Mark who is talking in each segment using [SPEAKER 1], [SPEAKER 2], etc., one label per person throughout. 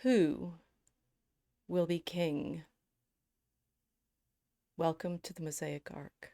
[SPEAKER 1] Who will be king? Welcome to the Mosaic Ark.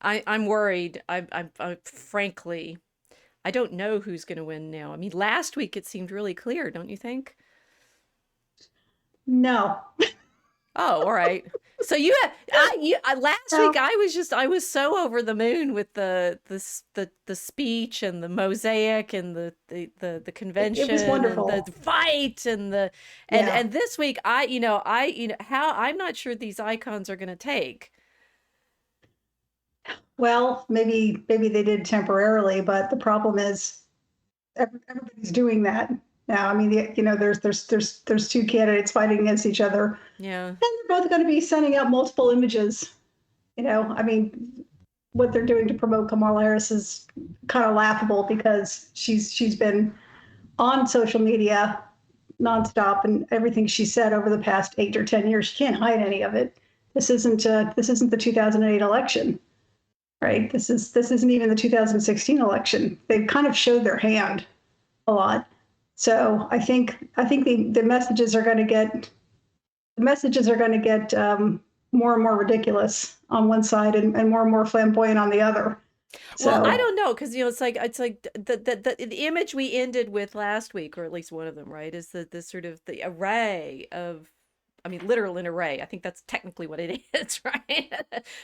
[SPEAKER 1] I'm worried. I frankly, I don't know who's going to win now. I mean, last week it seemed really clear, don't you think?
[SPEAKER 2] No,
[SPEAKER 1] Oh, all right. So last week
[SPEAKER 2] no,
[SPEAKER 1] I was so over the moon with the speech and the mosaic and the
[SPEAKER 2] it was
[SPEAKER 1] convention and the
[SPEAKER 2] wonderful.
[SPEAKER 1] fight and the
[SPEAKER 2] Yeah.
[SPEAKER 1] and this week how I'm not sure these icons are going to take.
[SPEAKER 2] Well, maybe they did temporarily, but the problem is everybody's doing that now. I mean, there's two candidates fighting against each other, and
[SPEAKER 1] Yeah.
[SPEAKER 2] they're both going to be sending out multiple images. I mean, what they're doing to promote Kamala Harris is kind of laughable because she's been on social media nonstop, and everything she said over the past 8 or 10 years, she can't hide any of it. This isn't the 2008 election, right? This isn't even the 2016 election. They've kind of showed their hand a lot. So I think the messages are going to get more and more ridiculous on one side and more flamboyant on the other.
[SPEAKER 1] Well, I
[SPEAKER 2] So
[SPEAKER 1] don't know because it's like the image we ended with last week, or at least one of them, right? Is the sort of the array of, I mean, literal an array. I think that's technically what it is, right?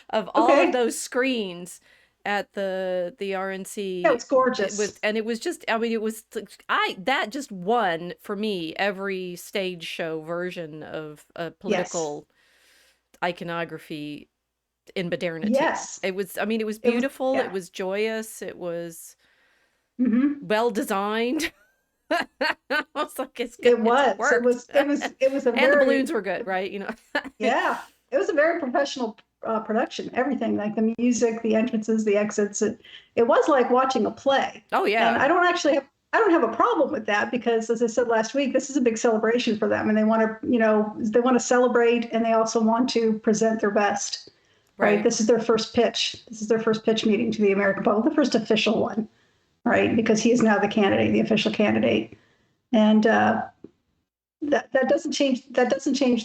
[SPEAKER 1] Of all of
[SPEAKER 2] okay,
[SPEAKER 1] those screens at the
[SPEAKER 2] yeah,
[SPEAKER 1] RNC
[SPEAKER 2] it's gorgeous.
[SPEAKER 1] and it was just, I mean, it was I that just won for me every stage show version of a
[SPEAKER 2] Yes,
[SPEAKER 1] political iconography in modernity.
[SPEAKER 2] yes,
[SPEAKER 1] It was, I mean, it was
[SPEAKER 2] it was.
[SPEAKER 1] beautiful, it
[SPEAKER 2] Yeah.
[SPEAKER 1] was joyous, it was
[SPEAKER 2] Hmm.
[SPEAKER 1] well designed. I was like, it's good,
[SPEAKER 2] It
[SPEAKER 1] it's
[SPEAKER 2] was. It
[SPEAKER 1] worked.
[SPEAKER 2] was. It was. It was a
[SPEAKER 1] And the
[SPEAKER 2] very.
[SPEAKER 1] balloons were good, right? You know.
[SPEAKER 2] Yeah. It was a very professional production. Everything, like the music, the entrances, the exits. It was like watching a play.
[SPEAKER 1] Oh
[SPEAKER 2] And
[SPEAKER 1] yeah.
[SPEAKER 2] I don't have a problem with that because, as I said last week, this is a big celebration for them, and they want to celebrate, and they also want to present their best. Right.
[SPEAKER 1] Right.
[SPEAKER 2] This is their first pitch. This is their first pitch meeting to the American public, the first official one, right? Because he is now the candidate, the official candidate. And that doesn't change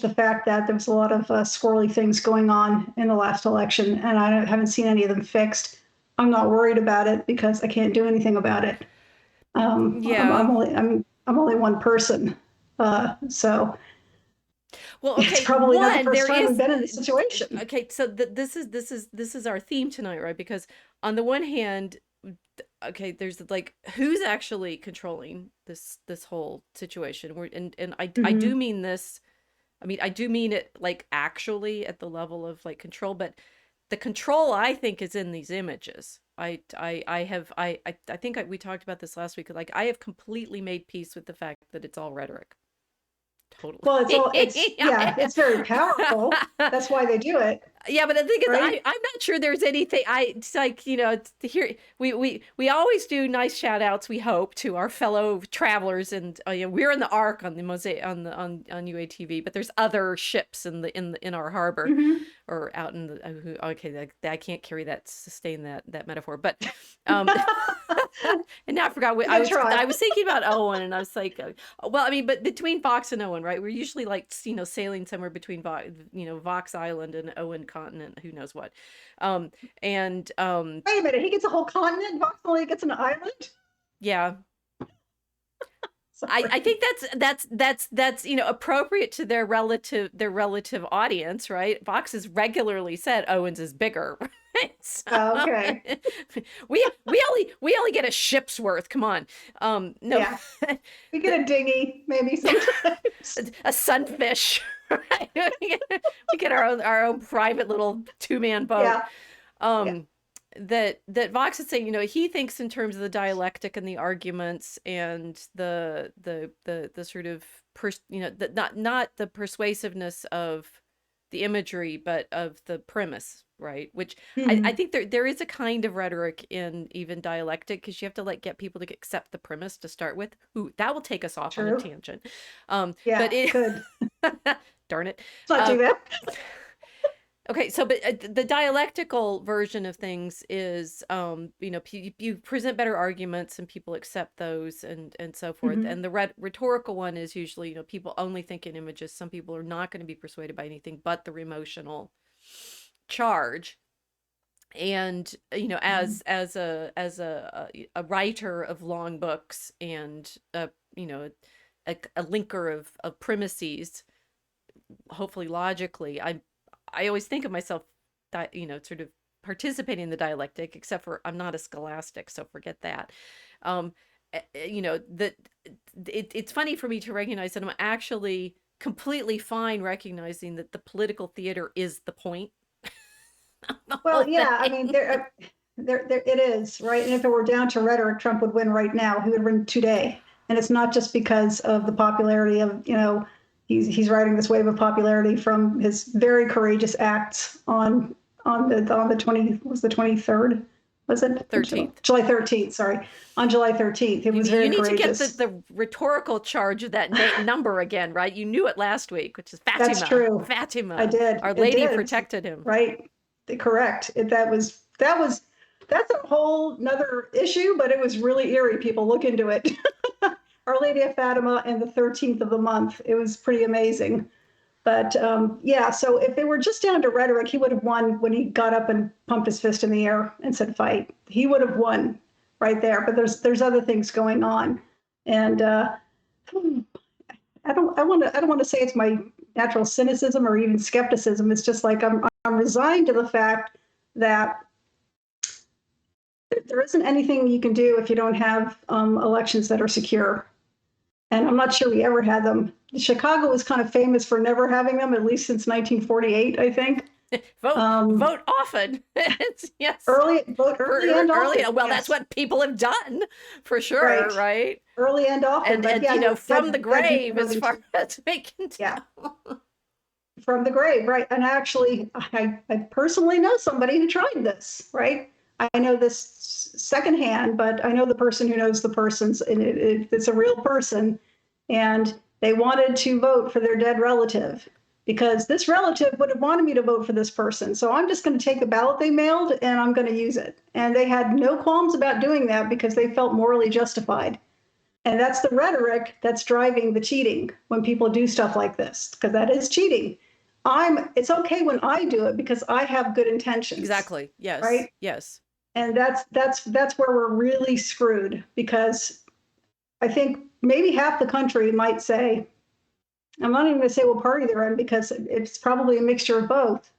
[SPEAKER 2] the fact that there was a lot of squirrely things going on in the last election, and I haven't seen any of them fixed. I'm not worried about it because I can't do anything about it.
[SPEAKER 1] Yeah.
[SPEAKER 2] I'm only one person, so
[SPEAKER 1] Well,
[SPEAKER 2] it's
[SPEAKER 1] okay,
[SPEAKER 2] probably not the
[SPEAKER 1] one,
[SPEAKER 2] first
[SPEAKER 1] there
[SPEAKER 2] time we've
[SPEAKER 1] is
[SPEAKER 2] been in this situation.
[SPEAKER 1] okay, so this is our theme tonight, right? Because on the one hand, okay, there's like who's actually controlling this whole situation. And I do
[SPEAKER 2] Mm-hmm.
[SPEAKER 1] mean this, I mean, I do mean it like actually at the level of like control, but the control I think is in these images. I think we talked about this last week. Like I have completely made peace with the fact that it's all rhetoric. Totally.
[SPEAKER 2] Well, yeah, it's very powerful. That's why they do it,
[SPEAKER 1] Yeah, but the thing is,
[SPEAKER 2] right?
[SPEAKER 1] I'm not sure there's anything. It's like, you know, here we always do nice shout outs. We hope to our fellow travelers, and you know, we're in the Ark on the Mosaic on UATV, but there's other ships in our harbor
[SPEAKER 2] Mm-hmm.
[SPEAKER 1] or out in the okay. I can't carry that sustain that metaphor, but um, And now I forgot what
[SPEAKER 2] Good try.
[SPEAKER 1] I was thinking about Owen, and I was like, well, I mean, but between Vox and Owen, right? We're usually like, sailing somewhere between Vox Island and Owen Continent, who knows what. Um, and
[SPEAKER 2] Wait a minute, he gets a whole continent. Vox only gets an island.
[SPEAKER 1] yeah, I
[SPEAKER 2] Sorry.
[SPEAKER 1] think that's appropriate to their relative audience, right? Vox has regularly said Owens is bigger, right? So
[SPEAKER 2] Okay.
[SPEAKER 1] we only get a ship's worth. Come on, no,
[SPEAKER 2] Yeah, we get a dinghy maybe sometimes.
[SPEAKER 1] a sunfish, right? We get our own private little 2-man boat.
[SPEAKER 2] Yeah, yeah.
[SPEAKER 1] um that Vox is saying, he thinks in terms of the dialectic and the arguments and the sort of not the persuasiveness of the imagery, but of the premise, right? Which I
[SPEAKER 2] Hmm.
[SPEAKER 1] think there is a kind of rhetoric in even dialectic, because you have to like get people to accept the premise to start with. Ooh, that will take us off on a
[SPEAKER 2] True.
[SPEAKER 1] tangent.
[SPEAKER 2] Yeah,
[SPEAKER 1] But it
[SPEAKER 2] good.
[SPEAKER 1] darn it.
[SPEAKER 2] Let's not
[SPEAKER 1] Um,
[SPEAKER 2] do that.
[SPEAKER 1] Okay, so but the dialectical version of things is, you present better arguments and people accept those, and so forth.
[SPEAKER 2] Hmm.
[SPEAKER 1] And the rhetorical one is usually, people only think in images. Some people are not going to be persuaded by anything but the emotional charge. And as a writer of long books, and a linker of premises, hopefully logically, I always think of myself, sort of participating in the dialectic, except for I'm not a scholastic, so forget that. Um, that it's funny for me to recognize that I'm actually completely fine recognizing that the political theater is the point of the
[SPEAKER 2] Well,
[SPEAKER 1] whole
[SPEAKER 2] yeah, I mean,
[SPEAKER 1] thing.
[SPEAKER 2] there it is, right? And if it were down to rhetoric, Trump would win right now. He would win today. And it's not just because of the popularity of, he's riding this wave of popularity from his very courageous acts on the 23rd, was it?
[SPEAKER 1] 13th.
[SPEAKER 2] July 13th, sorry. On July 13th. It was
[SPEAKER 1] You
[SPEAKER 2] very
[SPEAKER 1] need to get the,
[SPEAKER 2] courageous.
[SPEAKER 1] the rhetorical charge of that number again, right? You knew it last week, which is
[SPEAKER 2] That's
[SPEAKER 1] Fatima.
[SPEAKER 2] true. I
[SPEAKER 1] Fatima.
[SPEAKER 2] did.
[SPEAKER 1] Our
[SPEAKER 2] It
[SPEAKER 1] Lady
[SPEAKER 2] did.
[SPEAKER 1] protected him.
[SPEAKER 2] Right. Correct. That's a whole nother issue, but it was really eerie. People look into it. Our Lady of Fatima and the 13th of the month. It was pretty amazing. But yeah, so if they were just down to rhetoric, he would have won when he got up and pumped his fist in the air and said fight. He would have won right there. But there's other things going on. And I don't want to say it's my natural cynicism or even skepticism. It's just like I'm resigned to the fact that there isn't anything you can do if you don't have elections that are secure. And I'm not sure we ever had them. Chicago was kind of famous for never having them, at least since 1948, I think.
[SPEAKER 1] Vote often. Yes.
[SPEAKER 2] Vote early and
[SPEAKER 1] Early.
[SPEAKER 2] often.
[SPEAKER 1] Well, that's
[SPEAKER 2] Yes,
[SPEAKER 1] what people have done for sure,
[SPEAKER 2] right.
[SPEAKER 1] right?
[SPEAKER 2] Early and often,
[SPEAKER 1] And
[SPEAKER 2] but yeah,
[SPEAKER 1] from the
[SPEAKER 2] that do
[SPEAKER 1] grave, as
[SPEAKER 2] really,
[SPEAKER 1] far as we can
[SPEAKER 2] yeah,
[SPEAKER 1] tell.
[SPEAKER 2] from the grave, right? And actually, I personally know somebody who tried this, right? I know this secondhand, but I know the person who knows the persons, and it's a real person. And they wanted to vote for their dead relative because this relative would have wanted me to vote for this person. So I'm just going to take the ballot they mailed and I'm going to use it. And they had no qualms about doing that because they felt morally justified. And that's the rhetoric that's driving the cheating when people do stuff like this, because that is cheating. It's okay when I do it because I have good intentions,
[SPEAKER 1] Exactly. Yes.
[SPEAKER 2] right?
[SPEAKER 1] Yes.
[SPEAKER 2] And that's where we're really screwed, because I think maybe half the country might say, I'm not even going to say what party they're in because it's probably a mixture of both.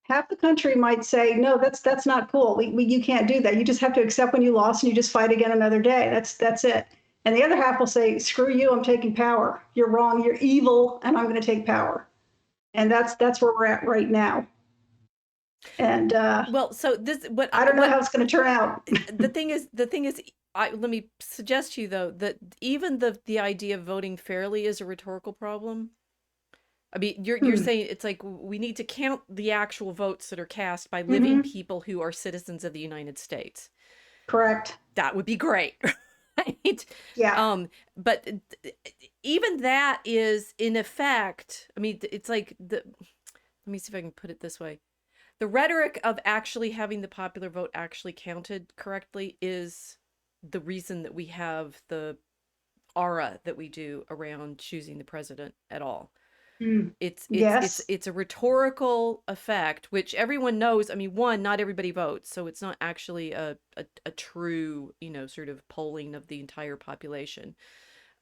[SPEAKER 2] Half the country might say, no, that's not cool. You can't do that. You just have to accept when you lost and you just fight again another day. That's it. And the other half will say, screw you, I'm taking power. You're wrong, you're evil, and I'm going to take power. And that's where we're at right now. And
[SPEAKER 1] Well, so this
[SPEAKER 2] I don't know how it's going to turn out.
[SPEAKER 1] the thing is, let me suggest to you though that even the idea of voting fairly is a rhetorical problem. I mean, you're
[SPEAKER 2] Hmm.
[SPEAKER 1] saying it's like we need to count the actual votes that are cast by living
[SPEAKER 2] Mm-hmm.
[SPEAKER 1] people who are citizens of the United States.
[SPEAKER 2] Correct.
[SPEAKER 1] That would be great, right?
[SPEAKER 2] Yeah.
[SPEAKER 1] But even that is in effect, I mean, it's like let me see if I can put it this way. The rhetoric of actually having the popular vote actually counted correctly is the reason that we have the aura that we do around choosing the president at all.
[SPEAKER 2] Mm.
[SPEAKER 1] It's
[SPEAKER 2] Yes.
[SPEAKER 1] it's a rhetorical effect, which everyone knows. I mean, one, not everybody votes, so it's not actually a true, sort of polling of the entire population.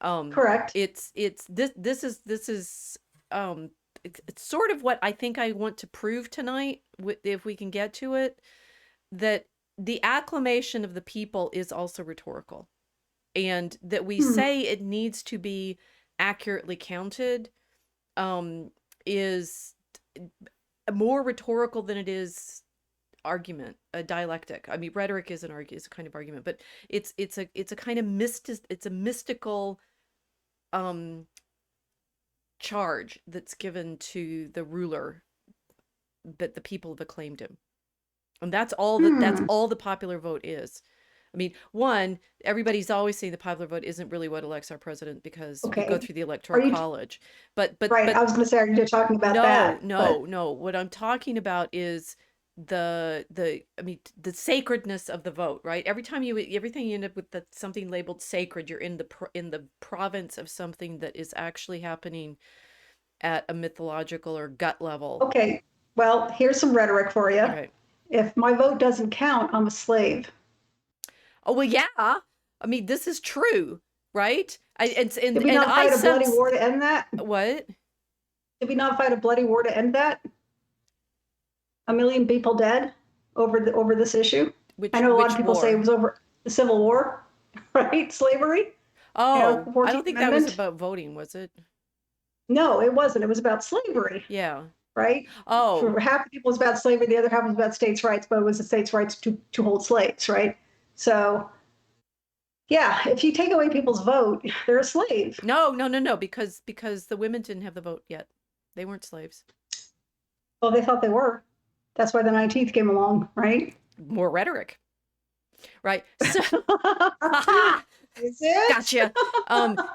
[SPEAKER 1] Um,
[SPEAKER 2] Correct.
[SPEAKER 1] it's this is um it's sort of what I think I want to prove tonight, if we can get to it, that the acclamation of the people is also rhetorical, and that we
[SPEAKER 2] Hmm.
[SPEAKER 1] say it needs to be accurately counted, um, is more rhetorical than it is argument, a dialectic. I mean, rhetoric is a kind of argument, but it's a kind of it's a mystical um charge that's given to the ruler, but the people have acclaimed him. And that's
[SPEAKER 2] Hmm.
[SPEAKER 1] all the popular vote is. I mean, one, everybody's always saying the popular vote isn't really what elects our president because you go
[SPEAKER 2] Okay.
[SPEAKER 1] through the
[SPEAKER 2] Are
[SPEAKER 1] electoral
[SPEAKER 2] you
[SPEAKER 1] college. But but
[SPEAKER 2] right? I
[SPEAKER 1] but
[SPEAKER 2] was going to say, are you talking about
[SPEAKER 1] no,
[SPEAKER 2] that? But
[SPEAKER 1] no, no. What I'm talking about is the I mean, the sacredness of the vote, right? Everything you end up with something labeled sacred, you're in the province of something that is actually happening at a mythological or gut level.
[SPEAKER 2] okay. Well, here's some rhetoric for you.
[SPEAKER 1] Okay.
[SPEAKER 2] If my vote doesn't count, I'm a slave.
[SPEAKER 1] Oh well, yeah. I mean, this is true, right? I
[SPEAKER 2] Did we
[SPEAKER 1] and
[SPEAKER 2] not
[SPEAKER 1] I
[SPEAKER 2] fight a bloody
[SPEAKER 1] sense
[SPEAKER 2] war to end that?
[SPEAKER 1] what?
[SPEAKER 2] Did we not fight a bloody war to end that? A million people dead over this issue. I know a lot of
[SPEAKER 1] Which
[SPEAKER 2] people say it
[SPEAKER 1] war?
[SPEAKER 2] was over the Civil War, right? Slavery, the
[SPEAKER 1] Oh, I don't
[SPEAKER 2] 14th
[SPEAKER 1] think that was
[SPEAKER 2] Amendment.
[SPEAKER 1] about voting, was it?
[SPEAKER 2] No, it wasn't. It was about slavery,
[SPEAKER 1] Yeah.
[SPEAKER 2] right?
[SPEAKER 1] Oh,
[SPEAKER 2] For half the people, it was about slavery. The other half was about states' rights, but it was the states' rights to hold slaves, right? So, yeah, if you take away people's vote, they're a slave.
[SPEAKER 1] no, no, no, no, because the women didn't have the vote yet. They weren't slaves.
[SPEAKER 2] Well, they thought they were. That's why the 19th came along, right?
[SPEAKER 1] More rhetoric, right? So, haha,
[SPEAKER 2] Is it?
[SPEAKER 1] gotcha.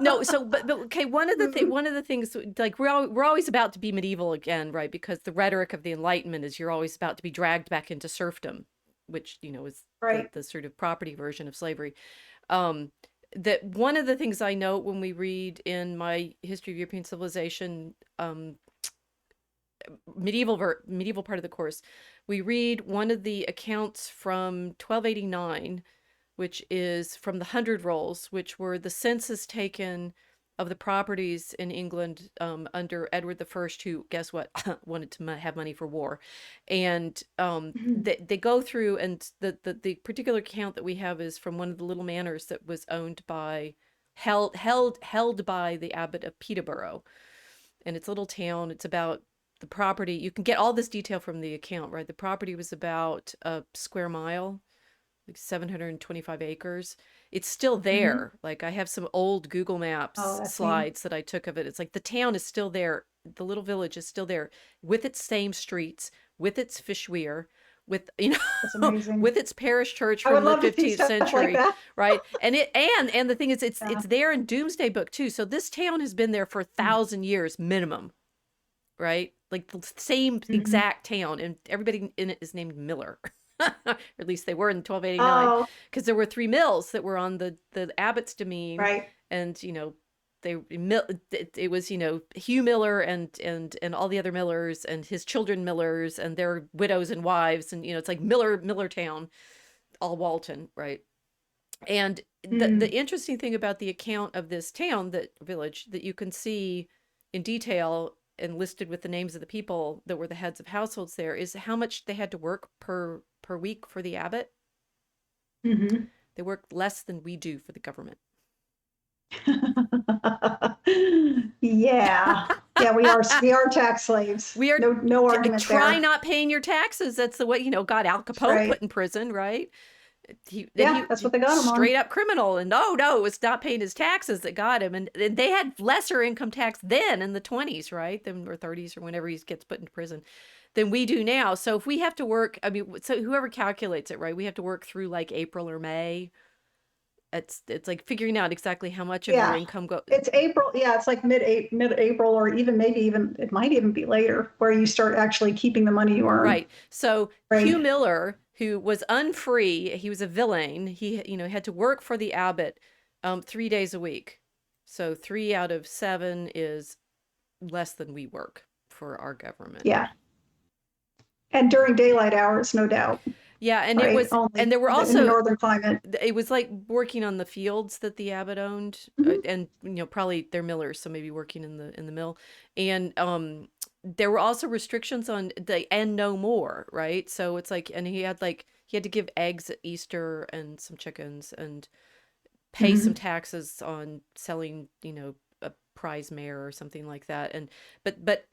[SPEAKER 1] No, so but okay, one of the things, like we're always about to be medieval again, right? Because the rhetoric of the Enlightenment is you're always about to be dragged back into serfdom, which is
[SPEAKER 2] Right.
[SPEAKER 1] the sort of property version of slavery. Um, that one of the things I note when we read in my History of European Civilization, medieval part of the course, we read one of the accounts from 1289, which is from the Hundred Rolls, which were the census taken of the properties in England, under Edward the First, who, guess what, wanted to have money for war. And
[SPEAKER 2] Mhm.
[SPEAKER 1] they go through, and the particular account that we have is from one of the little manors that was owned by, held by the abbot of Peterborough. And it's a little town. It's about the property. You can get all this detail from the account, right? The property was about a square mile, like 725 acres. It's still
[SPEAKER 2] Mhm.
[SPEAKER 1] there. Like, I have some old Google
[SPEAKER 2] Oh,
[SPEAKER 1] Maps
[SPEAKER 2] that's neat.
[SPEAKER 1] slides that I took of it. It's like the town is still there. The little village is still there, with its same streets, with its fish weir, with,
[SPEAKER 2] That's amazing.
[SPEAKER 1] with its parish church
[SPEAKER 2] I would
[SPEAKER 1] from the
[SPEAKER 2] love to see
[SPEAKER 1] 15th
[SPEAKER 2] stuff like
[SPEAKER 1] century,
[SPEAKER 2] that.
[SPEAKER 1] right? And the thing is,
[SPEAKER 2] Yeah.
[SPEAKER 1] it's there in Doomsday Book too. So this town has been there for 1,000 years minimum, right? Like the same
[SPEAKER 2] Mhm.
[SPEAKER 1] exact town, and everybody in it is named Miller. Or at least they were in 1289,
[SPEAKER 2] Oh,
[SPEAKER 1] because there were three mills that were on the abbot's demesne.
[SPEAKER 2] right.
[SPEAKER 1] And it was, Hugh Miller and all the other Millers and his children Millers and their widows and wives, and it's like Miller town, all Walton, right? And the
[SPEAKER 2] Mm.
[SPEAKER 1] interesting thing about the account of this town, that village, that you can see in detail and listed with the names of the people that were the heads of households there, is how much they had to work per week for the abbot.
[SPEAKER 2] Mhm.
[SPEAKER 1] They worked less than we do for the government.
[SPEAKER 2] Yeah. Yeah, we are tax slaves.
[SPEAKER 1] We are
[SPEAKER 2] No argument
[SPEAKER 1] try
[SPEAKER 2] there.
[SPEAKER 1] not paying your taxes. That's the way, got Al
[SPEAKER 2] That's
[SPEAKER 1] Capone put
[SPEAKER 2] right.
[SPEAKER 1] in prison, right?
[SPEAKER 2] Yeah, that's what they got them
[SPEAKER 1] Straight
[SPEAKER 2] on.
[SPEAKER 1] up criminal, and oh no, it's not paying his taxes that got him. And they had lesser income tax then in the 20s, right? Then, or 30s, or whenever he gets put into prison, than we do now. So if we have to work, I mean, so whoever calculates it, right? We have to work through like April or May. It's like figuring out exactly how much of your
[SPEAKER 2] Yeah.
[SPEAKER 1] income go.
[SPEAKER 2] It's April. Yeah, it's like mid-April, or even maybe it might even be later, where you start actually keeping the money you earn.
[SPEAKER 1] Right. So Hugh
[SPEAKER 2] Right.
[SPEAKER 1] Miller who was unfree. He was a villain. He, had to work for the abbot 3 days a week. So 3 out of 7 is less than we work for our government.
[SPEAKER 2] Yeah. And during daylight hours, no doubt.
[SPEAKER 1] Yeah, and it
[SPEAKER 2] Right.
[SPEAKER 1] was, and
[SPEAKER 2] Only
[SPEAKER 1] there were
[SPEAKER 2] in the
[SPEAKER 1] also,
[SPEAKER 2] northern climate.
[SPEAKER 1] it was like working on the fields that the abbot owned,
[SPEAKER 2] Mhm.
[SPEAKER 1] and probably they're millers, so maybe working in the mill. And there were also restrictions on the and no more, right? So it's like, and he had to give eggs at Easter and some chickens and pay some
[SPEAKER 2] Mhm.
[SPEAKER 1] taxes on selling, a prize mare or something like that. And but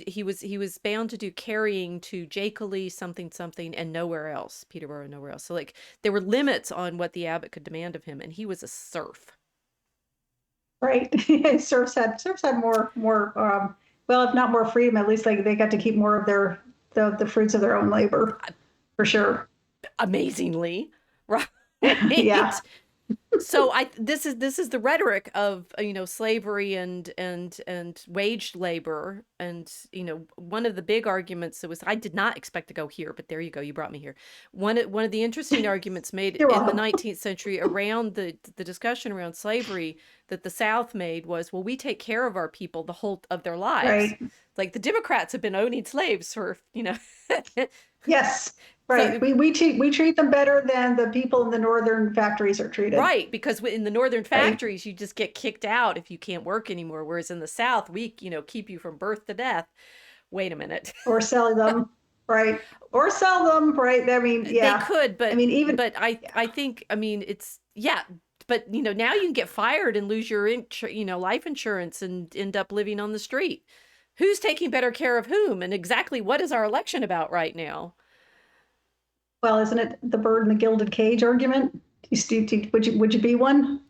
[SPEAKER 1] he was bound to do carrying to Jakeley something something and nowhere else, Peterborough, nowhere else. So like there were limits on what the abbot could demand of him, and he was a serf.
[SPEAKER 2] Right. Serfs had more well, if not more freedom, at least they got to keep more of the fruits of their own labor, for sure.
[SPEAKER 1] Amazingly,
[SPEAKER 2] Yeah.
[SPEAKER 1] right? So this is the rhetoric of slavery and wage labor. And one of the big arguments that was, I did not expect to go here, but there you go, you brought me here. One of the interesting arguments made
[SPEAKER 2] You're
[SPEAKER 1] in the
[SPEAKER 2] welcome.
[SPEAKER 1] 19th century around the discussion around slavery that the South made was, well, we take care of our people the whole of their lives.
[SPEAKER 2] Right.
[SPEAKER 1] Like the Democrats have been owning slaves for
[SPEAKER 2] Yes. Right.
[SPEAKER 1] so
[SPEAKER 2] We treat them better than the people in the northern factories are treated.
[SPEAKER 1] right, because in the northern
[SPEAKER 2] Right.
[SPEAKER 1] factories, you just get kicked out if you can't work anymore. Whereas in the South, we, keep you from birth to death. Wait a minute.
[SPEAKER 2] Or sell them. Right. Or sell them. Right. I mean,
[SPEAKER 1] They
[SPEAKER 2] yeah.
[SPEAKER 1] could,
[SPEAKER 2] I
[SPEAKER 1] but
[SPEAKER 2] mean, even
[SPEAKER 1] but I
[SPEAKER 2] yeah.
[SPEAKER 1] I think, I mean, it's, yeah, but now you can get fired and lose your life insurance and end up living on the street. Who's taking better care of whom, and exactly what is our election about right now?
[SPEAKER 2] Well, isn't it the bird in the gilded cage argument? Would you be one?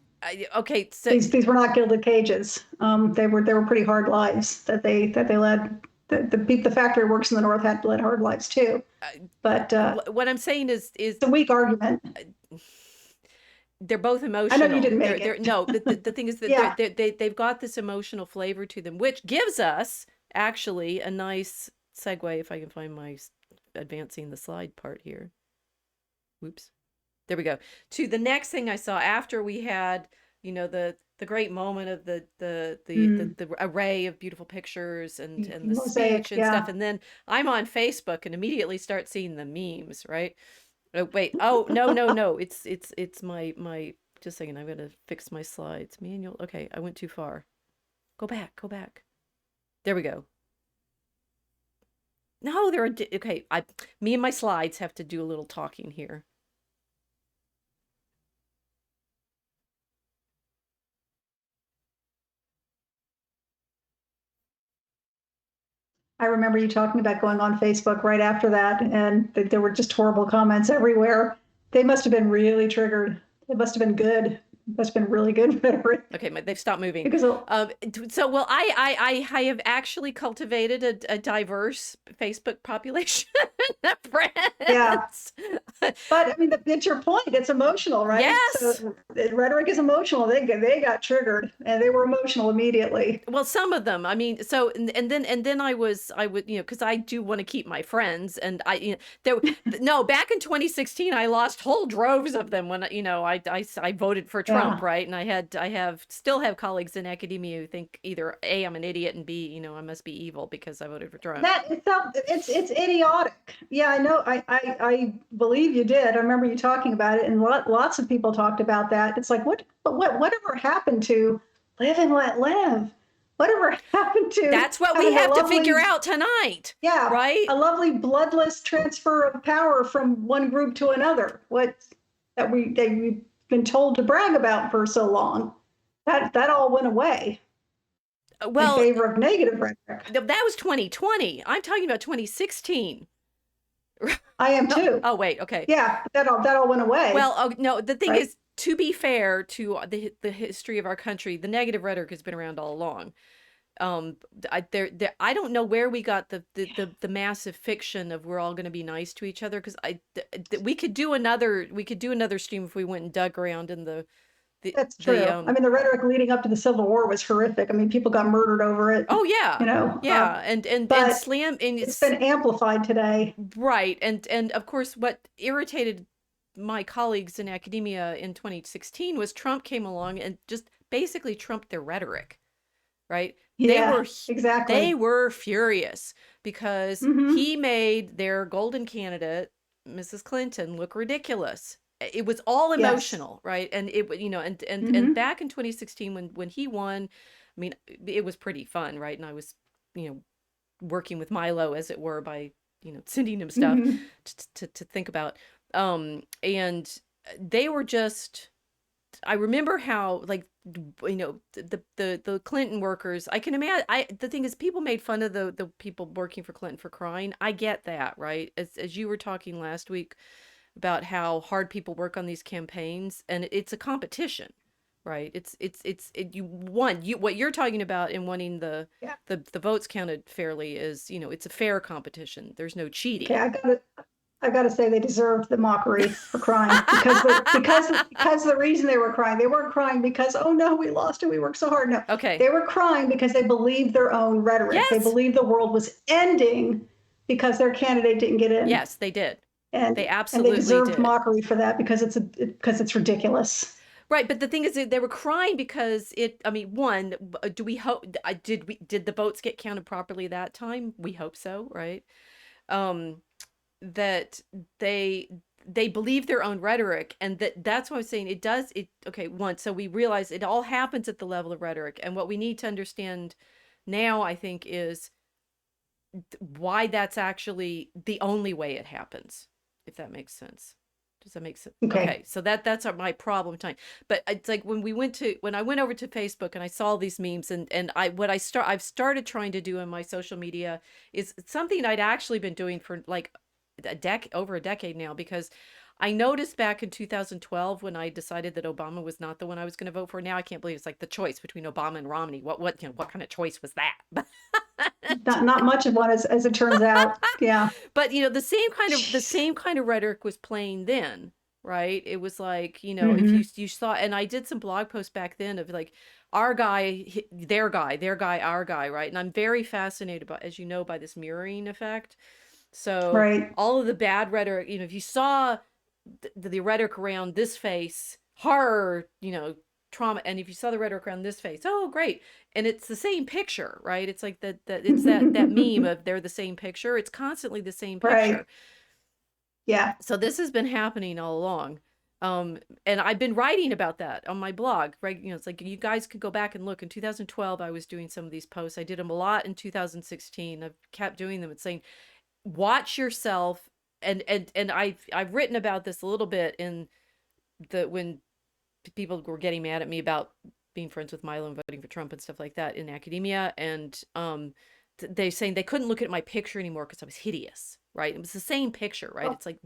[SPEAKER 1] Okay, so
[SPEAKER 2] These were not gilded cages. They were pretty hard lives that they led. The factory works in the north had led hard lives too. But
[SPEAKER 1] what I'm saying is
[SPEAKER 2] it's a weak argument.
[SPEAKER 1] they're both
[SPEAKER 2] I know you
[SPEAKER 1] emotional.
[SPEAKER 2] didn't make
[SPEAKER 1] They're
[SPEAKER 2] it.
[SPEAKER 1] no, but the thing is that
[SPEAKER 2] Yeah,
[SPEAKER 1] they've got this emotional flavor to them, which gives us actually a nice segue, if I can find my advancing the slide part here. Whoops. There we go. To the next thing I saw after we had, the great moment of the array of beautiful pictures and the
[SPEAKER 2] mosaic.
[SPEAKER 1] speech and stuff.
[SPEAKER 2] Yeah,
[SPEAKER 1] And then I'm on Facebook and immediately start seeing the memes, right? Oh, wait. Oh, no, no, no. It's my just a second. I'm gonna fix my slides. Manual. Okay, I went too far. Go back, go back. There we go. No, there are okay. Me and my slides have to do a little talking here.
[SPEAKER 2] I remember you talking about going on Facebook right after that, and there were just horrible comments everywhere. They must have been really triggered. It must have been good. It must have been really good rhetoric
[SPEAKER 1] Okay, they've stopped moving.
[SPEAKER 2] because
[SPEAKER 1] So, well, I have actually cultivated a diverse Facebook population of
[SPEAKER 2] yeah.
[SPEAKER 1] friends.
[SPEAKER 2] But I mean, it's your point. It's emotional, right?
[SPEAKER 1] Yes.
[SPEAKER 2] So rhetoric is emotional. They got triggered and they were emotional immediately.
[SPEAKER 1] Well, some of them. I mean, so and then I would, because I do want to keep my friends, and there no, back in 2016 I lost whole droves of them when I voted for Trump,
[SPEAKER 2] Yeah.
[SPEAKER 1] right? And I still have colleagues in academia who think either A, I'm an idiot, and B, I must be evil because I voted for Trump.
[SPEAKER 2] It's idiotic. Yeah, I know. I believe you did. I remember you talking about it, and lots of people talked about that. It's like whatever happened to live and let live? Whatever happened to
[SPEAKER 1] That's what we
[SPEAKER 2] having a
[SPEAKER 1] have to figure
[SPEAKER 2] lovely,
[SPEAKER 1] out tonight,
[SPEAKER 2] yeah,
[SPEAKER 1] right?
[SPEAKER 2] a lovely bloodless transfer of power from one group to another? What that we've been told to brag about for so long, that all went away in
[SPEAKER 1] Well,
[SPEAKER 2] favor of negative rhetoric.
[SPEAKER 1] that was 2020. I'm talking about 2016.
[SPEAKER 2] I am
[SPEAKER 1] No,
[SPEAKER 2] too.
[SPEAKER 1] oh wait, okay.
[SPEAKER 2] Yeah, that all went away,
[SPEAKER 1] Well, oh, no, the thing
[SPEAKER 2] right?
[SPEAKER 1] is, to be fair to the history of our country, the negative rhetoric has been around all along. I don't know where we got the massive fiction of we're all going to be nice to each other, because we could do another stream if we went and dug around in the
[SPEAKER 2] That's
[SPEAKER 1] the
[SPEAKER 2] true. I mean, the rhetoric leading up to the Civil War was horrific. I mean, people got murdered over it,
[SPEAKER 1] oh yeah,
[SPEAKER 2] uh,
[SPEAKER 1] yeah, and
[SPEAKER 2] but
[SPEAKER 1] slam and
[SPEAKER 2] it's
[SPEAKER 1] it's
[SPEAKER 2] been amplified today.
[SPEAKER 1] right, and of course, what irritated my colleagues in academia in 2016 was Trump came along and just basically trumped their rhetoric, right?
[SPEAKER 2] Yeah,
[SPEAKER 1] They
[SPEAKER 2] exactly.
[SPEAKER 1] were furious because
[SPEAKER 2] Hmm.
[SPEAKER 1] he made their golden candidate, Mrs. Clinton, look ridiculous. It was all
[SPEAKER 2] Yes.
[SPEAKER 1] emotional, right? And it, and
[SPEAKER 2] Hmm.
[SPEAKER 1] back in 2016 when he won, I mean, it was pretty fun, right? And I was, you know, working with Milo, as it were, by sending him stuff
[SPEAKER 2] Hmm.
[SPEAKER 1] to think about. And they were just. I remember how like the Clinton workers. I can imagine. The thing is, people made fun of the people working for Clinton for crying. I get that, right? As you were talking last week about how hard people work on these campaigns, and it's a competition, right? You won. You what you're talking about in wanting
[SPEAKER 2] Yeah.
[SPEAKER 1] the votes counted fairly is, it's a fair competition. There's no
[SPEAKER 2] Okay,
[SPEAKER 1] cheating.
[SPEAKER 2] I got to say they deserved the mockery for crying because the reason they weren't crying because oh no we lost and we worked so hard. No,
[SPEAKER 1] Okay.
[SPEAKER 2] they were crying because they believed their own rhetoric. They
[SPEAKER 1] Yes.
[SPEAKER 2] believed the world was ending because their candidate didn't get in,
[SPEAKER 1] Yes, they did. They
[SPEAKER 2] and they
[SPEAKER 1] absolutely
[SPEAKER 2] deserved
[SPEAKER 1] did.
[SPEAKER 2] mockery for that because it's ridiculous.
[SPEAKER 1] Right, but the thing is, they were crying because it. I mean, one, do we hope? Did the votes get counted properly that time? We hope so, right? Um, that they they believe their own rhetoric, and that's what I'm saying. It does it. Okay, one. So we realize it all happens at the level of rhetoric, and what we need to understand now, I think, is why that's actually the only way it happens, if that makes sense. Does that make sense?
[SPEAKER 2] Okay.
[SPEAKER 1] Okay, so that's my problem time. But it's like when I went over to Facebook and I saw these memes, and I've started trying to do in my social media is something I'd actually been doing for like over a decade now, because I noticed back in 2012 when I decided that Obama was not the one I was going to vote for. Now I can't believe it's like the choice between Obama and Romney. What kind of choice was that?
[SPEAKER 2] Not much of one as it turns out. Yeah.
[SPEAKER 1] But the
[SPEAKER 2] Jeez.
[SPEAKER 1] same kind of rhetoric was playing then, right? It was like, if
[SPEAKER 2] Hmm.
[SPEAKER 1] you saw, and I did some blog posts back then of like our guy, their guy, our guy, right? And I'm very fascinated by, as you know, by this mirroring effect. So
[SPEAKER 2] Right.
[SPEAKER 1] all of the bad rhetoric, if you saw the rhetoric around this face, horror, trauma, and if you saw the rhetoric around this face, oh great. And it's the same picture, right? It's like that it's that meme of they're the same picture. It's constantly the same
[SPEAKER 2] Right.
[SPEAKER 1] picture.
[SPEAKER 2] Yeah.
[SPEAKER 1] So this has been happening all along. And I've been writing about that on my blog, right? It's like you guys could go back and look. In 2012, I was doing some of these posts. I did them a lot in 2016. I've kept doing them and saying, watch yourself. And I've written about this a little bit in when people were getting mad at me about being friends with Milo and voting for Trump and stuff like that in academia, and they saying they couldn't look at my picture anymore because I was hideous, right? It was the same picture, right?
[SPEAKER 2] Oh,
[SPEAKER 1] It's like,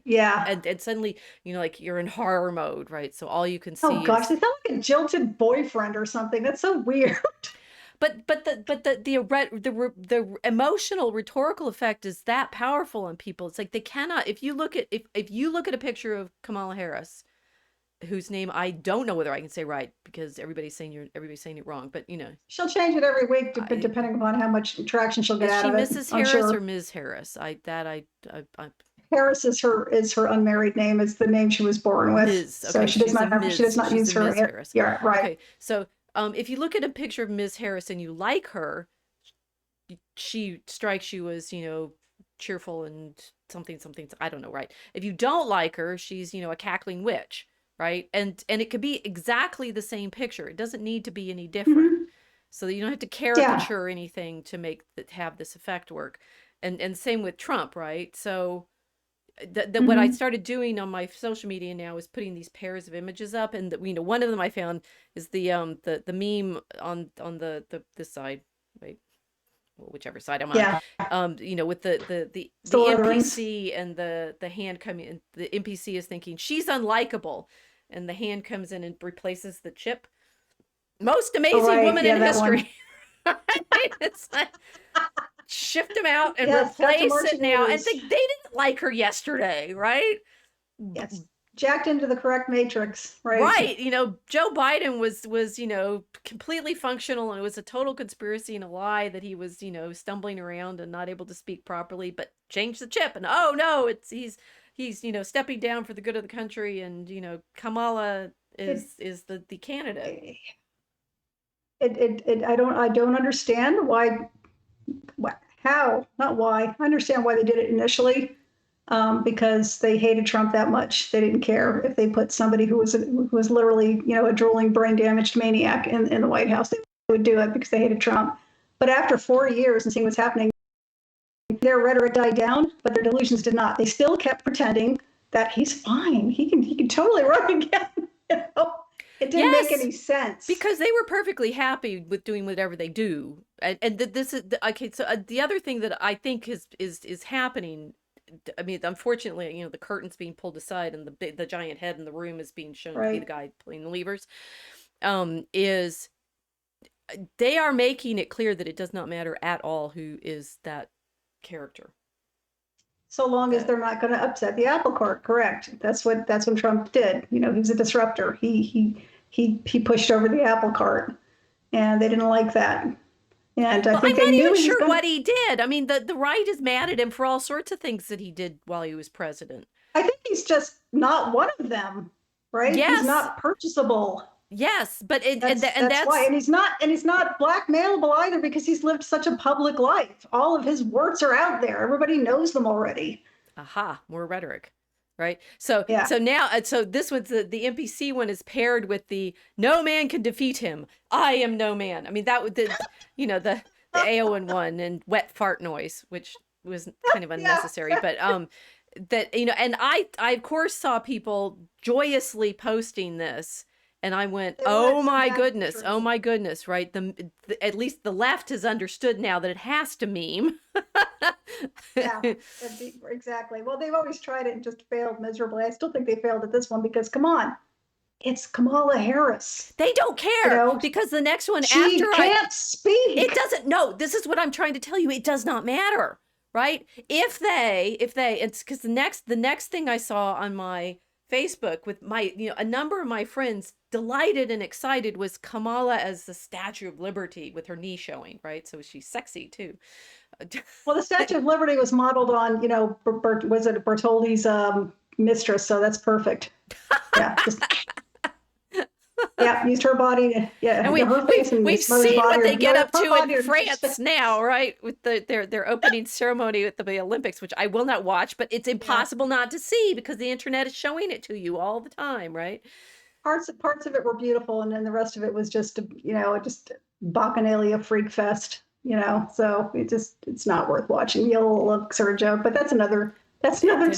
[SPEAKER 2] yeah.
[SPEAKER 1] and suddenly, like you're in horror mode, right? So all you can
[SPEAKER 2] Oh
[SPEAKER 1] see
[SPEAKER 2] gosh,
[SPEAKER 1] is,
[SPEAKER 2] they sound like a jilted boyfriend or something. That's so weird.
[SPEAKER 1] but the emotional rhetorical effect is that powerful on people. It's like they cannot, if you look at a picture of Kamala Harris, whose name I don't know whether I can say right because everybody's saying it wrong, but
[SPEAKER 2] She'll change it every week,
[SPEAKER 1] I,
[SPEAKER 2] depending upon how much traction she'll get
[SPEAKER 1] is
[SPEAKER 2] out
[SPEAKER 1] she
[SPEAKER 2] of it.
[SPEAKER 1] Mrs.
[SPEAKER 2] I'm
[SPEAKER 1] Harris or
[SPEAKER 2] sure.
[SPEAKER 1] Ms. Harris? I
[SPEAKER 2] Harris is her unmarried name. It's the name she was born with.
[SPEAKER 1] Ms.
[SPEAKER 2] So
[SPEAKER 1] Okay,
[SPEAKER 2] she does not
[SPEAKER 1] she's a
[SPEAKER 2] use
[SPEAKER 1] Ms.
[SPEAKER 2] her.
[SPEAKER 1] Harris.
[SPEAKER 2] Yeah, right.
[SPEAKER 1] Okay, so if you look at a picture of Ms. Harris and you like her, she strikes you as cheerful and something something. I don't know, right? If you don't like her, she's a cackling witch, right? And it could be exactly the same picture. It doesn't need to be any different.
[SPEAKER 2] Hmm.
[SPEAKER 1] So that you don't have to
[SPEAKER 2] Yeah.
[SPEAKER 1] caricature anything to have this effect work. And same with Trump, right? So what I
[SPEAKER 2] Hmm.
[SPEAKER 1] started doing on my social media now is putting these pairs of images up, and one of them I found is the meme on the this side, right? Whichever side I'm on,
[SPEAKER 2] Yeah.
[SPEAKER 1] with the
[SPEAKER 2] Still orderings.
[SPEAKER 1] NPC and the hand coming in. The NPC is thinking she's unlikable, and the hand comes in and replaces the chip. Most
[SPEAKER 2] Oh,
[SPEAKER 1] amazing
[SPEAKER 2] right.
[SPEAKER 1] woman
[SPEAKER 2] Yeah,
[SPEAKER 1] in
[SPEAKER 2] that
[SPEAKER 1] history.
[SPEAKER 2] one.
[SPEAKER 1] It's like shift them out and
[SPEAKER 2] Yes, got to
[SPEAKER 1] replace
[SPEAKER 2] marching
[SPEAKER 1] it now. And
[SPEAKER 2] orders.
[SPEAKER 1] they didn't like her yesterday, right?
[SPEAKER 2] Yes. jacked into the correct matrix, right?
[SPEAKER 1] Right. Joe Biden was, completely functional, and it was a total conspiracy and a lie that he was, stumbling around and not able to speak properly, but change the chip and oh no, he's, stepping down for the good of the country, and, Kamala
[SPEAKER 2] It,
[SPEAKER 1] is the candidate.
[SPEAKER 2] it, I don't understand why, how, not why. I understand why they did it initially, because they hated Trump that much. They didn't care if they put somebody who was literally, a drooling, brain damaged maniac in the White House. They would do it because they hated Trump. But after 4 years and seeing what's happening, their rhetoric died down, but their delusions did not. They still kept pretending that he's fine. He can totally run again. It didn't make
[SPEAKER 1] Yes,
[SPEAKER 2] any sense.
[SPEAKER 1] because they were perfectly happy with doing whatever they do, and this is okay. So the other thing that I think is happening, I mean, unfortunately, the curtain's being pulled aside, and the giant head in the room is being shown to be the
[SPEAKER 2] Right.
[SPEAKER 1] guy playing the levers. Is they are making it clear that it does not matter at all who is that character.
[SPEAKER 2] So long as
[SPEAKER 1] That
[SPEAKER 2] they're not going to upset the apple cart, correct? That's what Trump did. He's a disruptor. He pushed over the apple cart, and they didn't like that. And I
[SPEAKER 1] Well, I'm
[SPEAKER 2] think they
[SPEAKER 1] not
[SPEAKER 2] knew
[SPEAKER 1] even
[SPEAKER 2] he was
[SPEAKER 1] sure
[SPEAKER 2] going.
[SPEAKER 1] what he did. I mean, the right is mad at him for all sorts of things that he did while he was president.
[SPEAKER 2] I think he's just not one of them, right? He's
[SPEAKER 1] Yes,
[SPEAKER 2] not purchasable.
[SPEAKER 1] yes, but and
[SPEAKER 2] That's why,
[SPEAKER 1] that's
[SPEAKER 2] and he's not blackmailable either because he's lived such a public life. All of his words are out there. Everybody knows them already.
[SPEAKER 1] aha, more rhetoric, right? So
[SPEAKER 2] Yeah.
[SPEAKER 1] so now so this one's the NPC one is paired with the no man can defeat him. I am no man. I mean that would the Aowen one and wet fart noise, which was kind of
[SPEAKER 2] Yeah.
[SPEAKER 1] unnecessary, but that and I of course saw people joyously posting this, and I went,
[SPEAKER 2] It
[SPEAKER 1] oh
[SPEAKER 2] went some
[SPEAKER 1] my
[SPEAKER 2] bad
[SPEAKER 1] goodness, oh
[SPEAKER 2] directions.
[SPEAKER 1] my goodness, right? At least the left has understood now that it has to meme.
[SPEAKER 2] Yeah, exactly. Well, they've always tried it and just failed miserably. I still think they failed at this one because, come on, it's Kamala Harris.
[SPEAKER 1] They don't
[SPEAKER 2] You
[SPEAKER 1] care,
[SPEAKER 2] know,
[SPEAKER 1] because the next one
[SPEAKER 2] she
[SPEAKER 1] after I
[SPEAKER 2] can't
[SPEAKER 1] it
[SPEAKER 2] speak.
[SPEAKER 1] doesn't, no, this is what I'm trying to tell you, it does not matter, right? If they it's because the next thing I saw on my Facebook with my a number of my friends delighted and excited was Kamala as the Statue of Liberty with her knee showing, right? So she's sexy too.
[SPEAKER 2] Well, the Statue of Liberty was modeled on, was it Bertoldi's mistress? So that's perfect. Yeah, just yeah, used her body. Yeah,
[SPEAKER 1] And we
[SPEAKER 2] her
[SPEAKER 1] we've
[SPEAKER 2] face and
[SPEAKER 1] we've
[SPEAKER 2] his mother's
[SPEAKER 1] seen
[SPEAKER 2] body,
[SPEAKER 1] what
[SPEAKER 2] or
[SPEAKER 1] they get
[SPEAKER 2] no,
[SPEAKER 1] up
[SPEAKER 2] her
[SPEAKER 1] to in
[SPEAKER 2] body, or just
[SPEAKER 1] France now, right? With their opening ceremony at the Olympics, which I will not watch, but it's
[SPEAKER 2] yeah.
[SPEAKER 1] impossible not to see because the internet is showing it to you all the time, right?
[SPEAKER 2] Parts of it were beautiful, and then the rest of it was just just bacchanalia freak fest. So it's not worth watching. The old looks are a joke, but that's another
[SPEAKER 1] I don't want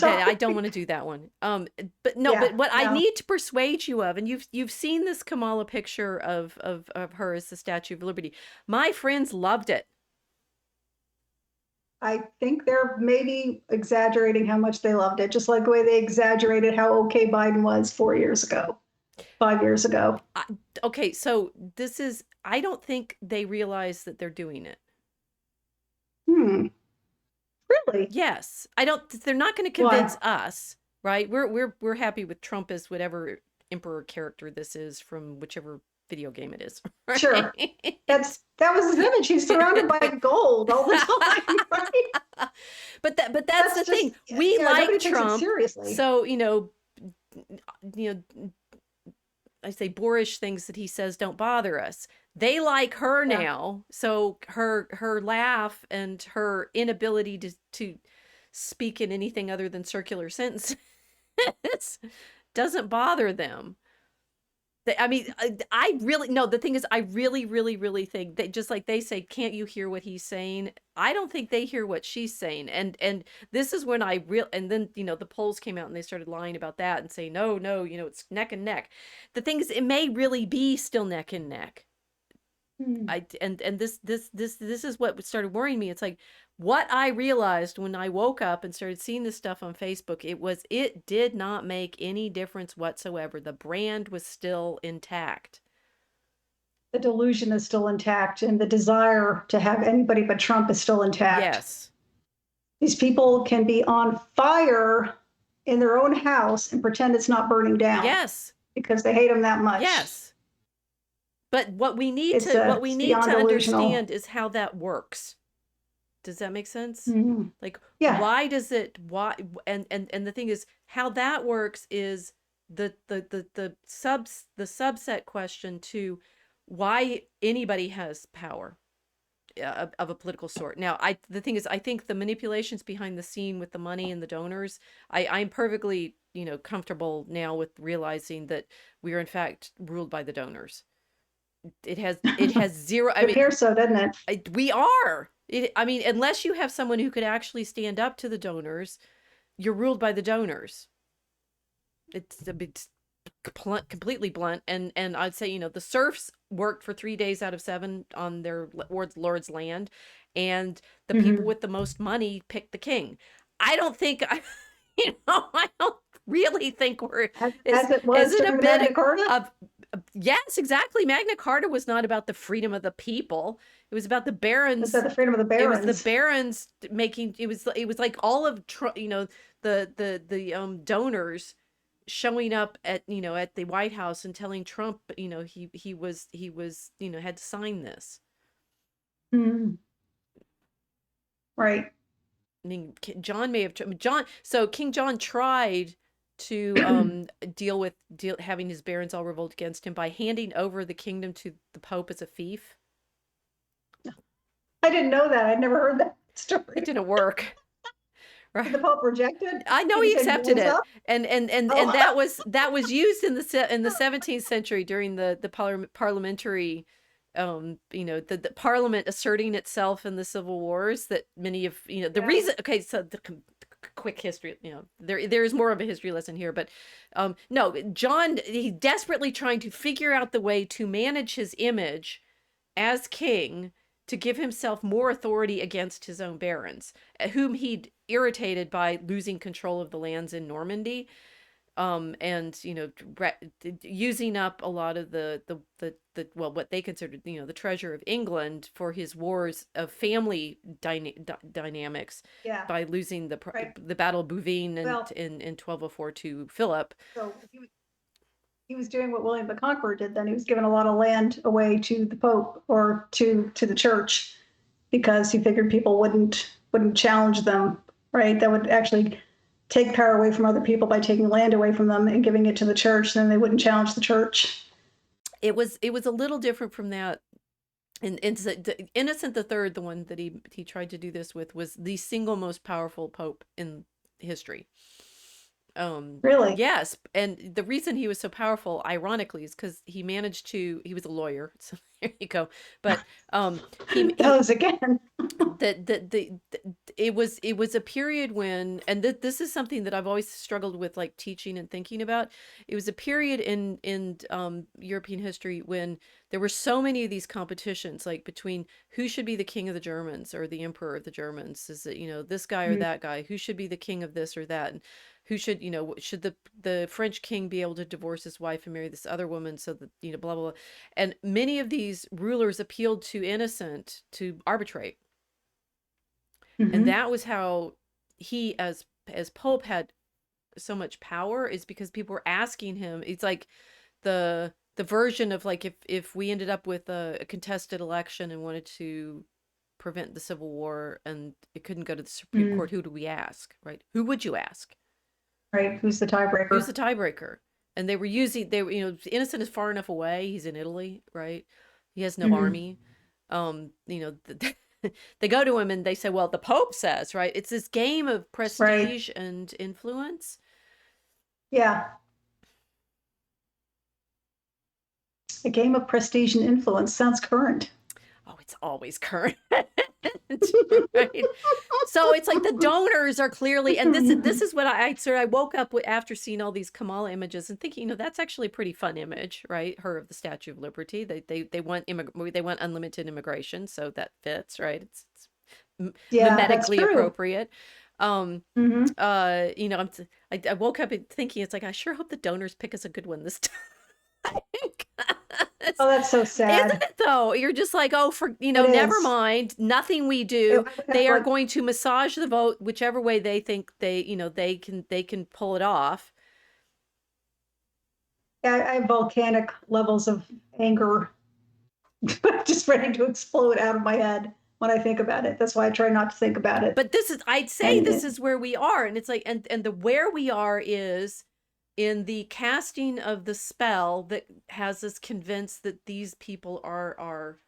[SPEAKER 1] to
[SPEAKER 2] topic.
[SPEAKER 1] do that one. But no,
[SPEAKER 2] Yeah,
[SPEAKER 1] but what I
[SPEAKER 2] no,
[SPEAKER 1] need to persuade you of, and you've seen this Kamala picture of her as the Statue of Liberty. My friends loved it.
[SPEAKER 2] I think they're maybe exaggerating how much they loved it, just like the way they exaggerated how okay Biden was 4 years ago, 5 years ago.
[SPEAKER 1] I, okay, so I don't think they realize that they're doing it.
[SPEAKER 2] Hmm, really?
[SPEAKER 1] Yes, I don't. They're not going to convince
[SPEAKER 2] Why?
[SPEAKER 1] us, right? We're happy with Trump as whatever emperor character this is from whichever video game it is,
[SPEAKER 2] Sure.
[SPEAKER 1] right?
[SPEAKER 2] That was his image. He's surrounded by gold all the time, right?
[SPEAKER 1] But that's the
[SPEAKER 2] That's
[SPEAKER 1] thing.
[SPEAKER 2] just,
[SPEAKER 1] We like
[SPEAKER 2] nobody takes it
[SPEAKER 1] Trump,
[SPEAKER 2] seriously.
[SPEAKER 1] so you know I say boorish things that he says don't bother us. They like her
[SPEAKER 2] Yeah.
[SPEAKER 1] now, so her laugh and her inability to speak in anything other than circular sentences doesn't bother them. I mean, I really no. The thing is, I really, really, really think that just like they say, can't you hear what he's saying? I don't think they hear what she's saying, and this is when and then the polls came out and they started lying about that and saying no, no, it's neck and neck. The thing is, it may really be still neck and neck.
[SPEAKER 2] Hmm.
[SPEAKER 1] And this is what started worrying me. It's like what I realized when I woke up and started seeing this stuff on Facebook, it did not make any difference whatsoever. The brand was still intact.
[SPEAKER 2] The delusion is still intact, and the desire to have anybody but Trump is still intact.
[SPEAKER 1] Yes.
[SPEAKER 2] These people can be on fire in their own house and pretend it's not burning down
[SPEAKER 1] Yes.
[SPEAKER 2] because they hate them that much.
[SPEAKER 1] Yes. But what we need
[SPEAKER 2] It's
[SPEAKER 1] to
[SPEAKER 2] beyond delusional.
[SPEAKER 1] understand is how that works. Does that make sense?
[SPEAKER 2] Mm-hmm.
[SPEAKER 1] Like,
[SPEAKER 2] Yeah.
[SPEAKER 1] why does it, why, and the thing is, how that works is the subset question to why anybody has power of a political sort. Now, the thing is, I think the manipulations behind the scene with the money and the donors, I'm perfectly, comfortable now with realizing that we are in fact ruled by the donors. It has zero, I
[SPEAKER 2] It
[SPEAKER 1] mean,
[SPEAKER 2] appears so, doesn't it?
[SPEAKER 1] we are. I mean, unless you have someone who could actually stand up to the donors, you're ruled by the donors. It's a bit completely blunt, and I'd say, the serfs worked for 3 days out of 7 on their lord's land, and the people
[SPEAKER 2] Mm-hmm.
[SPEAKER 1] with the most money picked the king. I don't think I don't really think we're
[SPEAKER 2] As it
[SPEAKER 1] is
[SPEAKER 2] was
[SPEAKER 1] it a
[SPEAKER 2] during the Magna
[SPEAKER 1] bit
[SPEAKER 2] Carta.
[SPEAKER 1] of yes, exactly. Magna Carta was not about the freedom of the people. It was about the
[SPEAKER 2] It's at
[SPEAKER 1] barons.
[SPEAKER 2] the freedom of the
[SPEAKER 1] It was the
[SPEAKER 2] barons.
[SPEAKER 1] barons making it was like all of the donors showing up at the White House and telling Trump, he was had to sign this.
[SPEAKER 2] Mm-hmm. Right.
[SPEAKER 1] I mean, John may have John. So King John tried to deal having his barons all revolt against him by handing over the kingdom to the Pope as a fief.
[SPEAKER 2] I didn't know that. I'd never heard that
[SPEAKER 1] It
[SPEAKER 2] story.
[SPEAKER 1] didn't work,
[SPEAKER 2] Did
[SPEAKER 1] right?
[SPEAKER 2] the Pope reject it?
[SPEAKER 1] I know
[SPEAKER 2] Did he
[SPEAKER 1] he
[SPEAKER 2] say
[SPEAKER 1] accepted
[SPEAKER 2] hands
[SPEAKER 1] it,
[SPEAKER 2] up?
[SPEAKER 1] and
[SPEAKER 2] Oh,
[SPEAKER 1] that was used in the 17th century during the parliamentary, the Parliament asserting itself in the civil wars. That many of the
[SPEAKER 2] yeah.
[SPEAKER 1] reason. Okay, so the quick history. There is more of a history lesson here, but no, John, he desperately trying to figure out the way to manage his image as king to give himself more authority against his own barons, whom he'd irritated by losing control of the lands in Normandy, and using up a lot of well, what they considered the treasure of England for his wars of family dynamics
[SPEAKER 2] Yeah.
[SPEAKER 1] by losing
[SPEAKER 2] Right.
[SPEAKER 1] the Battle of Bouvines
[SPEAKER 2] Well,
[SPEAKER 1] in 1204 to Philip.
[SPEAKER 2] so he was doing what William the Conqueror did then. He was giving a lot of land away to the Pope or to the church because he figured people wouldn't challenge them, right? That would actually take power away from other people by taking land away from them and giving it to the church, then they wouldn't challenge the church.
[SPEAKER 1] It was a little different from that. And Innocent the Third, the one that he tried to do this with, was the single most powerful pope in history.
[SPEAKER 2] Really?
[SPEAKER 1] Yes, and the reason he was so powerful, ironically, is because he was a lawyer, so there you go. But he
[SPEAKER 2] Those again.
[SPEAKER 1] it was a period when, and this is something that I've always struggled with, like teaching and thinking about. It was a period in European history when there were so many of these competitions, like between who should be the king of the Germans or the emperor of the Germans. Is it this guy or that guy? Who should be the king of this or that? And who should the French king be able to divorce his wife and marry this other woman so that blah blah blah. And many of these rulers appealed to Innocent to arbitrate, and
[SPEAKER 2] Mm-hmm.
[SPEAKER 1] that was how he as pope had so much power, is because people were asking him. It's like the version of, like, if we ended up with a contested election and wanted to prevent the civil war and it couldn't go to the Supreme
[SPEAKER 2] Mm-hmm.
[SPEAKER 1] Court, who do we ask, right? Who would you ask?
[SPEAKER 2] Right. Who's the
[SPEAKER 1] Who's
[SPEAKER 2] tiebreaker?
[SPEAKER 1] the tiebreaker? And they were Innocent is far enough away, he's in Italy, right? He has no
[SPEAKER 2] Mm-hmm.
[SPEAKER 1] army. They go to him and they say, well, the Pope says, right? It's this game of
[SPEAKER 2] Right.
[SPEAKER 1] prestige and influence.
[SPEAKER 2] Yeah. A game of prestige and influence sounds current.
[SPEAKER 1] Oh, it's always current. Right? So it's like the donors are clearly, and this is what I woke up with after seeing all these Kamala images and thinking, that's actually a pretty fun image, right? Her of the Statue of Liberty. They want they want unlimited immigration, so that fits, right? It's
[SPEAKER 2] Yeah, that's
[SPEAKER 1] mimetically
[SPEAKER 2] true.
[SPEAKER 1] appropriate. Um,
[SPEAKER 2] Mm-hmm.
[SPEAKER 1] I woke up thinking, it's like, I sure hope the donors pick us a good one this time.
[SPEAKER 2] Oh, that's so
[SPEAKER 1] Isn't
[SPEAKER 2] sad.
[SPEAKER 1] it though? You're just like, oh, for
[SPEAKER 2] It
[SPEAKER 1] never
[SPEAKER 2] is.
[SPEAKER 1] mind, nothing we
[SPEAKER 2] I
[SPEAKER 1] do.
[SPEAKER 2] would
[SPEAKER 1] They
[SPEAKER 2] have
[SPEAKER 1] are
[SPEAKER 2] like
[SPEAKER 1] going to massage the vote whichever way they think they can pull it off.
[SPEAKER 2] I have volcanic levels of anger just ready to explode out of my head when I think about it. That's why I try not to think about it.
[SPEAKER 1] But this is, I'd say
[SPEAKER 2] And
[SPEAKER 1] this is where we are, and it's like, and the where we are is in the casting of the spell that has us convinced that these people are,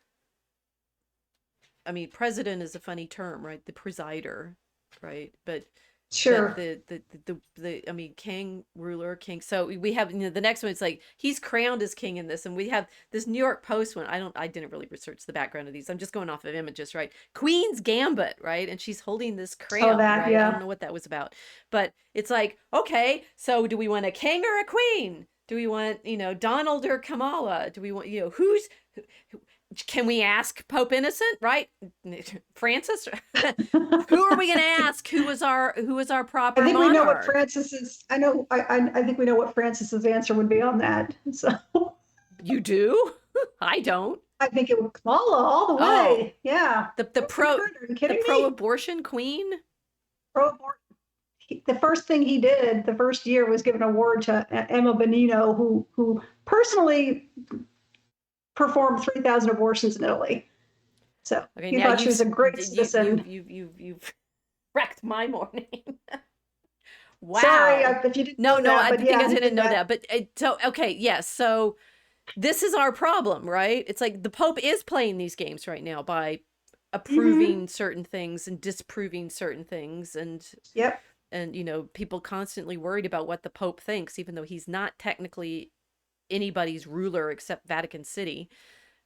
[SPEAKER 1] I mean, president is a funny term, right? The presider, right? But that
[SPEAKER 2] sure.
[SPEAKER 1] I mean, king, ruler, king. So we have, the next one, it's like he's crowned as king in this, and we have this New York Post one. I didn't really research the background of these. I'm just going off of images, right? Queen's Gambit, right? And she's holding this
[SPEAKER 2] Oh,
[SPEAKER 1] crown,
[SPEAKER 2] that,
[SPEAKER 1] right? I don't
[SPEAKER 2] yeah.
[SPEAKER 1] know what that was about, but it's like, okay, so do we want a king or a queen? Do we want, Donald or Kamala? Do we want, who's, can we ask Pope Innocent, right? Francis? Who are we going to ask? Who is our
[SPEAKER 2] I
[SPEAKER 1] proper
[SPEAKER 2] think we know what
[SPEAKER 1] monarch?
[SPEAKER 2] Francis's, I know, I think we know what Francis's answer would be on that. So
[SPEAKER 1] You do? I don't.
[SPEAKER 2] I think it would Kamala all the
[SPEAKER 1] Oh,
[SPEAKER 2] way. Yeah.
[SPEAKER 1] the the pro
[SPEAKER 2] 100. Are you
[SPEAKER 1] the
[SPEAKER 2] kidding me?
[SPEAKER 1] pro-abortion queen?
[SPEAKER 2] Pro The first thing he did the first year was give an award to Emma Bonino, who personally performed 3,000 abortions in Italy. So
[SPEAKER 1] Okay,
[SPEAKER 2] he
[SPEAKER 1] now
[SPEAKER 2] thought she
[SPEAKER 1] you've
[SPEAKER 2] was a great
[SPEAKER 1] you you
[SPEAKER 2] citizen.
[SPEAKER 1] you've wrecked my morning.
[SPEAKER 2] Sorry
[SPEAKER 1] Wow.
[SPEAKER 2] if you didn't
[SPEAKER 1] No,
[SPEAKER 2] know
[SPEAKER 1] no,
[SPEAKER 2] that,
[SPEAKER 1] I
[SPEAKER 2] but
[SPEAKER 1] think I
[SPEAKER 2] yeah, he
[SPEAKER 1] didn't
[SPEAKER 2] did
[SPEAKER 1] know
[SPEAKER 2] that.
[SPEAKER 1] that. But so okay, yes. So this is our problem, right? It's like the Pope is playing these games right now by
[SPEAKER 2] Mm-hmm.
[SPEAKER 1] approving certain things and disproving certain things,
[SPEAKER 2] Yep,
[SPEAKER 1] and people constantly worried about what the Pope thinks, even though he's not technically anybody's ruler except Vatican City,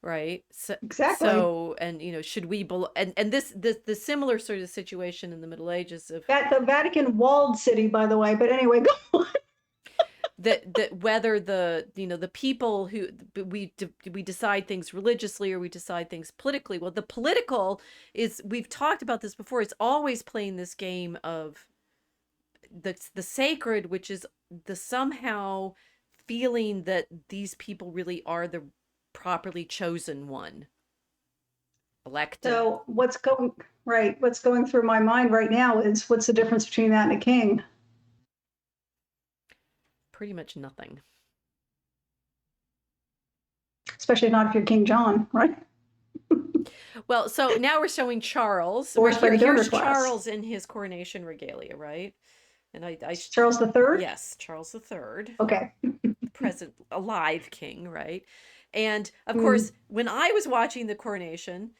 [SPEAKER 1] right? So,
[SPEAKER 2] exactly.
[SPEAKER 1] so and should we and this the similar sort of situation in the Middle Ages of
[SPEAKER 2] That the Vatican walled city, by the way. But anyway, go on.
[SPEAKER 1] that whether the people who we decide things religiously or we decide things politically. Well, the political is, we've talked about this before, it's always playing this game of the sacred, which is the somehow feeling that these people really are the properly chosen one, elected.
[SPEAKER 2] So what's going through my mind right now is what's the difference between that and a king?
[SPEAKER 1] Pretty much nothing.
[SPEAKER 2] Especially not if you're King John, right?
[SPEAKER 1] Well, so now we're showing Charles, right
[SPEAKER 2] Forced by
[SPEAKER 1] here.
[SPEAKER 2] the donor
[SPEAKER 1] Here's
[SPEAKER 2] class.
[SPEAKER 1] Charles in his coronation regalia, right? And
[SPEAKER 2] Charles the Third.
[SPEAKER 1] yes, Charles III,
[SPEAKER 2] Okay.
[SPEAKER 1] the present alive king, right? And of
[SPEAKER 2] Mm,
[SPEAKER 1] course, when I was watching the coronation,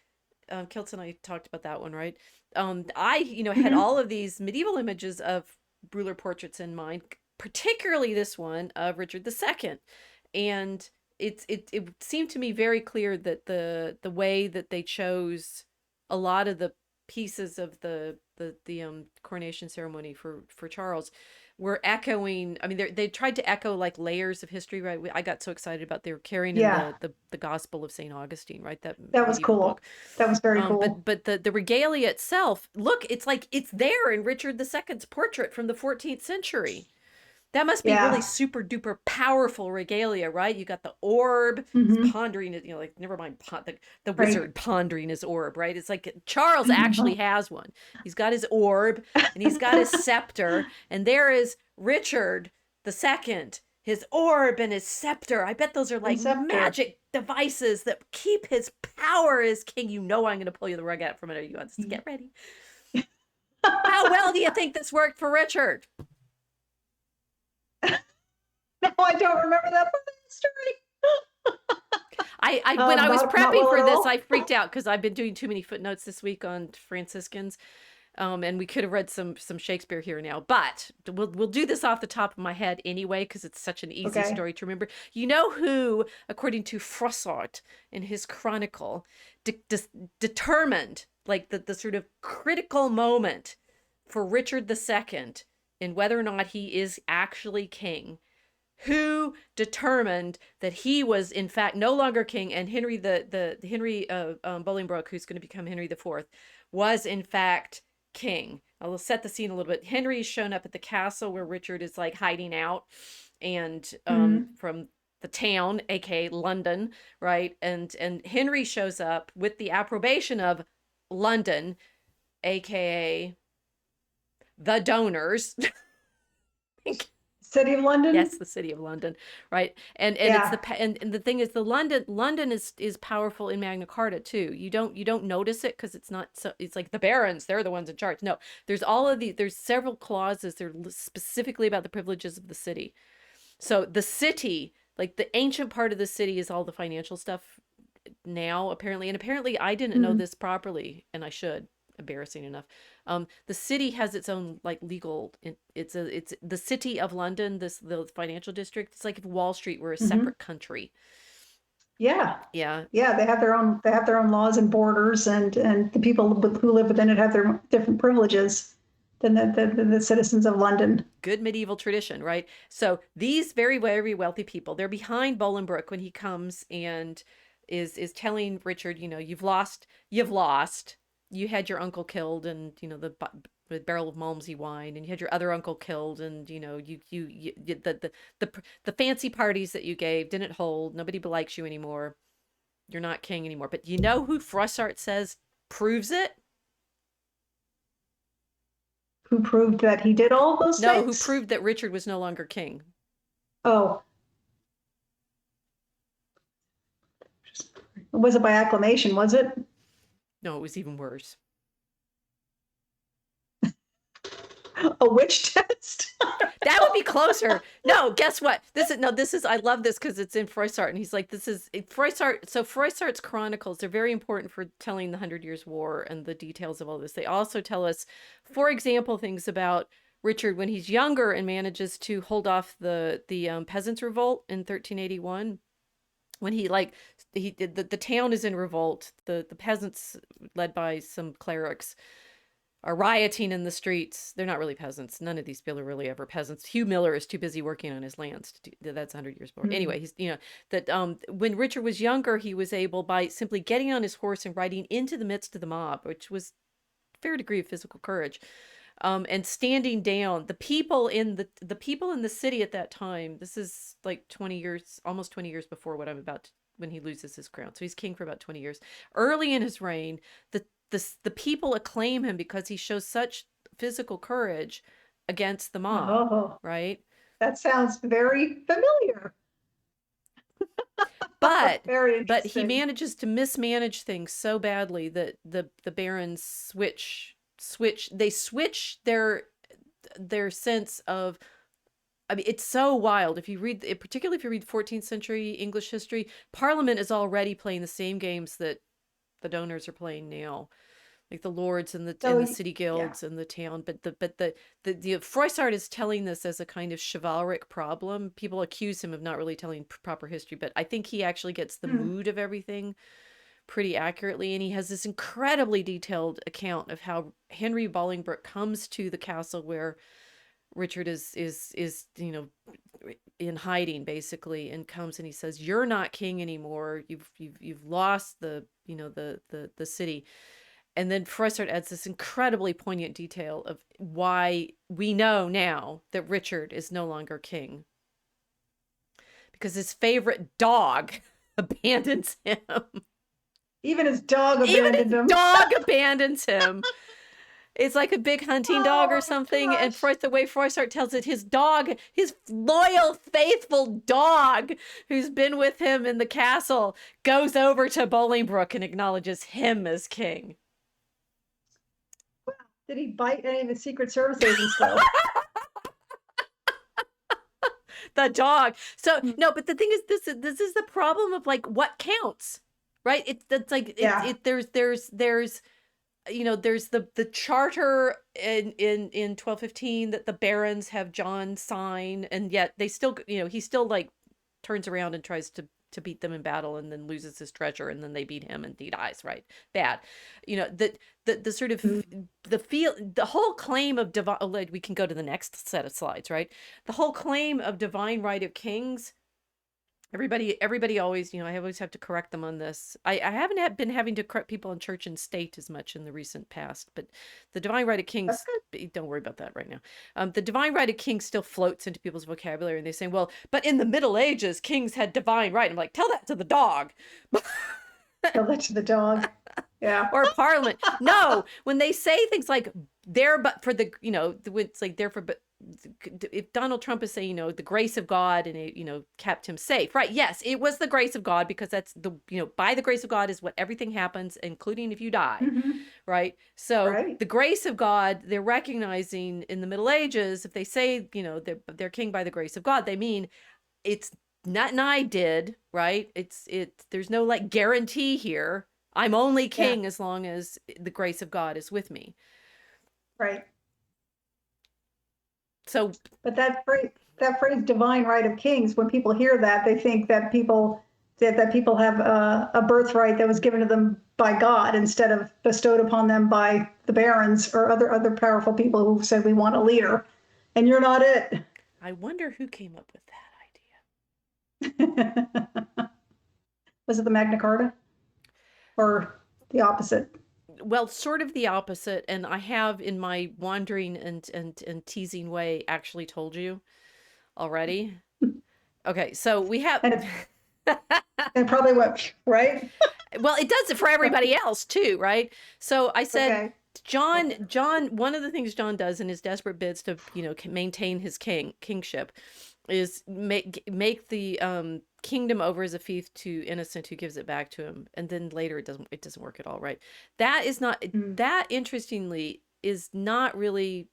[SPEAKER 1] Kilt and I talked about that one, right? I, had
[SPEAKER 2] mm-hmm.
[SPEAKER 1] all of these medieval images of ruler portraits in mind, particularly this one of Richard II. And it seemed to me very clear that the way that they chose a lot of the pieces of the coronation ceremony for Charles were echoing. I mean, they tried to echo like layers of history, right? I got so excited about, they were carrying in
[SPEAKER 2] Yeah,
[SPEAKER 1] the Gospel of Saint Augustine, right? That
[SPEAKER 2] that was
[SPEAKER 1] medieval book.
[SPEAKER 2] cool. That was very cool.
[SPEAKER 1] But the regalia itself, look, it's like it's there in Richard II's portrait from the 14th century. That must be really
[SPEAKER 2] Yeah.
[SPEAKER 1] super duper powerful regalia, right? You got the orb. He's
[SPEAKER 2] Mm-hmm.
[SPEAKER 1] pondering it, like never mind the
[SPEAKER 2] Right.
[SPEAKER 1] wizard pondering his orb, right? It's like Charles actually has one. He's got his orb and he's got his scepter, and there is Richard II, his orb and his scepter. I bet those are like
[SPEAKER 2] Inceptor.
[SPEAKER 1] magic devices that keep his power as king. I'm going to pull you the rug out from under you. Just get ready. How well do you think this worked for Richard?
[SPEAKER 2] No, I don't remember that part of the story.
[SPEAKER 1] I when I was
[SPEAKER 2] Not
[SPEAKER 1] prepping
[SPEAKER 2] well at
[SPEAKER 1] for this, I
[SPEAKER 2] all.
[SPEAKER 1] freaked out because I've been doing too many footnotes this week on Franciscans, and we could have read some Shakespeare here now, but we'll do this off the top of my head anyway because it's such an easy
[SPEAKER 2] Okay.
[SPEAKER 1] story to remember. You know who, according to Froissart in his chronicle, determined like the sort of critical moment for Richard II in whether or not he is actually king, who determined that he was in fact no longer king, and Henry the Henry Bolingbroke, who's going to become Henry IV, was in fact king. I'll set the scene a little bit. Henry's shown up at the castle where Richard is like hiding out, and
[SPEAKER 2] Mm-hmm.
[SPEAKER 1] from the town, aka London, right? And Henry shows up with the approbation of London, aka the donors.
[SPEAKER 2] City of
[SPEAKER 1] Yes,
[SPEAKER 2] London.
[SPEAKER 1] the city of London, right? And it's
[SPEAKER 2] Yeah.
[SPEAKER 1] the and the thing is the London is powerful in Magna Carta too. You don't notice it because it's not so it's like the barons, they're the ones in charge. No, there's all of these there's several clauses they're specifically about the privileges of the city. So the city, like the ancient part of the city is all the financial stuff now apparently, and apparently I didn't know
[SPEAKER 2] Mm.
[SPEAKER 1] this properly and I should, embarrassing enough. The city has its own like legal it's the city of London, this the financial district. It's like if Wall Street were a
[SPEAKER 2] Hmm.
[SPEAKER 1] separate country.
[SPEAKER 2] Yeah.
[SPEAKER 1] Yeah,
[SPEAKER 2] Yeah, they have their own laws and borders, and the people who live within it have their different privileges than the citizens of London.
[SPEAKER 1] good medieval tradition, right? So these very wealthy people, they're behind Bolingbroke when he comes and is telling Richard, you've lost. You had your uncle killed, and the barrel of Malmsey wine, and you had your other uncle killed, and the fancy parties that you gave didn't hold. Nobody likes you anymore. You're not king anymore. But you know who Froissart says proves it?
[SPEAKER 2] Who proved that he did all those
[SPEAKER 1] No, who
[SPEAKER 2] things?
[SPEAKER 1] proved that Richard was no longer king?
[SPEAKER 2] Oh, was it by acclamation? Was it
[SPEAKER 1] No, it was even worse.
[SPEAKER 2] a witch test?
[SPEAKER 1] That would be closer. No, guess what? This is I love this because it's in Froissart, and he's like, this is Froissart. So Froissart's chronicles, they're very important for telling the Hundred Years' War and the details of all this. They also tell us, for example, things about Richard when he's younger and manages to hold off the peasants' revolt in 1381. When the town is in revolt, the peasants led by some clerics are rioting in the streets. They're not really peasants. None of these people are really ever peasants. Hugh Miller is too busy working on his lands to do that's 100 years before.
[SPEAKER 2] Hmm.
[SPEAKER 1] Anyway, he's that when Richard was younger, he was able by simply getting on his horse and riding into the midst of the mob, which was a fair degree of physical courage. And standing down the people in the city at that time. This is like 20 years, almost 20 years before what I'm about to, when he loses his crown. So he's king for about 20 years. Early in his reign, the people acclaim him because he shows such physical courage against the mob,
[SPEAKER 2] Oh,
[SPEAKER 1] right?
[SPEAKER 2] that sounds very familiar.
[SPEAKER 1] But
[SPEAKER 2] Very
[SPEAKER 1] but he
[SPEAKER 2] interesting.
[SPEAKER 1] manages to mismanage things so badly that the barons switch their sense of. I mean, it's so wild. If you read, particularly if you read 14th century English history, Parliament is already playing the same games that the donors are playing now, like the lords and the
[SPEAKER 2] So,
[SPEAKER 1] city
[SPEAKER 2] yeah.
[SPEAKER 1] guilds and the town. But the Froissart is telling this as a kind of chivalric problem. People accuse him of not really telling proper history, but I think he actually gets the
[SPEAKER 2] Hmm.
[SPEAKER 1] mood of everything pretty accurately, and he has this incredibly detailed account of how Henry Bolingbroke comes to the castle where Richard is in hiding basically, and comes and he says, "You're not king anymore. You've lost the city." And then Froissart adds this incredibly poignant detail of why we know now that Richard is no longer king, because his favorite dog abandons him.
[SPEAKER 2] Even his dog
[SPEAKER 1] Even
[SPEAKER 2] abandoned
[SPEAKER 1] his
[SPEAKER 2] him.
[SPEAKER 1] dog abandons him. It's like a big hunting dog or
[SPEAKER 2] Oh my
[SPEAKER 1] something. And
[SPEAKER 2] gosh.
[SPEAKER 1] the way Froissart tells it, his dog, his loyal, faithful dog, who's been with him in the castle, goes over to Bolingbroke and acknowledges him as king.
[SPEAKER 2] Did he bite any of the Secret Service agents though?
[SPEAKER 1] The dog. So
[SPEAKER 2] Hmm.
[SPEAKER 1] no, but the thing is, this is the problem of like what counts, right? It's like
[SPEAKER 2] Yeah.
[SPEAKER 1] there's the charter in 1215 that the barons have John sign, and yet they still, he still like turns around and tries to beat them in battle and then loses his treasure, and then they beat him and he dies, right? Bad. The sort of
[SPEAKER 2] Hmm.
[SPEAKER 1] the whole claim of divine, we can go to the next set of slides, right? The whole claim of divine right of kings Everybody always, I always have to correct them on this. I haven't been having to correct people on church and state as much in the recent past, but the divine right of
[SPEAKER 2] That's
[SPEAKER 1] kings,
[SPEAKER 2] good.
[SPEAKER 1] don't worry about that right now. The divine right of kings still floats into people's vocabulary, and they say, well, but in the Middle Ages, kings had divine right. I'm like, tell that to the dog.
[SPEAKER 2] Tell that to the dog. Yeah.
[SPEAKER 1] Or parliament. No, when they say things like there, but for the, it's like there for, but if Donald Trump is saying, the grace of God and it, kept him safe, right? Yes, it was the grace of God because that's the, by the grace of God is what everything happens, including if you die,
[SPEAKER 2] Mm-hmm.
[SPEAKER 1] right? So
[SPEAKER 2] Right.
[SPEAKER 1] the grace of God, they're recognizing in the Middle Ages, if they say, they're king by the grace of God, they mean it's not and I did, right? There's no like guarantee here. I'm only
[SPEAKER 2] Yeah.
[SPEAKER 1] king as long as the grace of God is with me.
[SPEAKER 2] Right.
[SPEAKER 1] So
[SPEAKER 2] But that phrase divine right of kings, when people hear that, they think that people have a birthright that was given to them by God instead of bestowed upon them by the barons or other powerful people who said we want a leader. And you're not it.
[SPEAKER 1] I wonder who came up with that
[SPEAKER 2] Was it the Magna Carta or the opposite?
[SPEAKER 1] idea. Well, sort of the opposite, and I have in my wandering and teasing way actually told you already. Okay, so we have
[SPEAKER 2] And it probably went right.
[SPEAKER 1] well, it does it for everybody else too, right? So I said,
[SPEAKER 2] Okay.
[SPEAKER 1] John, one of the things John does in his desperate bids to, maintain his kingship is make the kingdom over as a fief to innocent who gives it back to him. And then later it doesn't work at all, right? That is not
[SPEAKER 2] Mm.
[SPEAKER 1] that interestingly is not really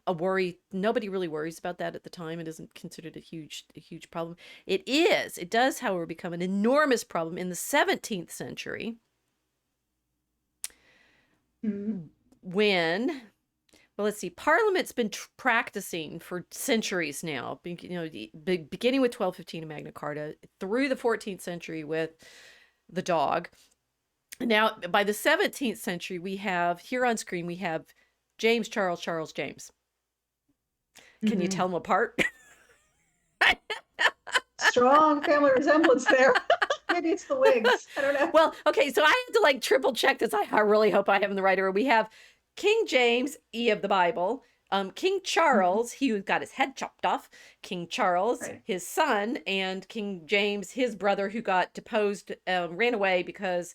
[SPEAKER 1] a worry. Nobody really worries about that at the time. It isn't considered a huge problem. It does, however, become an enormous problem in the 17th century
[SPEAKER 2] Mm.
[SPEAKER 1] when, well, let's see, Parliament's been practicing for centuries now, beginning with 1215 and Magna Carta through the 14th century with the dog. Now, by the 17th century, we have here on screen, we have James, Charles, Charles, James. Can you
[SPEAKER 2] Mm-hmm.
[SPEAKER 1] tell them apart?
[SPEAKER 2] Strong family resemblance there. Maybe it's the wigs. I don't know.
[SPEAKER 1] Well, okay, so I had to like triple check this. I really hope I have in the right order. We have King James, E of the Bible, King
[SPEAKER 2] Mhm.
[SPEAKER 1] Charles, he who got his head chopped off, King Charles,
[SPEAKER 2] Right.
[SPEAKER 1] his son, and King James, his brother, who got deposed, ran away because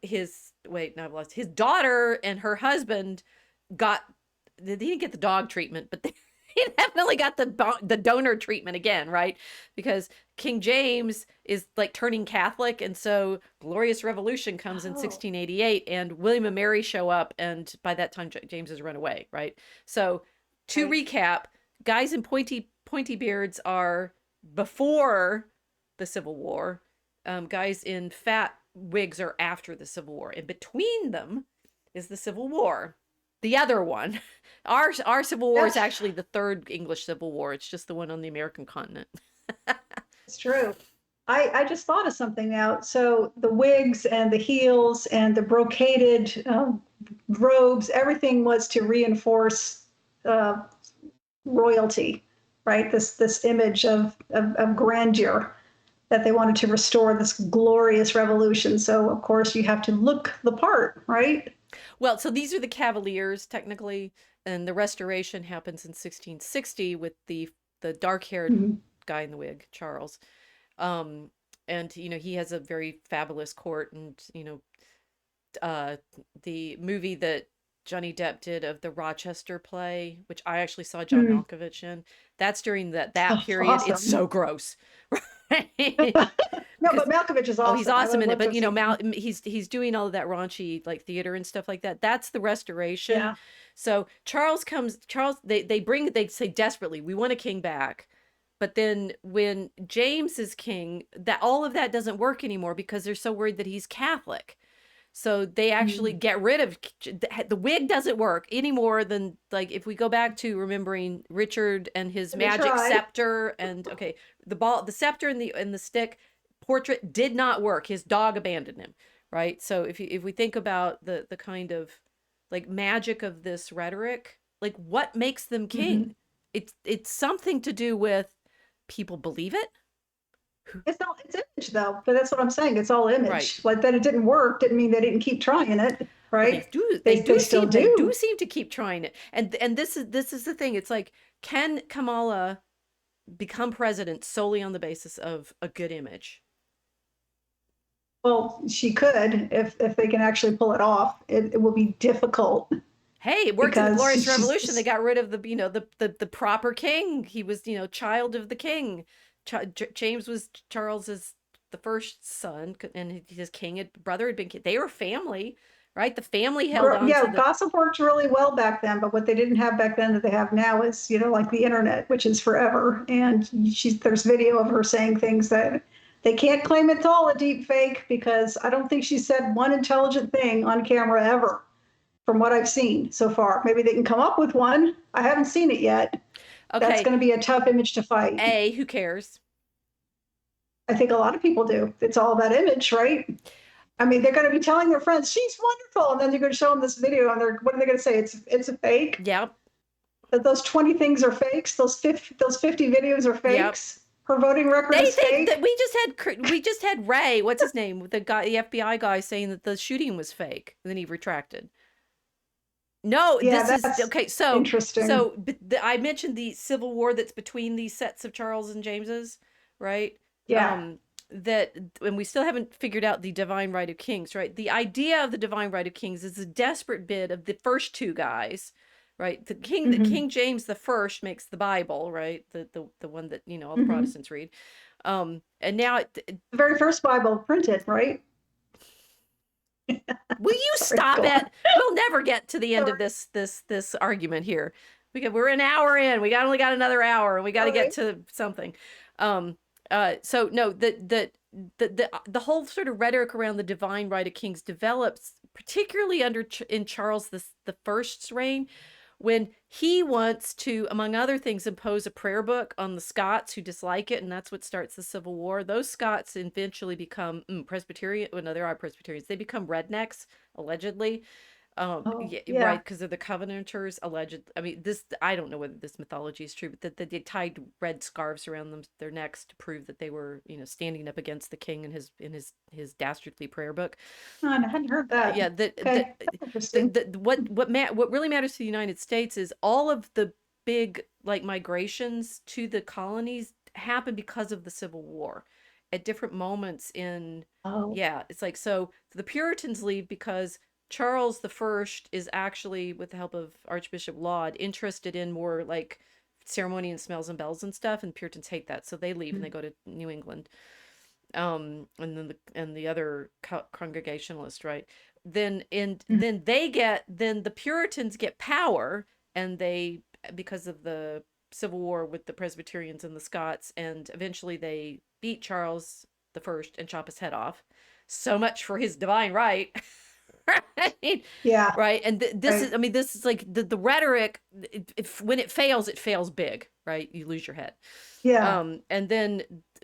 [SPEAKER 1] his daughter and her husband got, they didn't get the dog treatment, but he definitely got the donor treatment again, right? Because King James is like turning Catholic, and so Glorious Revolution comes in
[SPEAKER 2] Oh,
[SPEAKER 1] 1688, and William and Mary show up, and by that time James has run away, right? So to
[SPEAKER 2] right.
[SPEAKER 1] recap, guys in pointy beards are before the Civil War. Guys in fat wigs are after the Civil War, and between them is the Civil War, the other one. Our Civil War is
[SPEAKER 2] That's
[SPEAKER 1] actually the third English Civil War. It's just the one on the American continent.
[SPEAKER 2] it's true. I just thought of something now. So the wigs and the heels and the brocaded robes, everything was to reinforce uh, royalty, right? This image of grandeur that they wanted to restore this glorious revolution. So of course you have to look the part, right?
[SPEAKER 1] Well, so these are the Cavaliers technically, and the Restoration happens in 1660 with the dark-haired
[SPEAKER 2] Mhm.
[SPEAKER 1] guy in the wig, Charles. Um, and he has a very fabulous court, and uh, the movie that Johnny Depp did of the Rochester play, which I actually saw John
[SPEAKER 2] Mm.
[SPEAKER 1] Malkovich in. That's during that
[SPEAKER 2] Oh,
[SPEAKER 1] period. It's
[SPEAKER 2] awesome.
[SPEAKER 1] so gross, right?
[SPEAKER 2] No,
[SPEAKER 1] Because
[SPEAKER 2] but Malkovich is
[SPEAKER 1] oh, he's
[SPEAKER 2] awesome. I
[SPEAKER 1] awesome
[SPEAKER 2] would
[SPEAKER 1] in it,
[SPEAKER 2] love to
[SPEAKER 1] but
[SPEAKER 2] have seen him.
[SPEAKER 1] he's doing all of that raunchy like theater and stuff like that. That's the Restoration.
[SPEAKER 2] Yeah.
[SPEAKER 1] So Charles, they say desperately, we want a king back. But then when James is king, that all of that doesn't work anymore because they're so worried that he's Catholic. So they actually
[SPEAKER 2] Mm.
[SPEAKER 1] get rid of the wig doesn't work any more than like if we go back to remembering Richard and his
[SPEAKER 2] They
[SPEAKER 1] magic
[SPEAKER 2] tried.
[SPEAKER 1] scepter and okay, the scepter and the stick portrait did not work. His dog abandoned him, right? So if we think about the kind of like magic of this rhetoric, like what makes them
[SPEAKER 2] Hmm.
[SPEAKER 1] king? It's something to do with people believe it,
[SPEAKER 2] It's image though, but that's what I'm saying. It's all
[SPEAKER 1] Right.
[SPEAKER 2] image. Like that it didn't work didn't mean they didn't keep trying it,
[SPEAKER 1] Well,
[SPEAKER 2] right? They still
[SPEAKER 1] they do
[SPEAKER 2] do.
[SPEAKER 1] seem to keep trying it. And this is the thing. It's like, can Kamala become president solely on the basis of a good image?
[SPEAKER 2] Well, she could if they can actually pull it off. It will be difficult
[SPEAKER 1] Hey, it worked in the
[SPEAKER 2] because
[SPEAKER 1] Glorious Revolution. They
[SPEAKER 2] she's
[SPEAKER 1] got rid of the, the proper king. He was, child of the king. James was Charles's the first son, and his brother had been. They were family, right? The family held on to
[SPEAKER 2] yeah,
[SPEAKER 1] the.
[SPEAKER 2] gossip worked really well back then, but what they didn't have back then that they have now is, like the internet, which is forever. And there's video of her saying things that they can't claim it's all a deep fake because I don't think she said one intelligent thing on camera ever, from what I've seen so far. Maybe they can come up with one. I haven't seen it yet. That's
[SPEAKER 1] Okay,
[SPEAKER 2] going to be a tough image to fight.
[SPEAKER 1] who cares?
[SPEAKER 2] I think a lot of people do. It's all about image, right? I mean, they're going to be telling their friends, she's wonderful. And then you're going to show them this video and what are they going to say? It's a fake.
[SPEAKER 1] Yep,
[SPEAKER 2] That those 20 things are fakes. Those 50 videos are
[SPEAKER 1] yep.
[SPEAKER 2] fakes. Her voting record
[SPEAKER 1] They
[SPEAKER 2] is
[SPEAKER 1] think that
[SPEAKER 2] fake.
[SPEAKER 1] we just had Ray, what's his name, the FBI guy, saying that the shooting was fake, and then he retracted. No,
[SPEAKER 2] Yeah,
[SPEAKER 1] this is
[SPEAKER 2] that's
[SPEAKER 1] okay. So,
[SPEAKER 2] interesting.
[SPEAKER 1] I mentioned the civil war that's between these sets of Charles and James's, right?
[SPEAKER 2] Yeah.
[SPEAKER 1] Um, that, and we still haven't figured out the divine right of kings, right? The idea of the divine right of kings is a desperate bid of the first two guys, right? The
[SPEAKER 2] Mm-hmm.
[SPEAKER 1] King James the First makes the Bible, right? The one that all the
[SPEAKER 2] Mm-hmm.
[SPEAKER 1] Protestants read. And now
[SPEAKER 2] The very first Bible printed, right?
[SPEAKER 1] will you
[SPEAKER 2] Sorry,
[SPEAKER 1] stop
[SPEAKER 2] go
[SPEAKER 1] it?
[SPEAKER 2] on.
[SPEAKER 1] We'll never get to the end of
[SPEAKER 2] Sorry.
[SPEAKER 1] this argument here. We're an hour in. Only got another hour, and we got to get
[SPEAKER 2] Sorry.
[SPEAKER 1] to something. Um. So no, the whole sort of rhetoric around the divine right of kings develops particularly in Charles the First's reign, when he wants to, among other things, impose a prayer book on the Scots who dislike it, and that's what starts the Civil War. Those Scots eventually become Presbyterian. Well, no, there are Presbyterians. They become rednecks, allegedly.
[SPEAKER 2] Oh,
[SPEAKER 1] Yeah, right,
[SPEAKER 2] yeah.
[SPEAKER 1] because they're the Covenanters, alleged. I mean, this, I don't know whether this mythology is true, but that they tied red scarves around their necks to prove that they were, standing up against the king in his dastardly prayer book.
[SPEAKER 2] I hadn't heard that.
[SPEAKER 1] Yeah,
[SPEAKER 2] Okay, that's interesting.
[SPEAKER 1] what really matters to the United States is all of the big, like, migrations to the colonies happen because of the Civil War at different moments in.
[SPEAKER 2] Oh,
[SPEAKER 1] Yeah, it's like, so the Puritans leave because Charles the First is actually, with the help of Archbishop Laud, interested in more like ceremony and smells and bells and stuff, and Puritans hate that, so they leave and they go to New England. And then the other congregationalist, right? Then the Puritans get power, and they, because of the Civil War with the Presbyterians and the Scots, and eventually they beat Charles the First and chop his head off. So much for his divine right. Right?
[SPEAKER 2] yeah,
[SPEAKER 1] Right. And this is,
[SPEAKER 2] right.
[SPEAKER 1] I mean, this is like the rhetoric. If when it fails big, right? You lose your head.
[SPEAKER 2] Yeah.
[SPEAKER 1] And then,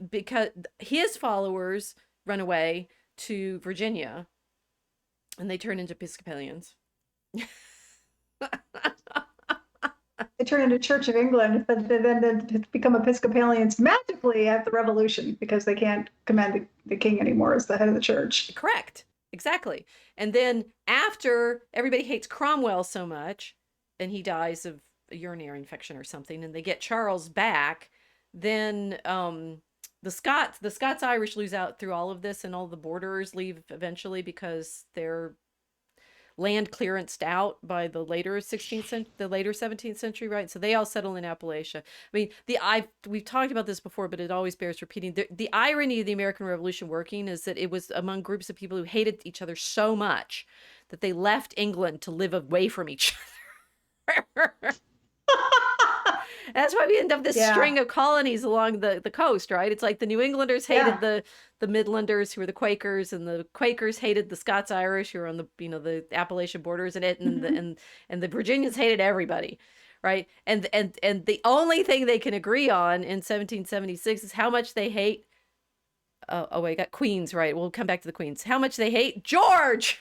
[SPEAKER 1] because his followers run away to Virginia, and they turn into Episcopalians.
[SPEAKER 2] They turn into Church of England, but then become Episcopalians magically at the Revolution because they can't command the king anymore as the head of the church.
[SPEAKER 1] Correct. Exactly. And then after everybody hates Cromwell so much, and he dies of a urinary infection or something, and they get Charles back, then the Scots Irish lose out through all of this, and all the borderers leave eventually because they're land clearanced out by the later 16th century, the later 17th century, right? So they all settle in Appalachia. I mean, we've talked about this before, but it always bears repeating. The irony of the American Revolution working is that it was among groups of people who hated each other so much that they left England to live away from each other. That's why we end up this
[SPEAKER 2] Yeah,
[SPEAKER 1] string of colonies along the coast, right? It's like the New Englanders hated
[SPEAKER 2] yeah.
[SPEAKER 1] the Midlanders, who were the Quakers, and the Quakers hated the Scots Irish, who were on the, the Appalachian borders,
[SPEAKER 2] Mm-hmm.
[SPEAKER 1] and the Virginians hated everybody, right? And the only thing they can agree on in 1776 is how much they hate. Oh wait, I got Queens, right? We'll come back to the Queens. How much they hate George.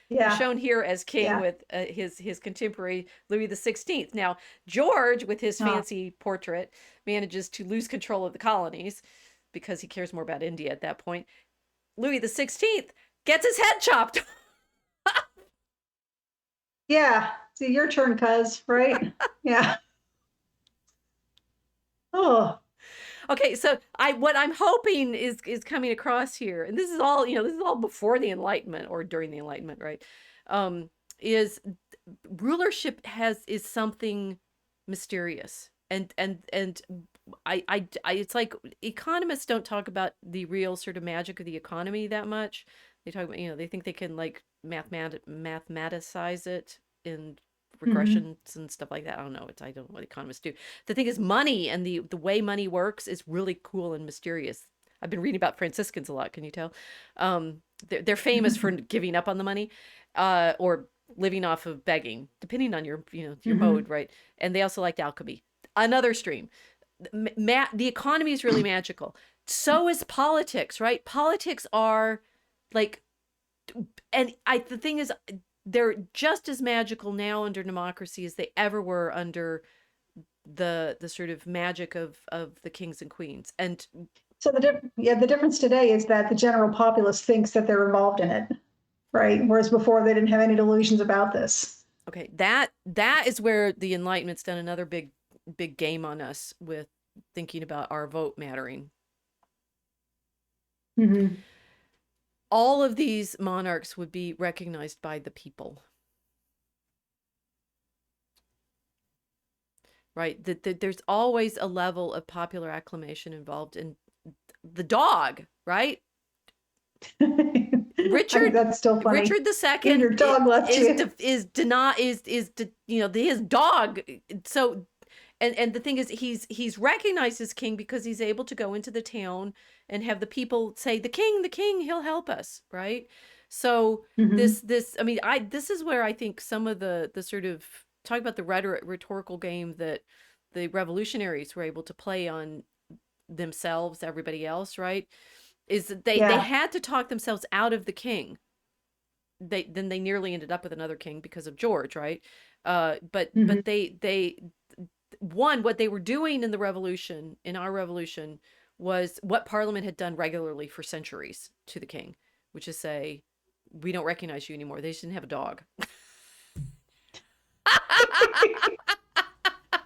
[SPEAKER 1] Who's
[SPEAKER 2] Yeah,
[SPEAKER 1] shown here as king
[SPEAKER 2] yeah.
[SPEAKER 1] with his contemporary Louis the 16th. Now, George, with his
[SPEAKER 2] Oh,
[SPEAKER 1] fancy portrait, manages to lose control of the colonies. because he cares more about India at that point. Louis the 16th gets his head chopped.
[SPEAKER 2] Yeah. See, your turn, cuz, right? Yeah. Oh.
[SPEAKER 1] Okay, so what I'm hoping is coming across here, and this is all, this is all before the Enlightenment or during the Enlightenment, right? Is rulership is something mysterious, and it's like economists don't talk about the real sort of magic of the economy that much. They talk about, they think they can like mathematicize it in
[SPEAKER 2] Mm-hmm.
[SPEAKER 1] regressions and stuff like that. I don't know what economists do. The thing is, money and the way money works is really cool and mysterious. I've been reading about Franciscans a lot. Can you tell? They're famous for giving up on the money, or living off of begging, depending on your
[SPEAKER 2] Mm-hmm.
[SPEAKER 1] mode, right? And they also liked alchemy. Another stream. The economy is really magical. So is politics, right? Politics are like, and the thing is, they're just as magical now under democracy as they ever were under the sort of magic of the kings and queens. And
[SPEAKER 2] So the difference today is that the general populace thinks that they're involved in it, right? Whereas before they didn't have any delusions about this.
[SPEAKER 1] okay, that is where the Enlightenment's done another big game on us with thinking about our vote mattering.
[SPEAKER 2] Mm-hmm.
[SPEAKER 1] All of these monarchs would be recognized by the people, right? That there's always a level of popular acclamation involved in the dog, right? Richard
[SPEAKER 2] That's still funny.
[SPEAKER 1] Richard the
[SPEAKER 2] Even
[SPEAKER 1] second
[SPEAKER 2] your dog left you.
[SPEAKER 1] is deny is his dog. So and the thing is, he's recognized as king because he's able to go into the town and have the people say, the king, he'll help us, right? So
[SPEAKER 2] Mm-hmm.
[SPEAKER 1] this I mean, I this is where I think some of the sort of talk about the rhetorical game that the revolutionaries were able to play on themselves, everybody else, right? Is that they
[SPEAKER 2] Yeah.
[SPEAKER 1] had to talk themselves out of the king. They nearly ended up with another king because of George, right?
[SPEAKER 2] Mm-hmm.
[SPEAKER 1] But they one, what they were doing in the revolution, in our revolution, was what Parliament had done regularly for centuries to the king, which is say, we don't recognize you anymore. They just didn't have a dog.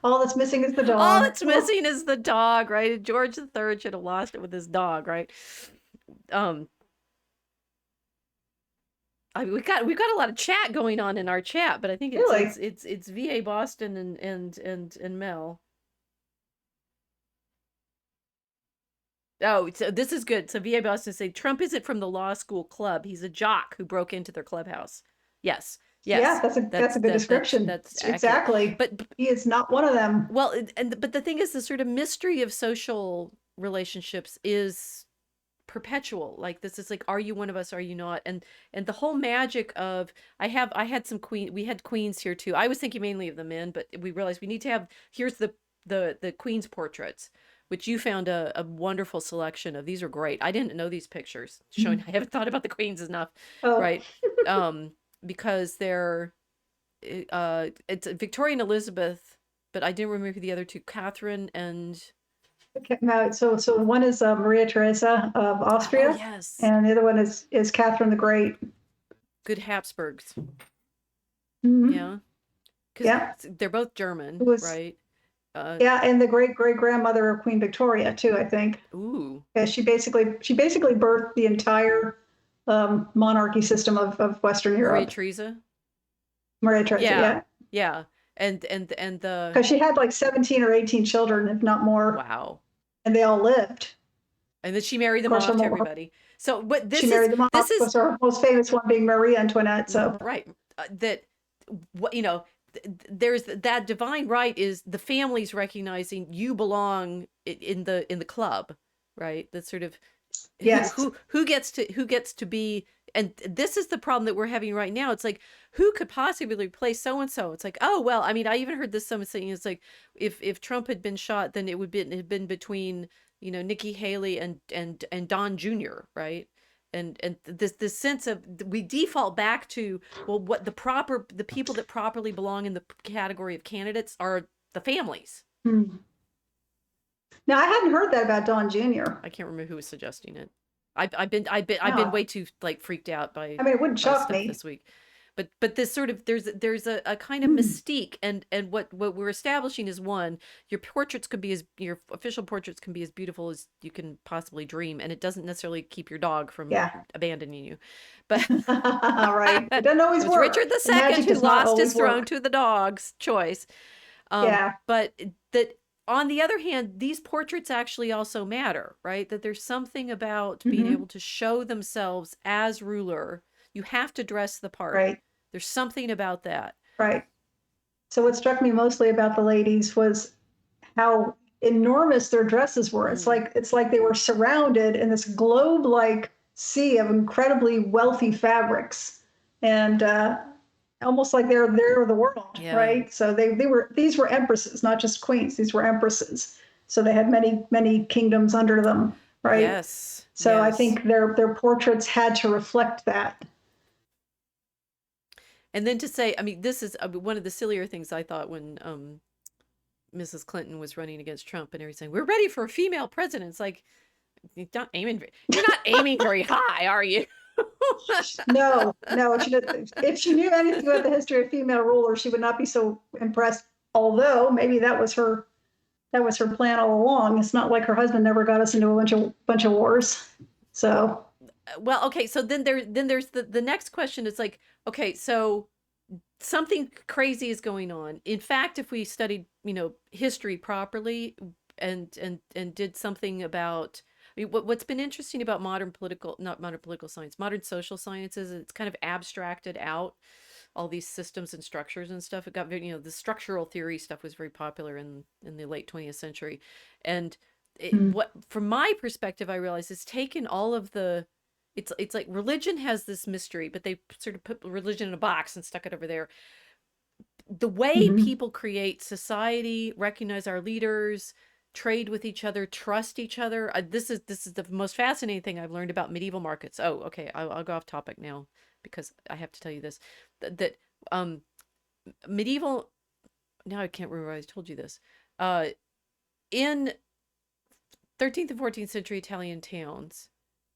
[SPEAKER 2] All that's missing is the
[SPEAKER 1] All
[SPEAKER 2] dog.
[SPEAKER 1] it's
[SPEAKER 2] Oh,
[SPEAKER 1] missing is the dog, right? George III should have lost it with his dog, right? Um, we've got a lot of chat going on in our chat, but I think it's it's
[SPEAKER 2] really?
[SPEAKER 1] it's it's VA Boston and Mel. Oh, so this is good. So VA Boston say Trump isn't from the law school club. He's a jock who broke into their clubhouse. Yes,
[SPEAKER 2] Yeah,
[SPEAKER 1] yes,
[SPEAKER 2] that's a good description.
[SPEAKER 1] that's accurate.
[SPEAKER 2] Exactly.
[SPEAKER 1] But
[SPEAKER 2] He is not one of them.
[SPEAKER 1] well, but the thing is, the sort of mystery of social relationships is perpetual. Like, this is like, are you one of us, are you not? And the whole magic of, I had some we had queens here too. I was thinking mainly of the men, but we realized we need to have, here's the queen's portraits, which you found a wonderful selection of. These are great. I didn't know these pictures showing. I haven't thought about the queens enough,
[SPEAKER 2] Oh,
[SPEAKER 1] right? um because they're it's Victoria and Elizabeth, but I didn't remember the other two, Catherine and,
[SPEAKER 2] okay. Now, so one is Maria Theresa of
[SPEAKER 1] oh
[SPEAKER 2] Austria,
[SPEAKER 1] yes,
[SPEAKER 2] and the other one is Catherine the Great.
[SPEAKER 1] good Habsburgs.
[SPEAKER 2] Mm-hmm.
[SPEAKER 1] Yeah, because
[SPEAKER 2] Yeah,
[SPEAKER 1] they're both
[SPEAKER 2] who
[SPEAKER 1] German,
[SPEAKER 2] was
[SPEAKER 1] right? Uh,
[SPEAKER 2] yeah, and the great great grandmother of Queen Victoria too, I think.
[SPEAKER 1] ooh,
[SPEAKER 2] Yeah, she basically birthed the entire monarchy system of Western
[SPEAKER 1] Maria
[SPEAKER 2] Europe.
[SPEAKER 1] Theresa.
[SPEAKER 2] Maria Theresa,
[SPEAKER 1] Yeah,
[SPEAKER 2] yeah,
[SPEAKER 1] yeah, and the,
[SPEAKER 2] because she had like 17 or 18 children, if not more,
[SPEAKER 1] wow,
[SPEAKER 2] and they all lived.
[SPEAKER 1] and then she married
[SPEAKER 2] Of
[SPEAKER 1] them
[SPEAKER 2] course,
[SPEAKER 1] off to everybody. So, but
[SPEAKER 2] she married them off.
[SPEAKER 1] this is
[SPEAKER 2] Was her most famous one being Marie Antoinette. So
[SPEAKER 1] right. That what there's that divine right is the family's recognizing you belong in the club, right? That sort of
[SPEAKER 2] yes.
[SPEAKER 1] who gets to be, and this is the problem that we're having right now. It's like, who could possibly replace so and so? It's like, oh well, I mean, I even heard this someone saying, it's like, if Trump had been shot, then it would be have been between, Nikki Haley and Don Jr., right? And this sense of, we default back to, well, what the people that properly belong in the category of candidates are the families.
[SPEAKER 2] Hmm. Now, I hadn't heard that about Don Jr.
[SPEAKER 1] I can't remember who was suggesting it. I've been
[SPEAKER 2] No,
[SPEAKER 1] way too like freaked out
[SPEAKER 2] I mean, it wouldn't
[SPEAKER 1] by
[SPEAKER 2] shock
[SPEAKER 1] stuff
[SPEAKER 2] me.
[SPEAKER 1] this week. But this sort of there's a kind of
[SPEAKER 2] Hmm.
[SPEAKER 1] mystique, and what we're establishing is, one, your official portraits can be as beautiful as you can possibly dream, and it doesn't necessarily keep your dog from
[SPEAKER 2] Yeah.
[SPEAKER 1] abandoning you. But
[SPEAKER 2] Right. It
[SPEAKER 1] it
[SPEAKER 2] doesn't always
[SPEAKER 1] was Richard
[SPEAKER 2] work.
[SPEAKER 1] the
[SPEAKER 2] The
[SPEAKER 1] Second
[SPEAKER 2] magic
[SPEAKER 1] who
[SPEAKER 2] does not
[SPEAKER 1] lost his
[SPEAKER 2] always
[SPEAKER 1] throne
[SPEAKER 2] work.
[SPEAKER 1] to the dog's choice.
[SPEAKER 2] Yeah.
[SPEAKER 1] But that, on the other hand, these portraits actually also matter, right? That there's something about being
[SPEAKER 2] Hmm.
[SPEAKER 1] able to show themselves as ruler. You have to dress the part.
[SPEAKER 2] Right.
[SPEAKER 1] There's something about that.
[SPEAKER 2] Right. So what struck me mostly about the ladies was how enormous their dresses were.
[SPEAKER 1] Mm,
[SPEAKER 2] It's like they were surrounded in this globe-like sea of incredibly wealthy fabrics, and almost like they're the world,
[SPEAKER 1] yeah.
[SPEAKER 2] right? So they were these were empresses, not just queens. These were empresses. So they had many kingdoms under them, right?
[SPEAKER 1] Yes.
[SPEAKER 2] So I
[SPEAKER 1] Yes.
[SPEAKER 2] think their portraits had to reflect that.
[SPEAKER 1] And then to say, I mean, this is one of the sillier things I thought when Mrs. Clinton was running against Trump and everything. We're ready for a female president. It's like, you're not aiming very high, are you?
[SPEAKER 2] No, no. If she knew anything about the history of female rulers, she would not be so impressed. Although maybe that was her plan all along. It's not like her husband never got us into a bunch of wars. So
[SPEAKER 1] Well, okay, so then there's the next question. It's like, okay, so something crazy is going on. In fact, if we studied, history properly, and did something about, I mean, what's been interesting about not modern political science, modern social sciences, it's kind of abstracted out all these systems and structures and stuff. It got very, the structural theory stuff was very popular in the late 20th century. And
[SPEAKER 2] mm,
[SPEAKER 1] what, from my perspective, I realized it's taken all of the, it's like religion has this mystery, but they sort of put religion in a box and stuck it over there. The way
[SPEAKER 2] mhm.
[SPEAKER 1] people create society, recognize our leaders, trade with each other, trust each other. This is the most fascinating thing I've learned about medieval markets. Oh, okay, I'll go off topic now because I have to tell you this. That um medieval, now I can't remember, I told you this. Uh in 13th and 14th century Italian towns,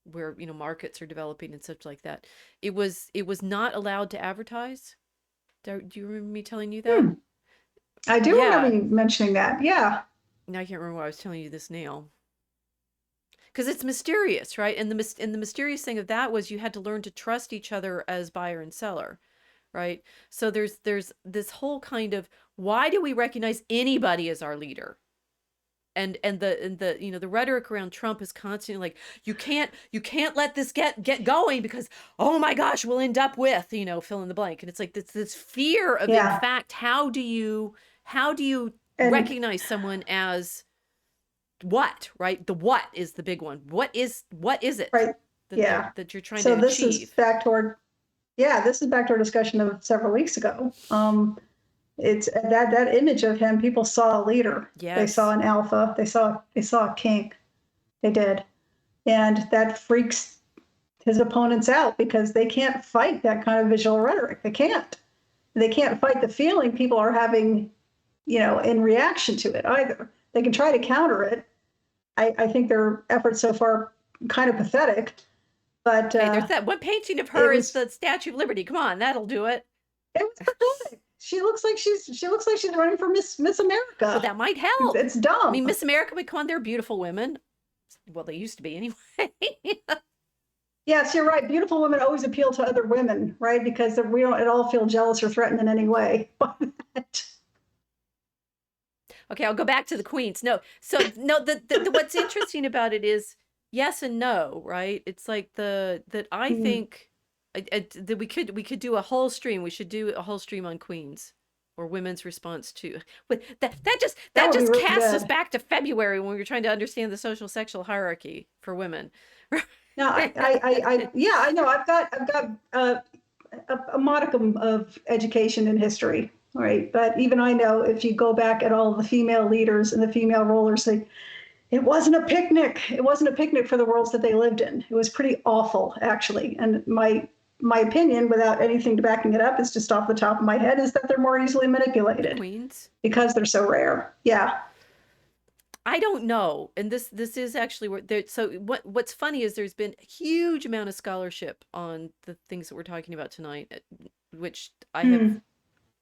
[SPEAKER 1] where markets are developing and such like that, it was not allowed to advertise. Do you remember me telling you that?
[SPEAKER 2] Hmm. I do remember
[SPEAKER 1] Yeah.
[SPEAKER 2] you mentioning that. Yeah,
[SPEAKER 1] Now I can't remember why I was telling you this now. Because it's mysterious, right? And the mysterious thing of that was you had to learn to trust each other as buyer and seller, right? So there's this whole kind of, why do we recognize anybody as our leader? And the the rhetoric around Trump is constantly like, you can't let this get going, because, oh my gosh, we'll end up with, fill in the blank. And it's like this fear of, in
[SPEAKER 2] yeah,
[SPEAKER 1] fact, how do you
[SPEAKER 2] and
[SPEAKER 1] recognize someone as what, right? The what is the big one. What is it
[SPEAKER 2] right,
[SPEAKER 1] that
[SPEAKER 2] yeah.
[SPEAKER 1] you're trying to
[SPEAKER 2] So this is
[SPEAKER 1] achieve?
[SPEAKER 2] back toward yeah, this is back to our discussion of several weeks ago. It's that image of him. People saw a leader. They saw
[SPEAKER 1] Yes.
[SPEAKER 2] an alpha. They saw a king. They did, and that freaks his opponents out because they can't fight that kind of visual rhetoric. They can't. They can't fight the feeling people are having, in reaction to it either. They can try to counter it. I think their efforts so far kind of pathetic, but
[SPEAKER 1] Hey, there's that one painting of
[SPEAKER 2] it
[SPEAKER 1] her as
[SPEAKER 2] was
[SPEAKER 1] the Statue of Liberty. Come on, that'll do it.
[SPEAKER 2] it was pathetic. She looks like she's running for Miss
[SPEAKER 1] Well,
[SPEAKER 2] America.
[SPEAKER 1] that might
[SPEAKER 2] It's,
[SPEAKER 1] help.
[SPEAKER 2] it's
[SPEAKER 1] I
[SPEAKER 2] dumb.
[SPEAKER 1] mean, Miss America would come on, they're beautiful women. Well, they used to be anyway.
[SPEAKER 2] Yes, you're right. Beautiful women always appeal to other women, right? Because we don't at all feel jealous or threatened in any way.
[SPEAKER 1] Okay, I'll go back to the queens. No, so no, what's interesting about it is yes and no, right? It's like that I
[SPEAKER 2] Mm,
[SPEAKER 1] think that we could do a whole stream. We should do a whole stream on queens or women's response to. But that just
[SPEAKER 2] that
[SPEAKER 1] that
[SPEAKER 2] would be
[SPEAKER 1] just
[SPEAKER 2] really
[SPEAKER 1] casts us
[SPEAKER 2] good.
[SPEAKER 1] back to February when we were trying to understand the social sexual hierarchy for women.
[SPEAKER 2] Now, yeah, I know. I've got a modicum of education in history, right? But even I know if you go back at all the female leaders and the female rulers, it wasn't a picnic. It wasn't a picnic for the worlds that they lived in. It was pretty awful, actually. And my opinion, without anything to backing it up, is just off the top of my head, is that they're more easily
[SPEAKER 1] The
[SPEAKER 2] manipulated
[SPEAKER 1] queens.
[SPEAKER 2] because they're so rare. Yeah.
[SPEAKER 1] I don't know. And this is actually where there, so what's funny is there's been a huge amount of scholarship on the things that we're talking about tonight, which I have
[SPEAKER 2] Hmm.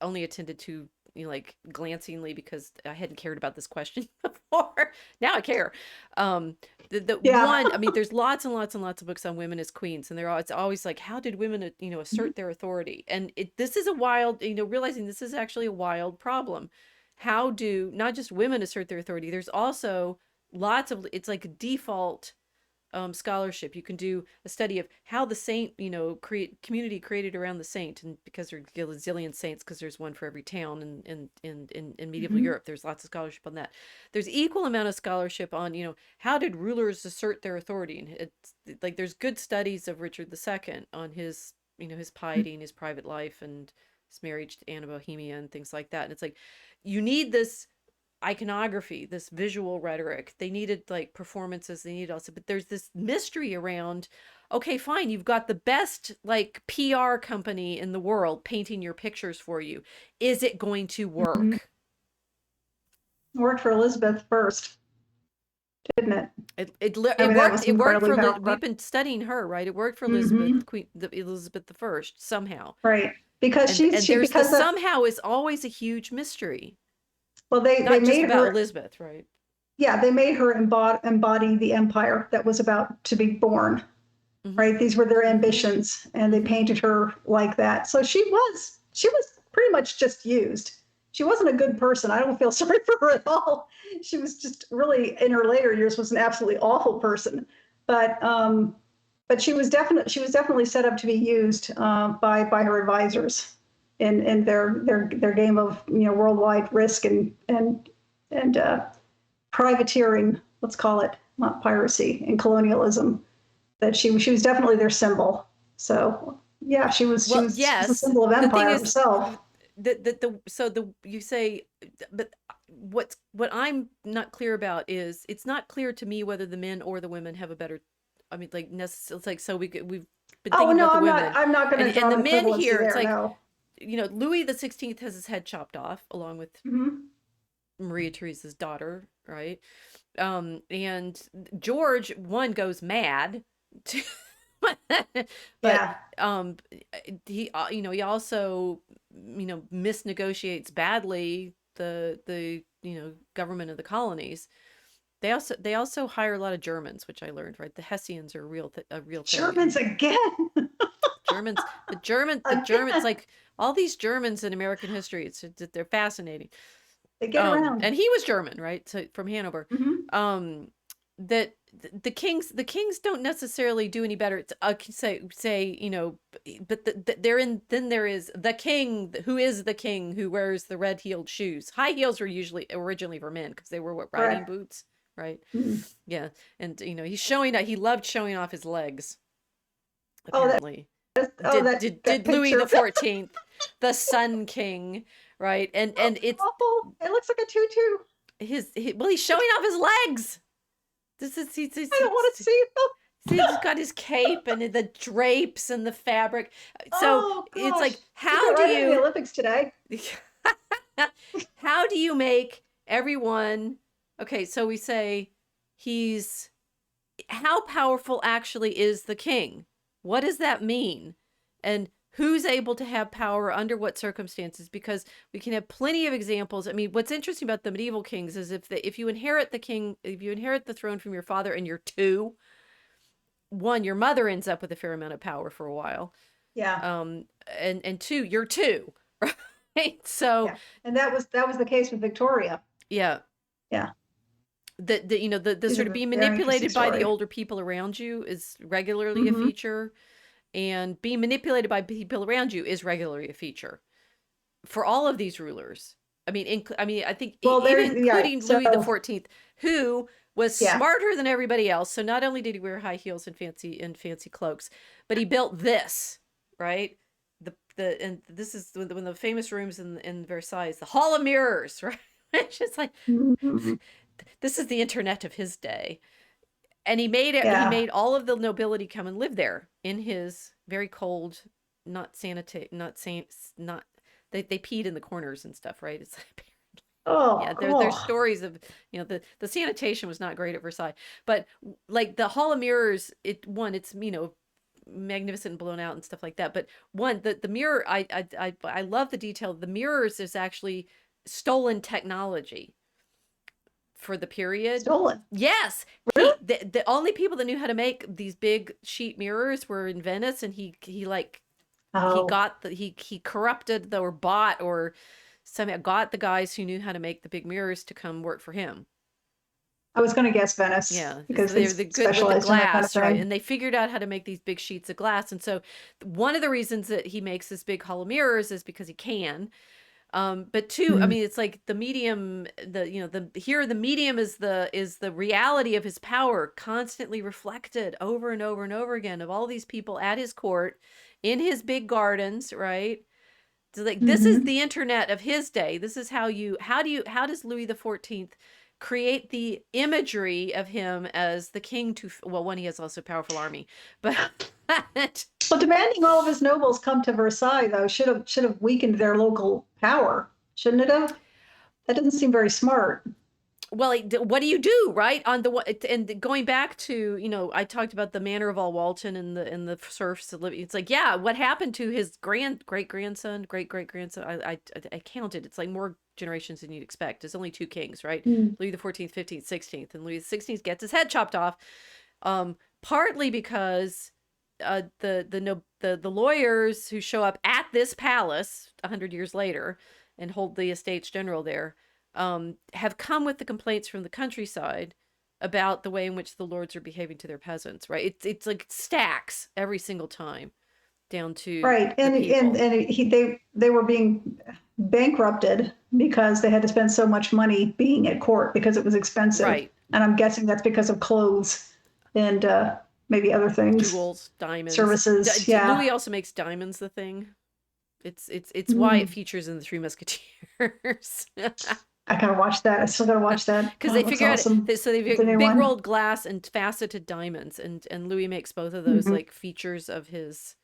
[SPEAKER 1] only attended to, like glancingly because I hadn't cared about this question before. Now I care. Um, the
[SPEAKER 2] Yeah.
[SPEAKER 1] one, I mean, there's lots and lots and lots of books on women as queens, and it's always like, how did women,
[SPEAKER 2] Mhm.
[SPEAKER 1] assert their authority? And this is a wild, realizing this is actually a wild problem. How do not just women assert their authority? There's also lots of, it's like a default scholarship. You can do a study of how the saint, create community created around the saint, and because there's a gazillion saints, because there's one for every town in medieval
[SPEAKER 2] Mhm.
[SPEAKER 1] Europe, there's lots of scholarship on that. There's equal amount of scholarship on, how did rulers assert their authority, and it's like there's good studies of Richard II on his, his piety and his private life and his marriage to Anne of Bohemia and things like that. And it's like you need this iconography, this visual rhetoric. They needed like performances, they needed also, but there's this mystery around, okay, fine, you've got the best like PR company in the world painting your pictures for you. Is it going to
[SPEAKER 2] Mhm.
[SPEAKER 1] work?
[SPEAKER 2] Worked for Elizabeth first, didn't it? I
[SPEAKER 1] It
[SPEAKER 2] mean, that
[SPEAKER 1] worked.
[SPEAKER 2] was
[SPEAKER 1] It worked
[SPEAKER 2] incredibly
[SPEAKER 1] for
[SPEAKER 2] powerful.
[SPEAKER 1] we've been studying her, right? It worked for
[SPEAKER 2] Hmm.
[SPEAKER 1] Elizabeth the First somehow.
[SPEAKER 2] Right. Because
[SPEAKER 1] And there's the
[SPEAKER 2] because of,
[SPEAKER 1] somehow is always a huge mystery.
[SPEAKER 2] well, they
[SPEAKER 1] Not just
[SPEAKER 2] made
[SPEAKER 1] about
[SPEAKER 2] her,
[SPEAKER 1] Elizabeth, right?
[SPEAKER 2] yeah, they made her embody the empire that was about to be born,
[SPEAKER 1] Mhm.
[SPEAKER 2] right? These were their
[SPEAKER 1] Mhm.
[SPEAKER 2] ambitions, and they
[SPEAKER 1] Mhm.
[SPEAKER 2] painted her like that. So she was pretty much just used. She wasn't a good person. I don't feel sorry for her at all. She was just really, in her later years, was an absolutely awful person. But but she was definitely set up to be used by her advisors in their game of worldwide risk and privateering. Let's call it, not piracy, and colonialism. That she was definitely their symbol. So yeah,
[SPEAKER 1] Well,
[SPEAKER 2] she was a
[SPEAKER 1] yes.
[SPEAKER 2] symbol of
[SPEAKER 1] The thing
[SPEAKER 2] empire
[SPEAKER 1] is,
[SPEAKER 2] herself.
[SPEAKER 1] you say, but what I'm not clear about is it's not clear to me whether the men or the women have a better. I mean, like necessarily, it's like so we've been
[SPEAKER 2] Oh
[SPEAKER 1] thinking
[SPEAKER 2] no,
[SPEAKER 1] about the women,
[SPEAKER 2] I'm not going to
[SPEAKER 1] and
[SPEAKER 2] draw
[SPEAKER 1] the
[SPEAKER 2] an
[SPEAKER 1] men
[SPEAKER 2] equivalency
[SPEAKER 1] here. It's
[SPEAKER 2] there.
[SPEAKER 1] like
[SPEAKER 2] No.
[SPEAKER 1] Louis XVI has his head chopped off along with
[SPEAKER 2] Mm-hmm.
[SPEAKER 1] Maria Theresa's daughter, right? And George one goes mad. But
[SPEAKER 2] Yeah.
[SPEAKER 1] um he also misnegotiates badly the government of the colonies. They also hire a lot of Germans, which I learned, right? The Hessians are a real thing.
[SPEAKER 2] Germans
[SPEAKER 1] And
[SPEAKER 2] again.
[SPEAKER 1] Germans, the Germans,
[SPEAKER 2] Again.
[SPEAKER 1] like all these Germans in American history, they're fascinating.
[SPEAKER 2] They get around.
[SPEAKER 1] And he was German, right? So from Hanover.
[SPEAKER 2] Mm-hmm.
[SPEAKER 1] Um, that the kings don't necessarily do any better. It's, say but they're in. Then there is the king, who is the king who wears the red heeled shoes. High heels were usually originally for men because they were what, riding
[SPEAKER 2] Correct.
[SPEAKER 1] boots, right?
[SPEAKER 2] Mm-hmm.
[SPEAKER 1] Yeah, and he loved showing off his legs.
[SPEAKER 2] Oh,
[SPEAKER 1] Apparently,
[SPEAKER 2] oh that
[SPEAKER 1] did Louis the
[SPEAKER 2] picture.
[SPEAKER 1] 14th, the Sun King, right?
[SPEAKER 2] Oh,
[SPEAKER 1] And it's
[SPEAKER 2] awful. It looks like a tutu.
[SPEAKER 1] well, he's showing off his legs. This is
[SPEAKER 2] I don't want to see it.
[SPEAKER 1] see, he's got his cape and the drapes and the fabric. So
[SPEAKER 2] Oh
[SPEAKER 1] it's
[SPEAKER 2] gosh.
[SPEAKER 1] like,
[SPEAKER 2] He fit right into the Olympics today.
[SPEAKER 1] how do you make everyone, okay, so we say he's, how powerful actually is the king? What does that mean? And who's able to have power under what circumstances? Because we can have plenty of examples. I mean, what's interesting about the medieval kings is if you inherit if you inherit the throne from your father and you're two, one, your mother ends up with a fair amount of power for a while.
[SPEAKER 2] Yeah.
[SPEAKER 1] And two, you're two, right? So
[SPEAKER 2] Yeah. And that was the case with Victoria.
[SPEAKER 1] yeah,
[SPEAKER 2] Yeah.
[SPEAKER 1] the
[SPEAKER 2] She's
[SPEAKER 1] sort of
[SPEAKER 2] a
[SPEAKER 1] being
[SPEAKER 2] very interesting
[SPEAKER 1] manipulated by the
[SPEAKER 2] story.
[SPEAKER 1] older people around you is regularly a
[SPEAKER 2] Mm-hmm.
[SPEAKER 1] feature, and being manipulated by people around you is regularly a feature for all of these rulers. I think
[SPEAKER 2] Well,
[SPEAKER 1] even
[SPEAKER 2] there, yeah.
[SPEAKER 1] including
[SPEAKER 2] So,
[SPEAKER 1] Louis the 14th, who was
[SPEAKER 2] yeah.
[SPEAKER 1] smarter than everybody else. So not only did he wear high heels and fancy cloaks, but he built this, right? And this is when the famous rooms in Versailles, the Hall of Mirrors, right? It's just like
[SPEAKER 2] Mm-hmm.
[SPEAKER 1] this is the internet of his day. And he made it. He
[SPEAKER 2] Yeah.
[SPEAKER 1] made all of the nobility come and live there in his very cold, not sanitary, not saints, not they peed in the corners and stuff, right? It's like,
[SPEAKER 2] Oh,
[SPEAKER 1] Yeah, there's
[SPEAKER 2] oh,
[SPEAKER 1] stories of, the sanitation was not great at Versailles, but like the Hall of Mirrors, it's, magnificent and blown out and stuff like that. But one, the mirror, I love the detail. The mirrors is actually stolen technology for the period.
[SPEAKER 2] stolen.
[SPEAKER 1] Yes,
[SPEAKER 2] Really?
[SPEAKER 1] the only people that knew how to make these big sheet mirrors were in Venice, and he
[SPEAKER 2] Oh,
[SPEAKER 1] got he corrupted or bought or somehow got the guys who knew how to make the big mirrors to come work for him.
[SPEAKER 2] I was going to guess Venice
[SPEAKER 1] Yeah, so
[SPEAKER 2] because they
[SPEAKER 1] they're the good with the
[SPEAKER 2] specialized in that kind of
[SPEAKER 1] glass, right?
[SPEAKER 2] thing.
[SPEAKER 1] And they figured out how to make these big sheets of glass. And so one of the reasons that he makes this big hall of mirrors is because he can. But two, I
[SPEAKER 2] Mm,
[SPEAKER 1] mean, it's like the medium, the medium is the reality of his power, constantly reflected over and over and over again, of all these people at his court, in his big gardens, right? So like this is
[SPEAKER 2] hmm
[SPEAKER 1] the internet of his day. This is how does Louis XIV create the imagery of him as the king to, well, one, he has also a powerful army, but
[SPEAKER 2] Well, demanding all of his nobles come to Versailles, though, should have weakened their local power, shouldn't it have? That doesn't seem very smart.
[SPEAKER 1] well, what do you do, right? And going back to, I talked about the Manor of all Walton and the serfs living. It's like, yeah, what happened to his great grandson, great great grandson? I counted. It's like more generations than you'd expect. There's only two kings, right?
[SPEAKER 2] Mm.
[SPEAKER 1] Louis the 14th, 15th, 16th, and Louis the 16th gets his head chopped off. Partly because the lawyers who show up at this palace 100 years later and hold the Estates General there, have come with the complaints from the countryside about the way in which the lords are behaving to their peasants. Right? It's like stacks every single time down to
[SPEAKER 2] Right,
[SPEAKER 1] the
[SPEAKER 2] and
[SPEAKER 1] people.
[SPEAKER 2] and they were being bankrupted because they had to spend so much money being at court because it was expensive,
[SPEAKER 1] Right.
[SPEAKER 2] and I'm guessing that's because of clothes and maybe other things,
[SPEAKER 1] Jewels, diamonds.
[SPEAKER 2] services. Yeah.
[SPEAKER 1] Louis also makes diamonds the thing. It's why it
[SPEAKER 2] Mm.
[SPEAKER 1] features in the Three Musketeers.
[SPEAKER 2] I gotta watch that. I still gotta watch that.
[SPEAKER 1] Because
[SPEAKER 2] Oh,
[SPEAKER 1] they
[SPEAKER 2] it looks
[SPEAKER 1] figure out
[SPEAKER 2] awesome.
[SPEAKER 1] so
[SPEAKER 2] It's a
[SPEAKER 1] they've
[SPEAKER 2] new
[SPEAKER 1] big
[SPEAKER 2] one.
[SPEAKER 1] rolled glass and faceted diamonds, and Louis makes both of those
[SPEAKER 2] Hmm
[SPEAKER 1] like features of his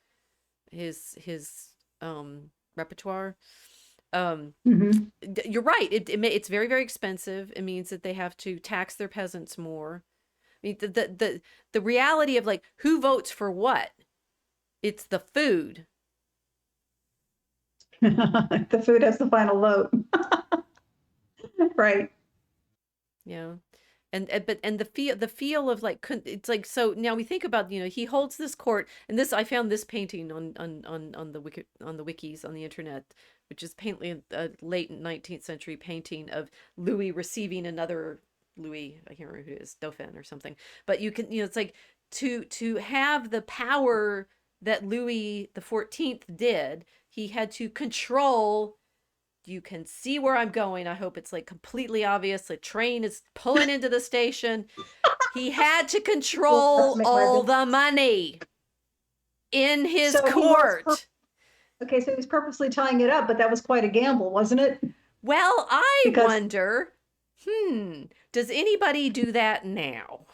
[SPEAKER 1] repertoire. Um,
[SPEAKER 2] hmm
[SPEAKER 1] you're right. It's very very expensive. It means that they have to tax their peasants more. I mean, the reality of like who votes for what. It's the food.
[SPEAKER 2] The food has the final vote. Right.
[SPEAKER 1] Yeah. And the feel of like it's like, so now we think about, he holds this court, and this, I found this painting on the wikis on the internet, which is painting a late 19th century painting of Louis receiving another Louis, I can't remember who it is, Dauphin or something, but you can, it's like to have the power that Louis the 14th did, he had to control. You can see where I'm going. I hope it's like completely obvious. The train is pulling into the station. He had to
[SPEAKER 2] Well, that's
[SPEAKER 1] control
[SPEAKER 2] make my
[SPEAKER 1] all
[SPEAKER 2] big.
[SPEAKER 1] the money in his
[SPEAKER 2] So he was
[SPEAKER 1] court.
[SPEAKER 2] okay. So he was purposely tying it up, but that was quite a gamble, wasn't it?
[SPEAKER 1] Well, I
[SPEAKER 2] Because
[SPEAKER 1] wonder, does anybody do that now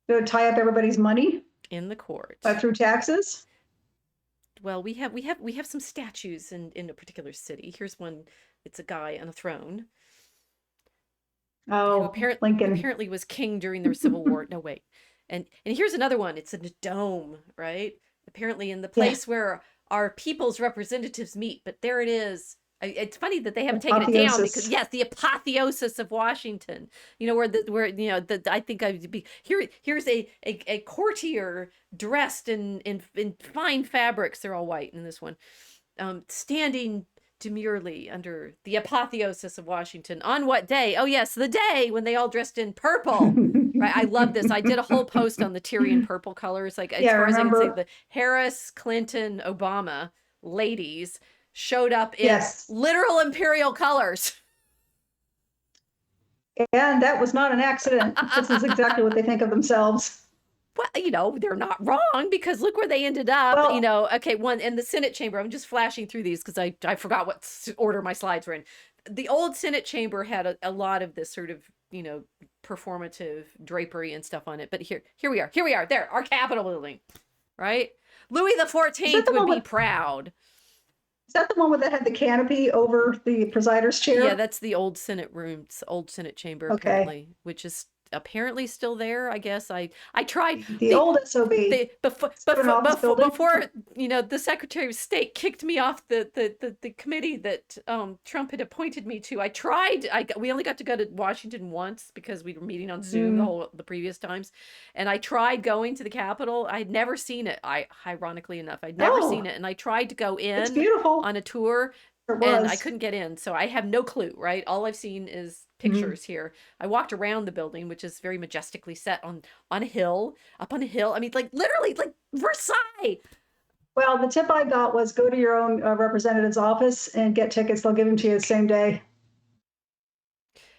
[SPEAKER 2] they would tie up everybody's money
[SPEAKER 1] in the
[SPEAKER 2] by
[SPEAKER 1] court?
[SPEAKER 2] through taxes.
[SPEAKER 1] Well, we have some statues in a particular city. Here's one. It's a guy on a throne who
[SPEAKER 2] Oh, Lincoln.
[SPEAKER 1] apparently was king during the Civil War. No, wait. And here's another one. It's in a dome, right? Apparently in the
[SPEAKER 2] Yeah,
[SPEAKER 1] place where our people's representatives meet. But there it is. It's funny that they haven't taken it down because,
[SPEAKER 2] apotheosis.
[SPEAKER 1] yes, the apotheosis of Washington. Where I think I'd be here. Here's a courtier dressed in fine fabrics. They're all white in this one, standing demurely under the apotheosis of Washington. On what day? Oh, yes, the day when they all dressed in purple. Right. I love this. I did a whole post on the Tyrian purple colors. Like, as
[SPEAKER 2] Yeah, I
[SPEAKER 1] far as I can say,
[SPEAKER 2] remember.
[SPEAKER 1] the Harris, Clinton, Obama ladies showed up in
[SPEAKER 2] Yes,
[SPEAKER 1] literal imperial colors.
[SPEAKER 2] and that was not an accident. This is exactly what they think of themselves.
[SPEAKER 1] Well, they're not wrong, because look where they ended up.
[SPEAKER 2] Well,
[SPEAKER 1] Okay, one in the Senate chamber. I'm just flashing through these because I forgot what order my slides were in. The old Senate chamber had a lot of this sort of, performative drapery and stuff on it. But here we are. Here we are. There, our Capitol building, right? Louis the
[SPEAKER 2] is that
[SPEAKER 1] 14th
[SPEAKER 2] the
[SPEAKER 1] would
[SPEAKER 2] one
[SPEAKER 1] be
[SPEAKER 2] with?
[SPEAKER 1] proud.
[SPEAKER 2] Is that the one with that had the canopy over the presider's
[SPEAKER 1] Yeah,
[SPEAKER 2] chair?
[SPEAKER 1] that's the old Senate room, old Senate chamber
[SPEAKER 2] Okay.
[SPEAKER 1] apparently, which is apparently still there. I guess I tried
[SPEAKER 2] The old SOB,
[SPEAKER 1] the before
[SPEAKER 2] Student Office Building.
[SPEAKER 1] before the Secretary of State kicked me off the committee that Trump had appointed me to. I tried. We only got to go to Washington once because we were meeting on Zoom
[SPEAKER 2] Mm.
[SPEAKER 1] the previous times, and I tried going to the Capitol. I'd never seen it. Ironically enough, I'd never seen
[SPEAKER 2] Oh,
[SPEAKER 1] it, and I tried to go
[SPEAKER 2] it's
[SPEAKER 1] in
[SPEAKER 2] beautiful.
[SPEAKER 1] on a tour
[SPEAKER 2] It
[SPEAKER 1] and I
[SPEAKER 2] was.
[SPEAKER 1] couldn't get in. So I have no clue, right? All I've seen is
[SPEAKER 2] Mhm.
[SPEAKER 1] pictures here. I walked around the building, which is very majestically set on a hill, up on a hill. I mean, like literally like Versailles.
[SPEAKER 2] Well, the tip I got was go to your own representative's office and get tickets. They'll give them to you the same day.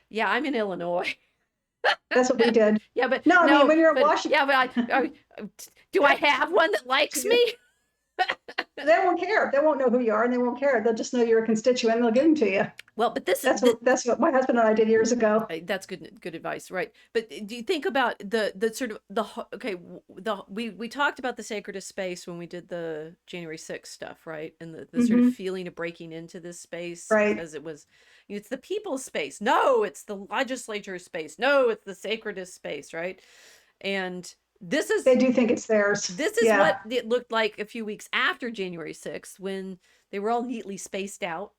[SPEAKER 1] Yeah, I'm in Illinois.
[SPEAKER 2] That's what we did.
[SPEAKER 1] Yeah, but
[SPEAKER 2] No, I mean,
[SPEAKER 1] no,
[SPEAKER 2] when you're in
[SPEAKER 1] but
[SPEAKER 2] Washington,
[SPEAKER 1] yeah, but do I have one that likes me?
[SPEAKER 2] they won't care. They won't know who you are and they won't care. They'll just know you're a constituent and they'll give them to you.
[SPEAKER 1] Well, but
[SPEAKER 2] That's what my husband and I did years ago.
[SPEAKER 1] that's good advice, right? But do you think about the sort of okay, we talked about the sacredest space when we did the January 6th stuff, right? And the sort of
[SPEAKER 2] Hmm.
[SPEAKER 1] feeling of breaking into this space
[SPEAKER 2] Right.
[SPEAKER 1] because it's the people's space. No, it's the legislature's space. No, it's the sacredest space, right? And this is
[SPEAKER 2] They do think it's theirs.
[SPEAKER 1] this is
[SPEAKER 2] Yeah.
[SPEAKER 1] what it looked like a few weeks after January 6th when they were all neatly spaced out.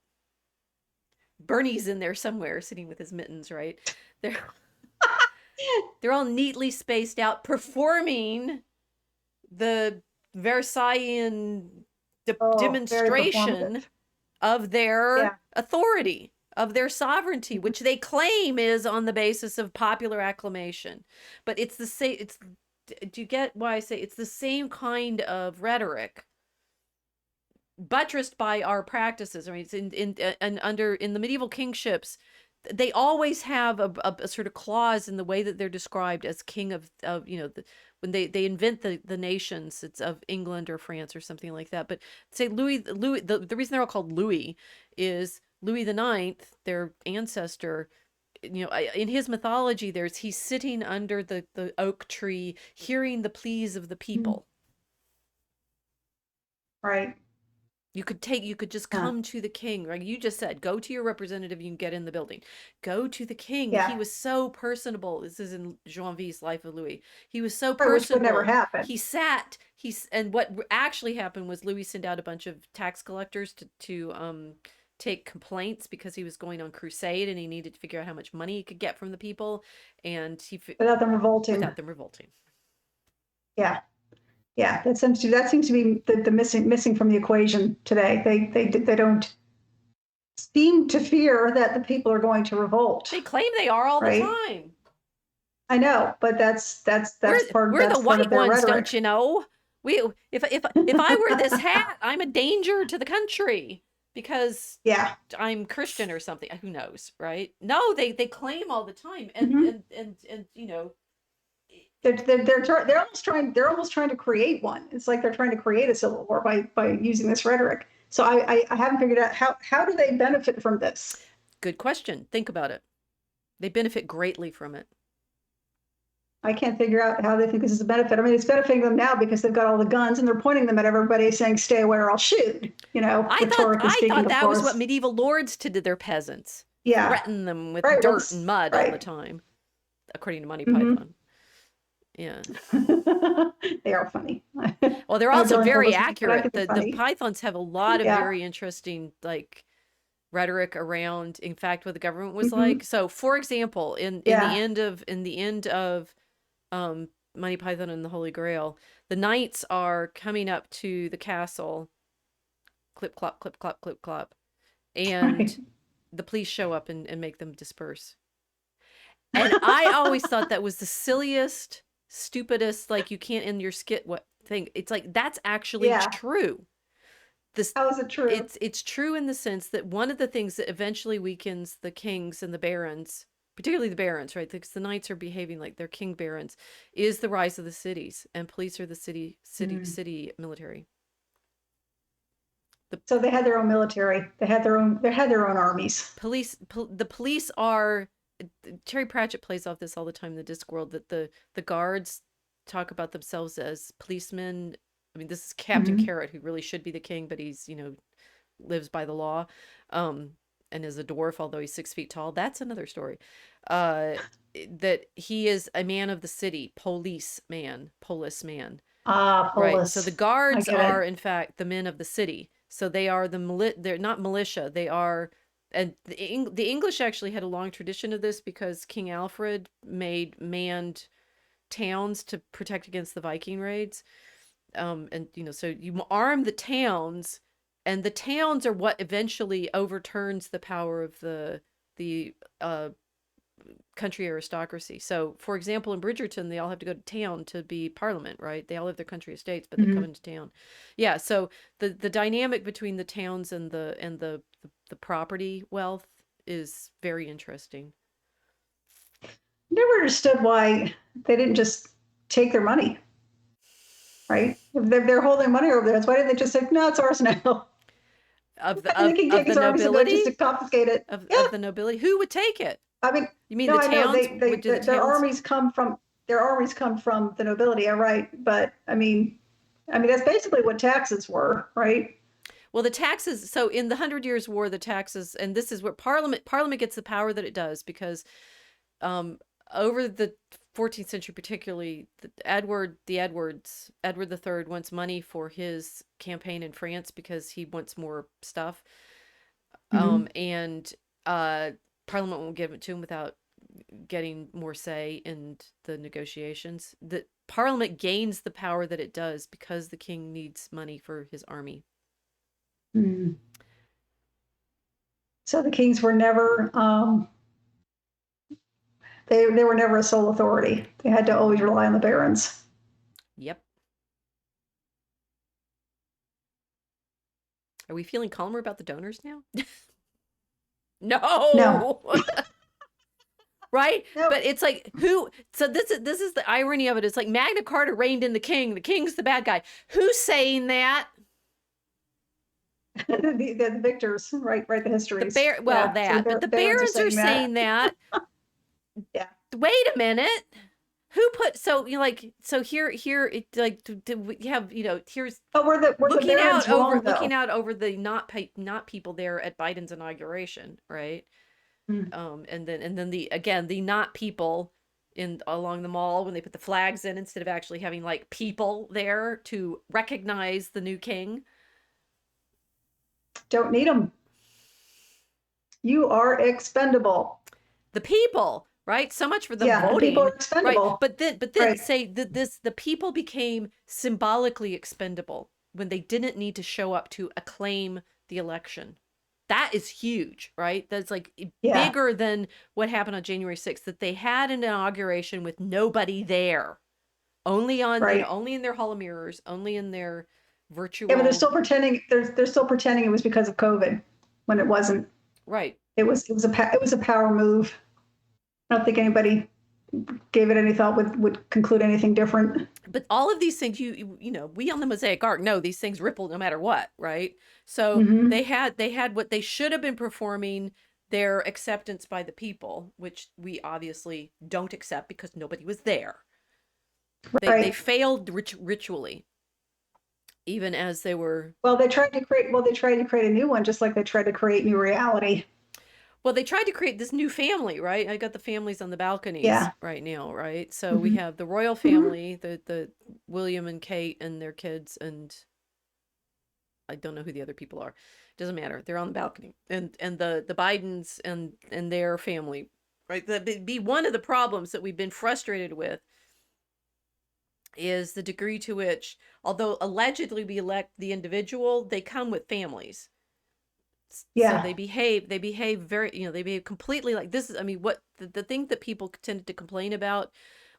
[SPEAKER 1] Bernie's in there somewhere sitting with his mittens, right? They're they're all neatly spaced out performing the Versailles
[SPEAKER 2] Oh, very
[SPEAKER 1] demonstration
[SPEAKER 2] performative.
[SPEAKER 1] of their
[SPEAKER 2] Yeah.
[SPEAKER 1] authority, of their sovereignty, which they claim is on the basis of popular acclamation. But it's the same. It's do you get why I say it's the same kind of rhetoric buttressed by our practices. I mean, it's in the medieval kingships, they always have a sort of clause in the way that they're described as king of when they invent the nations, it's of England or France or something like that. But say Louis the reason they're all called Louis is Louis the Ninth, their ancestor. In his mythology, he's sitting under the oak tree, hearing the pleas of the
[SPEAKER 2] Mhm.
[SPEAKER 1] people.
[SPEAKER 2] Right.
[SPEAKER 1] You could just
[SPEAKER 2] Yeah.
[SPEAKER 1] come to the king, right? You just said, go to your representative, you can get in the building. Go to the king. He
[SPEAKER 2] Yeah.
[SPEAKER 1] was so personable. This is in Jean-V's Life of Louis. He was so
[SPEAKER 2] Right. Which would never
[SPEAKER 1] personable.
[SPEAKER 2] happen.
[SPEAKER 1] And what actually happened was Louis sent out a bunch of tax collectors to take complaints because he was going on crusade and he needed to figure out how much money he could get from the people, and
[SPEAKER 2] Without them revolting.
[SPEAKER 1] without them revolting.
[SPEAKER 2] Yeah. Yeah. That seems to be the missing from the equation today. They don't seem to fear that the people are going to revolt.
[SPEAKER 1] They claim they are all the
[SPEAKER 2] Right.
[SPEAKER 1] time.
[SPEAKER 2] I know, but that's
[SPEAKER 1] We're the
[SPEAKER 2] part of
[SPEAKER 1] white
[SPEAKER 2] their
[SPEAKER 1] ones, don't
[SPEAKER 2] rhetoric.
[SPEAKER 1] you know? We if I wear this hat, I'm a danger to the country because
[SPEAKER 2] Yeah.
[SPEAKER 1] I'm Christian or something. Who knows, right? No, they claim all the time, and
[SPEAKER 2] Hmm.
[SPEAKER 1] and
[SPEAKER 2] They're almost trying to create one. It's like they're trying to create a civil war by using this rhetoric. So I haven't figured out how do they benefit from this.
[SPEAKER 1] good question. Think about it. They benefit greatly from it.
[SPEAKER 2] I can't figure out how they think this is a benefit. I mean, it's benefiting them now because they've got all the guns and they're pointing them at everybody, saying "Stay away or I'll shoot." Rhetorically
[SPEAKER 1] I
[SPEAKER 2] speaking,
[SPEAKER 1] thought
[SPEAKER 2] of
[SPEAKER 1] that was what
[SPEAKER 2] course.
[SPEAKER 1] medieval lords did to their peasants.
[SPEAKER 2] Yeah.
[SPEAKER 1] Threaten them with
[SPEAKER 2] Right. Well,
[SPEAKER 1] dirt and mud all the
[SPEAKER 2] right.
[SPEAKER 1] time, according to Monty
[SPEAKER 2] Hmm.
[SPEAKER 1] Python. Yeah.
[SPEAKER 2] They are funny.
[SPEAKER 1] Well, they're
[SPEAKER 2] I
[SPEAKER 1] also
[SPEAKER 2] don't
[SPEAKER 1] very
[SPEAKER 2] listen, but I
[SPEAKER 1] accurate.
[SPEAKER 2] think they're
[SPEAKER 1] The
[SPEAKER 2] funny.
[SPEAKER 1] Pythons have a lot of
[SPEAKER 2] Yeah.
[SPEAKER 1] very interesting like rhetoric around, in fact, what the government was
[SPEAKER 2] Hmm.
[SPEAKER 1] like. So, for example,
[SPEAKER 2] Yeah.
[SPEAKER 1] in the end of Monty Python and the Holy Grail, the knights are coming up to the castle, clip clop, clip clop, clip clop,
[SPEAKER 2] Right.
[SPEAKER 1] and the police show up and make them disperse. And I always thought that was the silliest, stupidest, like you can't end your skit what thing. It's like that's actually
[SPEAKER 2] Yeah.
[SPEAKER 1] true. This
[SPEAKER 2] How is it true?
[SPEAKER 1] it's true in the sense that one of the things that eventually weakens the kings and the barons, particularly the barons, right? Because the knights are behaving like they're king barons, is the rise of the cities, and police are the
[SPEAKER 2] Mm.
[SPEAKER 1] city military. The
[SPEAKER 2] So they had their own military. They had their own armies.
[SPEAKER 1] the police are Terry Pratchett plays off this all the time in the Discworld that the guards talk about themselves as policemen. I mean, this is Captain
[SPEAKER 2] Hmm.
[SPEAKER 1] Carrot, who really should be the king, but he's lives by the law, um, and is a dwarf, although he's 6 feet tall. That's another story. Uh, that he is a man of the city, polis man.
[SPEAKER 2] Ah,
[SPEAKER 1] Right. So the
[SPEAKER 2] polis. I
[SPEAKER 1] guards
[SPEAKER 2] get
[SPEAKER 1] are,
[SPEAKER 2] it.
[SPEAKER 1] in fact, the men of the city. So they are they're not militia. They are, and the English actually had a long tradition of this because King Alfred made manned towns to protect against the Viking raids. And so you arm the towns, and the towns are what eventually overturns the power of the country aristocracy. So, for example, in Bridgerton, they all have to go to town to be parliament, right? They all have their country estates, but they come
[SPEAKER 2] Mhm.
[SPEAKER 1] into town. Yeah. So the dynamic between the towns and the property wealth is very interesting.
[SPEAKER 2] Never understood why they didn't just take their money, right? If they're holding money over there, why didn't they just say, no, it's ours now?
[SPEAKER 1] Of
[SPEAKER 2] Why did the king
[SPEAKER 1] of
[SPEAKER 2] take
[SPEAKER 1] the
[SPEAKER 2] his armies and go just
[SPEAKER 1] nobility,
[SPEAKER 2] to confiscate it? Yeah,
[SPEAKER 1] of the nobility, who would take it?
[SPEAKER 2] I mean,
[SPEAKER 1] You mean
[SPEAKER 2] no,
[SPEAKER 1] the
[SPEAKER 2] I know
[SPEAKER 1] towns? Would do the
[SPEAKER 2] their
[SPEAKER 1] towns?
[SPEAKER 2] armies come from the nobility, all right? But I mean that's basically what taxes were, right?
[SPEAKER 1] Well, the taxes. So in the Hundred Years' War, the taxes, and this is where Parliament gets the power that it does because um, over the 14th century, particularly, Edward the Third wants money for his campaign in France because he wants more stuff,
[SPEAKER 2] Mm-hmm.
[SPEAKER 1] and Parliament won't give it to him without getting more say in the negotiations. The Parliament gains the power that it does because the king needs money for his army.
[SPEAKER 2] Mm-hmm. So the kings were never they were never a sole authority. They had to always rely on the barons.
[SPEAKER 1] Yep. Are we feeling calmer about the donors now?
[SPEAKER 2] No,
[SPEAKER 1] No. Right?
[SPEAKER 2] no.
[SPEAKER 1] But it's like who so this is the irony of it. It's like Magna Carta reigned in the king. The king's the bad guy. Who's saying that?
[SPEAKER 2] The victors write the
[SPEAKER 1] The
[SPEAKER 2] histories.
[SPEAKER 1] bear well
[SPEAKER 2] Yeah, so
[SPEAKER 1] that, but
[SPEAKER 2] the
[SPEAKER 1] the
[SPEAKER 2] barons are
[SPEAKER 1] barons are
[SPEAKER 2] saying that.
[SPEAKER 1] saying that.
[SPEAKER 2] Yeah.
[SPEAKER 1] Wait a minute. Who put so you know, like so here it like we have here's
[SPEAKER 2] But were the barons wrong
[SPEAKER 1] looking
[SPEAKER 2] though?
[SPEAKER 1] out over the not people there at Biden's inauguration, right?
[SPEAKER 2] Mm.
[SPEAKER 1] And then the not people in along the mall when they put the flags in instead of actually having like people there to recognize the new king.
[SPEAKER 2] Don't need them. You are expendable.
[SPEAKER 1] The people, right? So much for them
[SPEAKER 2] Yeah, the people are
[SPEAKER 1] voting, right?
[SPEAKER 2] expendable.
[SPEAKER 1] But then
[SPEAKER 2] Right.
[SPEAKER 1] say that the people became symbolically expendable when they didn't need to show up to acclaim the election. That is huge, right? That's like
[SPEAKER 2] Yeah.
[SPEAKER 1] bigger than what happened on January 6th, that they had an inauguration with nobody there. Only on,
[SPEAKER 2] Right.
[SPEAKER 1] only in their hall of mirrors, only in their
[SPEAKER 2] Yeah, but they're
[SPEAKER 1] virtual,
[SPEAKER 2] still pretending. They're still pretending it was because of COVID when it wasn't.
[SPEAKER 1] right.
[SPEAKER 2] It was a power move. I don't think anybody gave it any thought would conclude anything different.
[SPEAKER 1] But all of these things, we on the Mosaic Ark know these things ripple no matter what, right? So
[SPEAKER 2] Mm-hmm.
[SPEAKER 1] they had what they should have been performing, their acceptance by the people, which we obviously don't accept because nobody was there. They
[SPEAKER 2] Right.
[SPEAKER 1] failed ritually, even as they were.
[SPEAKER 2] They tried to create a new one, just like they tried to create new reality.
[SPEAKER 1] Well, they tried to create this new family, right? I got the families on the balconies
[SPEAKER 2] Yeah.
[SPEAKER 1] right now, right? So we
[SPEAKER 2] Mm-hmm.
[SPEAKER 1] have the royal
[SPEAKER 2] Mm-hmm.
[SPEAKER 1] family, the William and Kate and their kids, and I don't know who the other people are. Doesn't matter. They're on the balcony, and the Bidens and their family, right? That be one of the problems that we've been frustrated with is the degree to which, although allegedly we elect the individual, they come with families. So
[SPEAKER 2] Yeah.
[SPEAKER 1] they behave very, they behave completely like this is, I mean, what the thing that people tended to complain about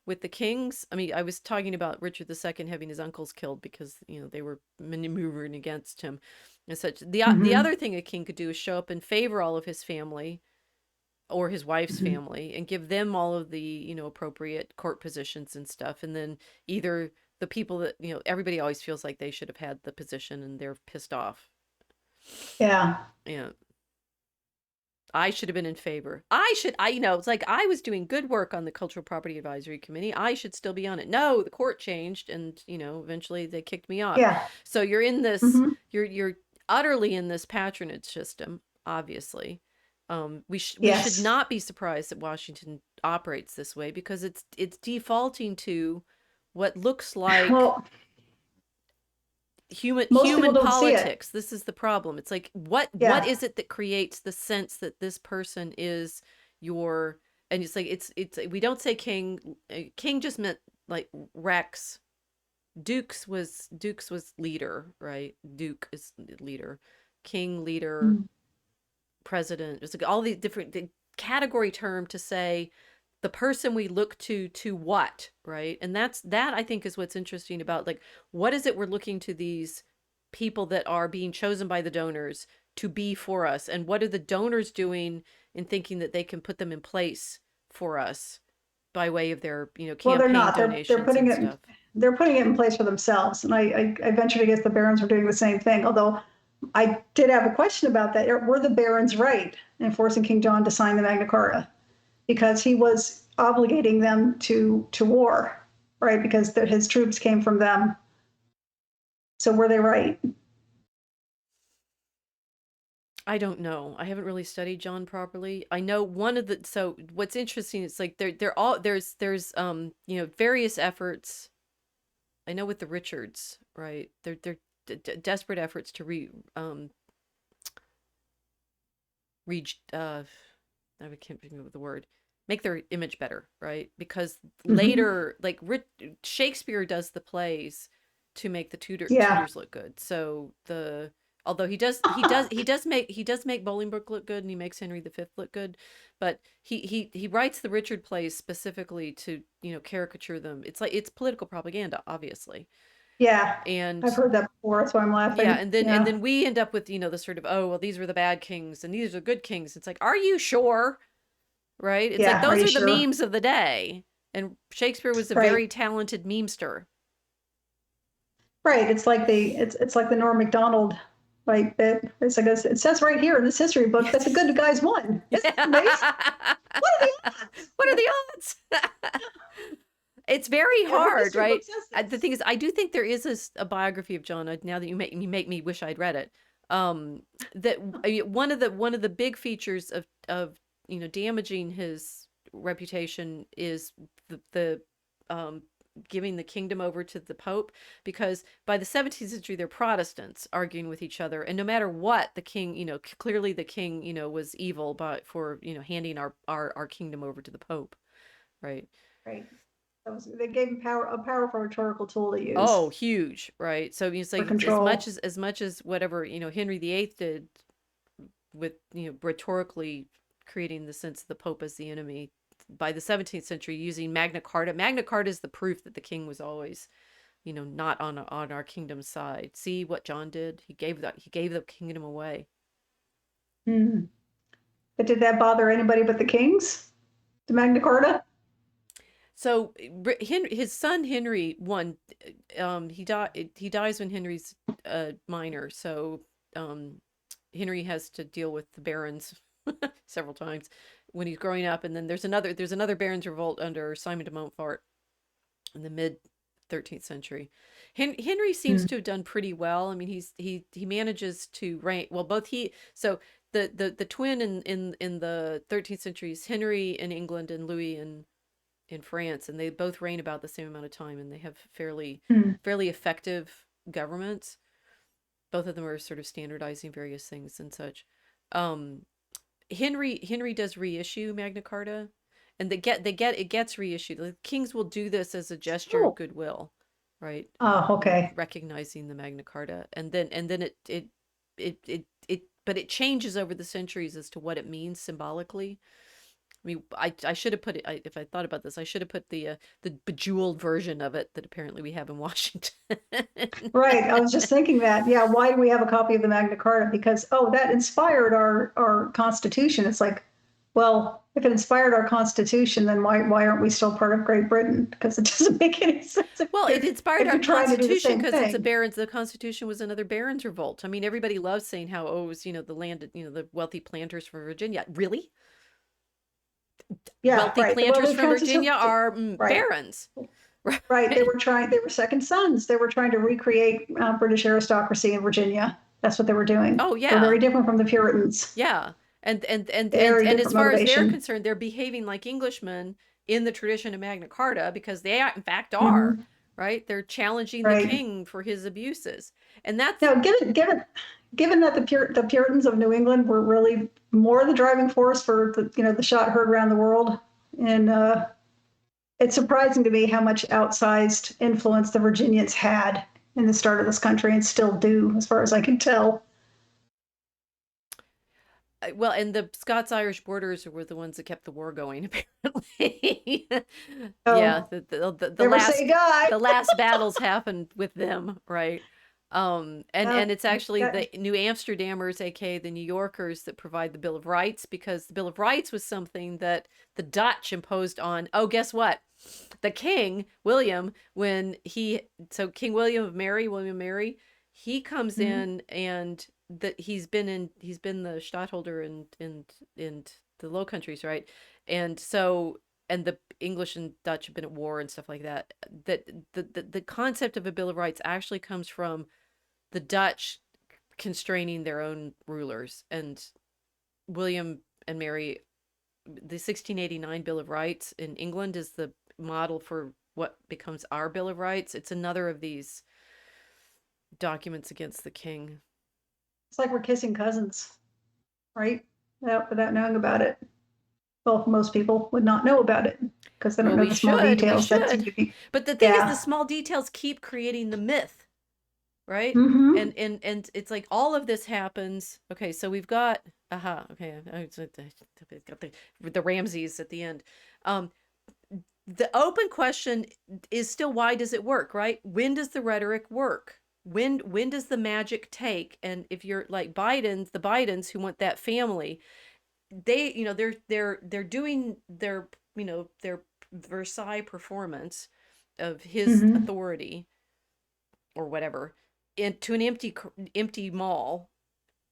[SPEAKER 1] with the kings. I mean, I was talking about Richard II having his uncles killed because, they were maneuvering against him and such. The
[SPEAKER 2] Mm-hmm.
[SPEAKER 1] other thing a king could do is show up and favor all of his family or his wife's
[SPEAKER 2] Mm-hmm.
[SPEAKER 1] family and give them all of the, appropriate court positions and stuff. And then either the people that, everybody always feels like they should have had the position and they're pissed off.
[SPEAKER 2] Yeah.
[SPEAKER 1] Yeah. I should have been in favor. It's like I was doing good work on the Cultural Property Advisory Committee. I should still be on it. No, the court changed and, eventually they kicked me off.
[SPEAKER 2] Yeah.
[SPEAKER 1] So you're in this,
[SPEAKER 2] Mm-hmm.
[SPEAKER 1] you're utterly in this patronage system, obviously. We should
[SPEAKER 2] Yes.
[SPEAKER 1] not be surprised that Washington operates this way, because it's defaulting to what looks like
[SPEAKER 2] Well, most people
[SPEAKER 1] human
[SPEAKER 2] don't see it.
[SPEAKER 1] politics. This is the problem. It's like, what
[SPEAKER 2] Yeah.
[SPEAKER 1] is it that creates the sense that this person is your, and it's like, it's we don't say king. King just meant like Rex. Dukes was leader, right? Duke is leader. King, leader,
[SPEAKER 2] Mm.
[SPEAKER 1] president. It's like all these different category term to say the person we look to what, right? And that I think is what's interesting about, like, what is it we're looking to these people that are being chosen by the donors to be for us, and what are the donors doing in thinking that they can put them in place for us by way of their,
[SPEAKER 2] Well, they're
[SPEAKER 1] campaign
[SPEAKER 2] not. They're
[SPEAKER 1] donations
[SPEAKER 2] putting
[SPEAKER 1] and
[SPEAKER 2] it
[SPEAKER 1] stuff.
[SPEAKER 2] they're putting it in place for themselves. And I venture to guess the barons were doing the same thing. Although I did have a question about that. Were the barons right in forcing King John to sign the Magna Carta? Because he was obligating them to war, right? Because his troops came from them. So were they right?
[SPEAKER 1] I don't know. I haven't really studied John properly. I know one of the, so what's interesting is like they're all, there's various efforts. I know with the Richards, right? They're desperate efforts to reach I can't think of the word, make their image better, right? Because
[SPEAKER 2] Mm-hmm.
[SPEAKER 1] later, like Shakespeare does the plays to make the
[SPEAKER 2] Yeah.
[SPEAKER 1] Tudors look good. So the, although he does make Bolingbroke look good, and he makes Henry V look good, but he writes the Richard plays specifically to, caricature them. It's like, it's political propaganda, obviously.
[SPEAKER 2] Yeah. I've
[SPEAKER 1] And
[SPEAKER 2] heard that before. That's why I'm
[SPEAKER 1] yeah,
[SPEAKER 2] laughing.
[SPEAKER 1] and
[SPEAKER 2] Yeah.
[SPEAKER 1] then we end up with, the sort of, oh well, these were the bad kings and these are good kings. It's like, are you sure? Right? It's like
[SPEAKER 2] Yeah. Are
[SPEAKER 1] those
[SPEAKER 2] you
[SPEAKER 1] are the
[SPEAKER 2] sure?
[SPEAKER 1] memes of the day. And Shakespeare was a
[SPEAKER 2] Right.
[SPEAKER 1] very talented memester.
[SPEAKER 2] Right. It's like the Norm Macdonald, right? It's like it says right here in this history book that the good guys won. Isn't
[SPEAKER 1] Yeah.
[SPEAKER 2] that amazing? What are the odds?
[SPEAKER 1] What are the odds? It's very
[SPEAKER 2] Every
[SPEAKER 1] hard,
[SPEAKER 2] history book
[SPEAKER 1] right?
[SPEAKER 2] says
[SPEAKER 1] The
[SPEAKER 2] this.
[SPEAKER 1] thing is, I do think there is a biography of John. Now that you make me wish I'd read it. Um, that one of the big features of damaging his reputation is the um giving the kingdom over to the Pope, because by the 17th century they're Protestants arguing with each other, and no matter what, the king, clearly the king, was evil, but for, handing our kingdom over to the Pope, right?
[SPEAKER 2] Right. They gave him a powerful rhetorical tool to use
[SPEAKER 1] Oh, huge, right? So it's
[SPEAKER 2] for
[SPEAKER 1] like,
[SPEAKER 2] control.
[SPEAKER 1] as much as whatever, Henry VIII did with, rhetorically creating the sense of the Pope as the enemy, by the 17th century using Magna Carta. Magna Carta is the proof that the king was always, not on our kingdom's side. See what John did? He gave the kingdom away.
[SPEAKER 2] Hmm. But did that bother anybody but the kings? The Magna Carta?
[SPEAKER 1] So his son Henry one, he dies when Henry's minor. So um, Henry has to deal with the barons several times when he's growing up, and then there's another barons revolt under Simon de Montfort in the mid 13th century. Henry seems
[SPEAKER 2] Hmm.
[SPEAKER 1] to have done pretty well. I mean, he manages to reign well. Both he so the twin in the 13th century is Henry in England and Louis in France, and they both reign about the same amount of time, and they have
[SPEAKER 2] Hmm.
[SPEAKER 1] fairly effective governments. Both of them are sort of standardizing various things and such. Um, Henry does reissue Magna Carta, and they get it gets reissued. The kings will do this as a gesture of
[SPEAKER 2] Oh.
[SPEAKER 1] goodwill, right?
[SPEAKER 2] Oh, okay.
[SPEAKER 1] Recognizing the Magna Carta, and then it but it changes over the centuries as to what it means symbolically. I mean, I should have put it. If I thought about this, I should have put the bejeweled version of it that apparently we have in Washington.
[SPEAKER 2] Right. I was just thinking that. Yeah. Why do we have a copy of the Magna Carta? Because, oh, that inspired our Constitution. It's like, well, if it inspired our Constitution, then why aren't we still part of Great Britain? Because it doesn't make any sense
[SPEAKER 1] Well, it inspired
[SPEAKER 2] if
[SPEAKER 1] our
[SPEAKER 2] you're trying to do the
[SPEAKER 1] Constitution
[SPEAKER 2] same
[SPEAKER 1] because it's a
[SPEAKER 2] thing.
[SPEAKER 1] barons. The Constitution was another barons' revolt. I mean, everybody loves saying how, oh, it was, the land, the wealthy planters from Virginia. Really,
[SPEAKER 2] Yeah.
[SPEAKER 1] wealthy
[SPEAKER 2] Right. Well,
[SPEAKER 1] planters
[SPEAKER 2] they're
[SPEAKER 1] from
[SPEAKER 2] trying to,
[SPEAKER 1] Virginia are
[SPEAKER 2] right.
[SPEAKER 1] barons,
[SPEAKER 2] Right.
[SPEAKER 1] right?
[SPEAKER 2] They were second sons. They were trying to recreate British aristocracy in Virginia. That's what they were doing.
[SPEAKER 1] Oh
[SPEAKER 2] They're
[SPEAKER 1] yeah.
[SPEAKER 2] very different from the Puritans.
[SPEAKER 1] Yeah.
[SPEAKER 2] Very
[SPEAKER 1] And as
[SPEAKER 2] different
[SPEAKER 1] far as they're
[SPEAKER 2] motivation.
[SPEAKER 1] concerned, they're behaving like Englishmen in the tradition of Magna Carta because they in fact are,
[SPEAKER 2] Hmm.
[SPEAKER 1] right? They're challenging the
[SPEAKER 2] Right.
[SPEAKER 1] king for his abuses. And that's
[SPEAKER 2] Now, given that the Puritans of New England were really more the driving force for the shot heard around the world, and it's surprising to me how much outsized influence the Virginians had in the start of this country and still do, as far as I can tell.
[SPEAKER 1] well, and the Scots-Irish borders were the ones that kept the war going, apparently. Yeah,
[SPEAKER 2] Oh, never say die.
[SPEAKER 1] the last battles happened with them, right?
[SPEAKER 2] Uh,
[SPEAKER 1] And it's actually
[SPEAKER 2] that,
[SPEAKER 1] the New Amsterdammers, aka the New Yorkers, that provide the Bill of Rights, because the Bill of Rights was something that the Dutch imposed on, oh, guess what? The King, William, when he, so King William of Mary, William Mary, he comes
[SPEAKER 2] mhm.
[SPEAKER 1] in and that he's been the stadtholder in the Low Countries, right? And so and the English and Dutch have been at war and stuff like that. That the concept of a Bill of Rights actually comes from the Dutch constraining their own rulers, and William and Mary, the 1689 Bill of Rights in England is the model for what becomes our Bill of Rights. It's another of these documents against the king.
[SPEAKER 2] It's like we're kissing cousins, right? Without knowing about it. Well, most people would not know about it because they don't
[SPEAKER 1] Well,
[SPEAKER 2] know the small
[SPEAKER 1] we
[SPEAKER 2] details that seem
[SPEAKER 1] should.
[SPEAKER 2] to be.
[SPEAKER 1] But the thing is, the
[SPEAKER 2] Yeah.
[SPEAKER 1] small details keep creating the myth, right?
[SPEAKER 2] Mm-hmm.
[SPEAKER 1] And it's like all of this happens. Okay, so we've got okay, got the Ramses at the end. Um, the open question is still, why does it work, right? When does the rhetoric work? When does the magic take? And if you're like the Bidens who want that family, they, they're doing their, their Versailles performance of his
[SPEAKER 2] Mm-hmm.
[SPEAKER 1] authority or whatever into an empty mall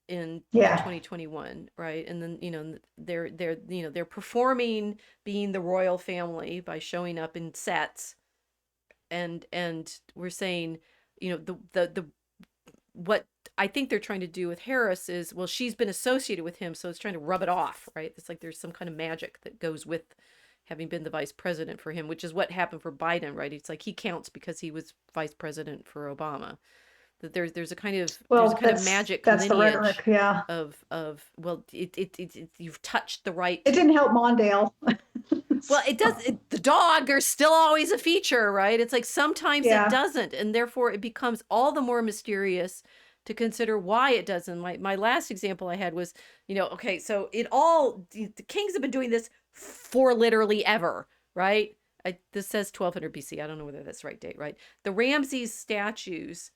[SPEAKER 1] in like
[SPEAKER 2] Yeah.
[SPEAKER 1] 2021, right? And then they're performing being the royal family by showing up in sets, and we're saying, the what I think they're trying to do with Harris is, well, she's been associated with him, so it's trying to rub it off, right? It's like there's some kind of magic that goes with having been the vice president for him, which is what happened for Biden, right? It's like he counts because he was vice president for Obama. That there's a
[SPEAKER 2] Well,
[SPEAKER 1] kind of magic
[SPEAKER 2] that's the rhetoric.
[SPEAKER 1] lineage
[SPEAKER 2] Yeah.
[SPEAKER 1] of well, you've touched the right.
[SPEAKER 2] It didn't help Mondale.
[SPEAKER 1] Well, it does.
[SPEAKER 2] So,
[SPEAKER 1] The dog are still always a feature, right? It's like sometimes it
[SPEAKER 2] yeah.
[SPEAKER 1] doesn't, and therefore it becomes all the more mysterious to consider why it doesn't. My last example I had was, okay, so the kings have been doing this for literally ever, right? This says 1200 BC. I don't know whether that's the right date, right? The Ramses statues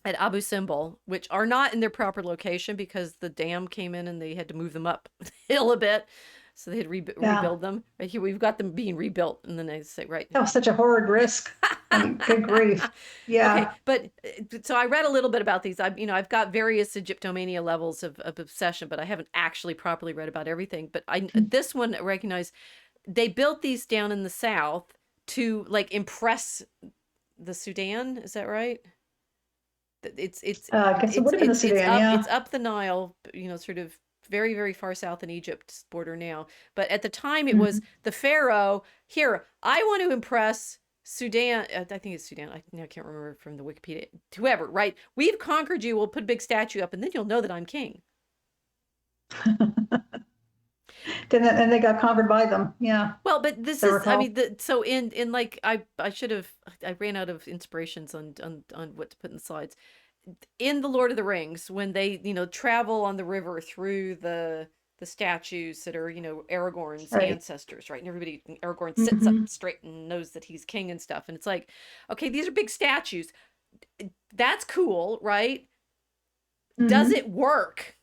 [SPEAKER 1] at Abu Simbel, which are not in their proper location because the dam came in and they had to move them up the hill a bit. So they had
[SPEAKER 2] Yeah.
[SPEAKER 1] rebuild them. Right here, we've got them being rebuilt. And then they say, right.
[SPEAKER 2] That was such a horrid risk. I mean, good grief.
[SPEAKER 1] Okay,
[SPEAKER 2] Yeah.
[SPEAKER 1] but so I read a little bit about these. I've got various Egyptomania levels of obsession, but I haven't actually properly read about everything. But this one I recognize they built these down in the south to like impress the Sudan. Is that right?
[SPEAKER 2] I guess it would have been the Sudan.
[SPEAKER 1] it's
[SPEAKER 2] Yeah.
[SPEAKER 1] up the Nile, sort of very, very far south in Egypt's border now. But at the time, it was
[SPEAKER 2] Mhm.
[SPEAKER 1] the pharaoh. Here, I want to impress Sudan. I think it's Sudan. I can't remember from the Wikipedia. Whoever, right? We've conquered you. We'll put a big statue up, and then you'll know that I'm king.
[SPEAKER 2] Then they got conquered by them. Yeah.
[SPEAKER 1] Well, but
[SPEAKER 2] As
[SPEAKER 1] this
[SPEAKER 2] I
[SPEAKER 1] is, I
[SPEAKER 2] recall.
[SPEAKER 1] mean, so in like I should have, I ran out of inspirations on what to put in the slides. In the Lord of the Rings, when they travel on the river through the statues that are Aragorn's
[SPEAKER 2] Right.
[SPEAKER 1] ancestors, right? And Aragorn sits up
[SPEAKER 2] Hmm.
[SPEAKER 1] straight and knows that he's king and stuff, and it's like, okay, these are big statues. That's cool, right? Does
[SPEAKER 2] Hmm.
[SPEAKER 1] it work?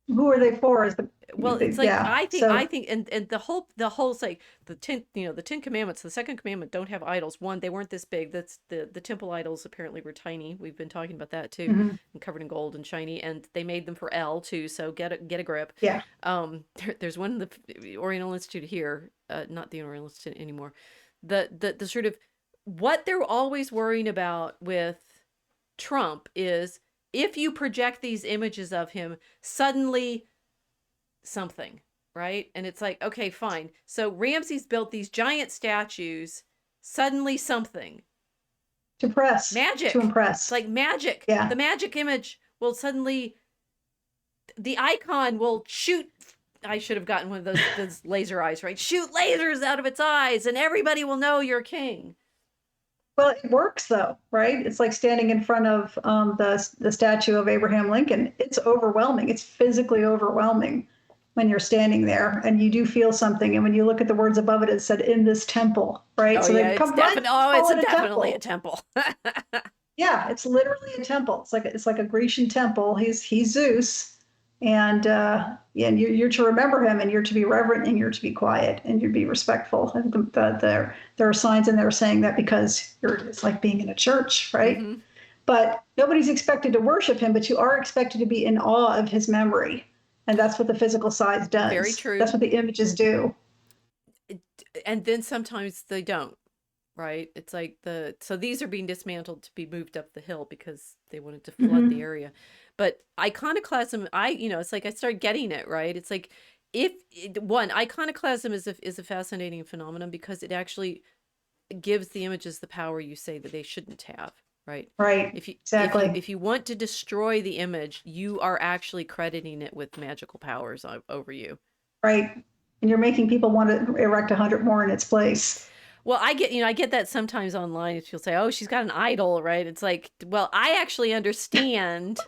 [SPEAKER 2] Who are they for?
[SPEAKER 1] Well, it's like
[SPEAKER 2] Yeah.
[SPEAKER 1] I
[SPEAKER 2] So.
[SPEAKER 1] think and the whole it's like the 10 commandments, the second commandment, don't have idols. One, they weren't this big. That's the temple idols apparently were tiny. We've been talking about that too,
[SPEAKER 2] Mhm.
[SPEAKER 1] and covered in gold and shiny, and they made them for El too, so get a grip.
[SPEAKER 2] Yeah.
[SPEAKER 1] There's one in the Oriental Institute here, not the Oriental Institute anymore. The sort of what they're always worrying about with Trump is if you project these images of him, suddenly something, right? And it's like, okay, fine. So Ramses built these giant statues, suddenly something.
[SPEAKER 2] To
[SPEAKER 1] Magic. It's
[SPEAKER 2] impress.
[SPEAKER 1] like magic. The
[SPEAKER 2] Yeah.
[SPEAKER 1] magic image will suddenly, the icon will shoot. I should have gotten one of those laser eyes, right? Shoot lasers out of its eyes, and everybody will know you're king.
[SPEAKER 2] Well, it works though, right? It's like standing in front of the statue of Abraham Lincoln. It's overwhelming. It's physically overwhelming when you're standing there, and you do feel something. And when you look at the words above it, it said "in this temple," right?
[SPEAKER 1] Oh
[SPEAKER 2] So
[SPEAKER 1] yeah,
[SPEAKER 2] they
[SPEAKER 1] it's
[SPEAKER 2] come right
[SPEAKER 1] definitely. Oh,
[SPEAKER 2] call
[SPEAKER 1] it's
[SPEAKER 2] it a
[SPEAKER 1] definitely a
[SPEAKER 2] temple.
[SPEAKER 1] temple.
[SPEAKER 2] Yeah, it's literally a temple. It's like a Grecian temple. He's Zeus, and you're to remember him, and you're to be reverent, and you're to be quiet, and you're to be respectful. And there are signs in there saying that because it's like being in a church, right?
[SPEAKER 1] Mm-hmm.
[SPEAKER 2] But nobody's expected to worship him, but you are expected to be in awe of his memory, and that's what the physical size
[SPEAKER 1] Very
[SPEAKER 2] does. That's
[SPEAKER 1] true.
[SPEAKER 2] what the images do.
[SPEAKER 1] It, and then sometimes they don't, right? It's like so these are being dismantled to be moved up the hill because they wanted to flood the
[SPEAKER 2] Mm-hmm.
[SPEAKER 1] area. But iconoclasm, it's like I started getting it, right? It's like one, iconoclasm is a fascinating phenomenon because it actually gives the images the power you say that they shouldn't have, right?
[SPEAKER 2] Right. Exactly.
[SPEAKER 1] If you want to destroy the image, you are actually crediting it with magical powers over you.
[SPEAKER 2] Right. And you're making people want to erect 100 more in its place.
[SPEAKER 1] Well, I get that sometimes online. If you'll say, "Oh, she's got an idol," right? It's like, well, I actually understand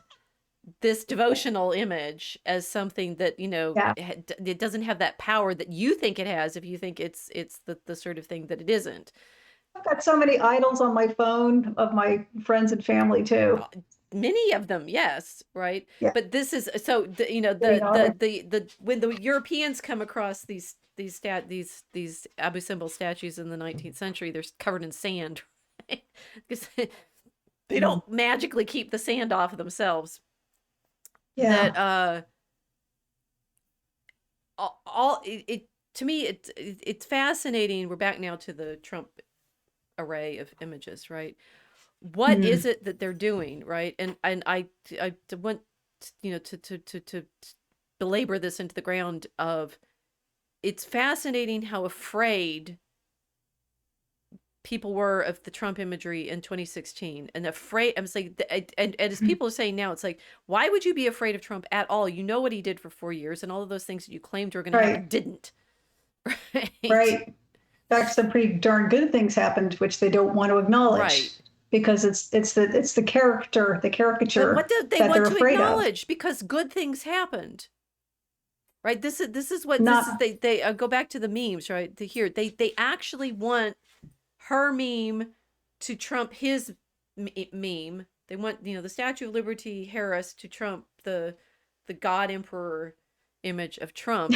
[SPEAKER 1] this devotional image as something that
[SPEAKER 2] Yeah.
[SPEAKER 1] it doesn't have that power that you think it has. If you think it's the sort of thing that it isn't.
[SPEAKER 2] I've got so many idols on my phone of my friends and family too.
[SPEAKER 1] Many of them, yes, right.
[SPEAKER 2] Yeah.
[SPEAKER 1] But this is so when the Europeans come across these Abu Simbel statues in the 19th century, they're covered in sand, right? Because they
[SPEAKER 2] Mm.
[SPEAKER 1] don't magically keep the sand off of themselves. That
[SPEAKER 2] Yeah.
[SPEAKER 1] all it to me it's fascinating. We're back now to the Trump array of images, right? What is
[SPEAKER 2] Mm.
[SPEAKER 1] it that they're doing, right? And I want to belabor this into the ground of it's fascinating how afraid people were of the Trump imagery in 2016 and afraid. I'm saying, and as people are saying now, it's like, why would you be afraid of Trump at all? You know what he did for 4 years, and all of those things that you claimed were going to happen
[SPEAKER 2] Right.
[SPEAKER 1] didn't, right?
[SPEAKER 2] Right. In fact, some pretty darn good things happened, which they don't want to
[SPEAKER 1] Right.
[SPEAKER 2] acknowledge because it's the character, the
[SPEAKER 1] But what
[SPEAKER 2] caricature
[SPEAKER 1] do they
[SPEAKER 2] that
[SPEAKER 1] want
[SPEAKER 2] they're
[SPEAKER 1] to
[SPEAKER 2] afraid of.
[SPEAKER 1] acknowledge? Because good things happened, right? This is what this is.
[SPEAKER 2] Not
[SPEAKER 1] They go back to the memes, right? To here, they actually want her meme to trump his meme. They want the Statue of Liberty Harris to trump the God Emperor image of Trump.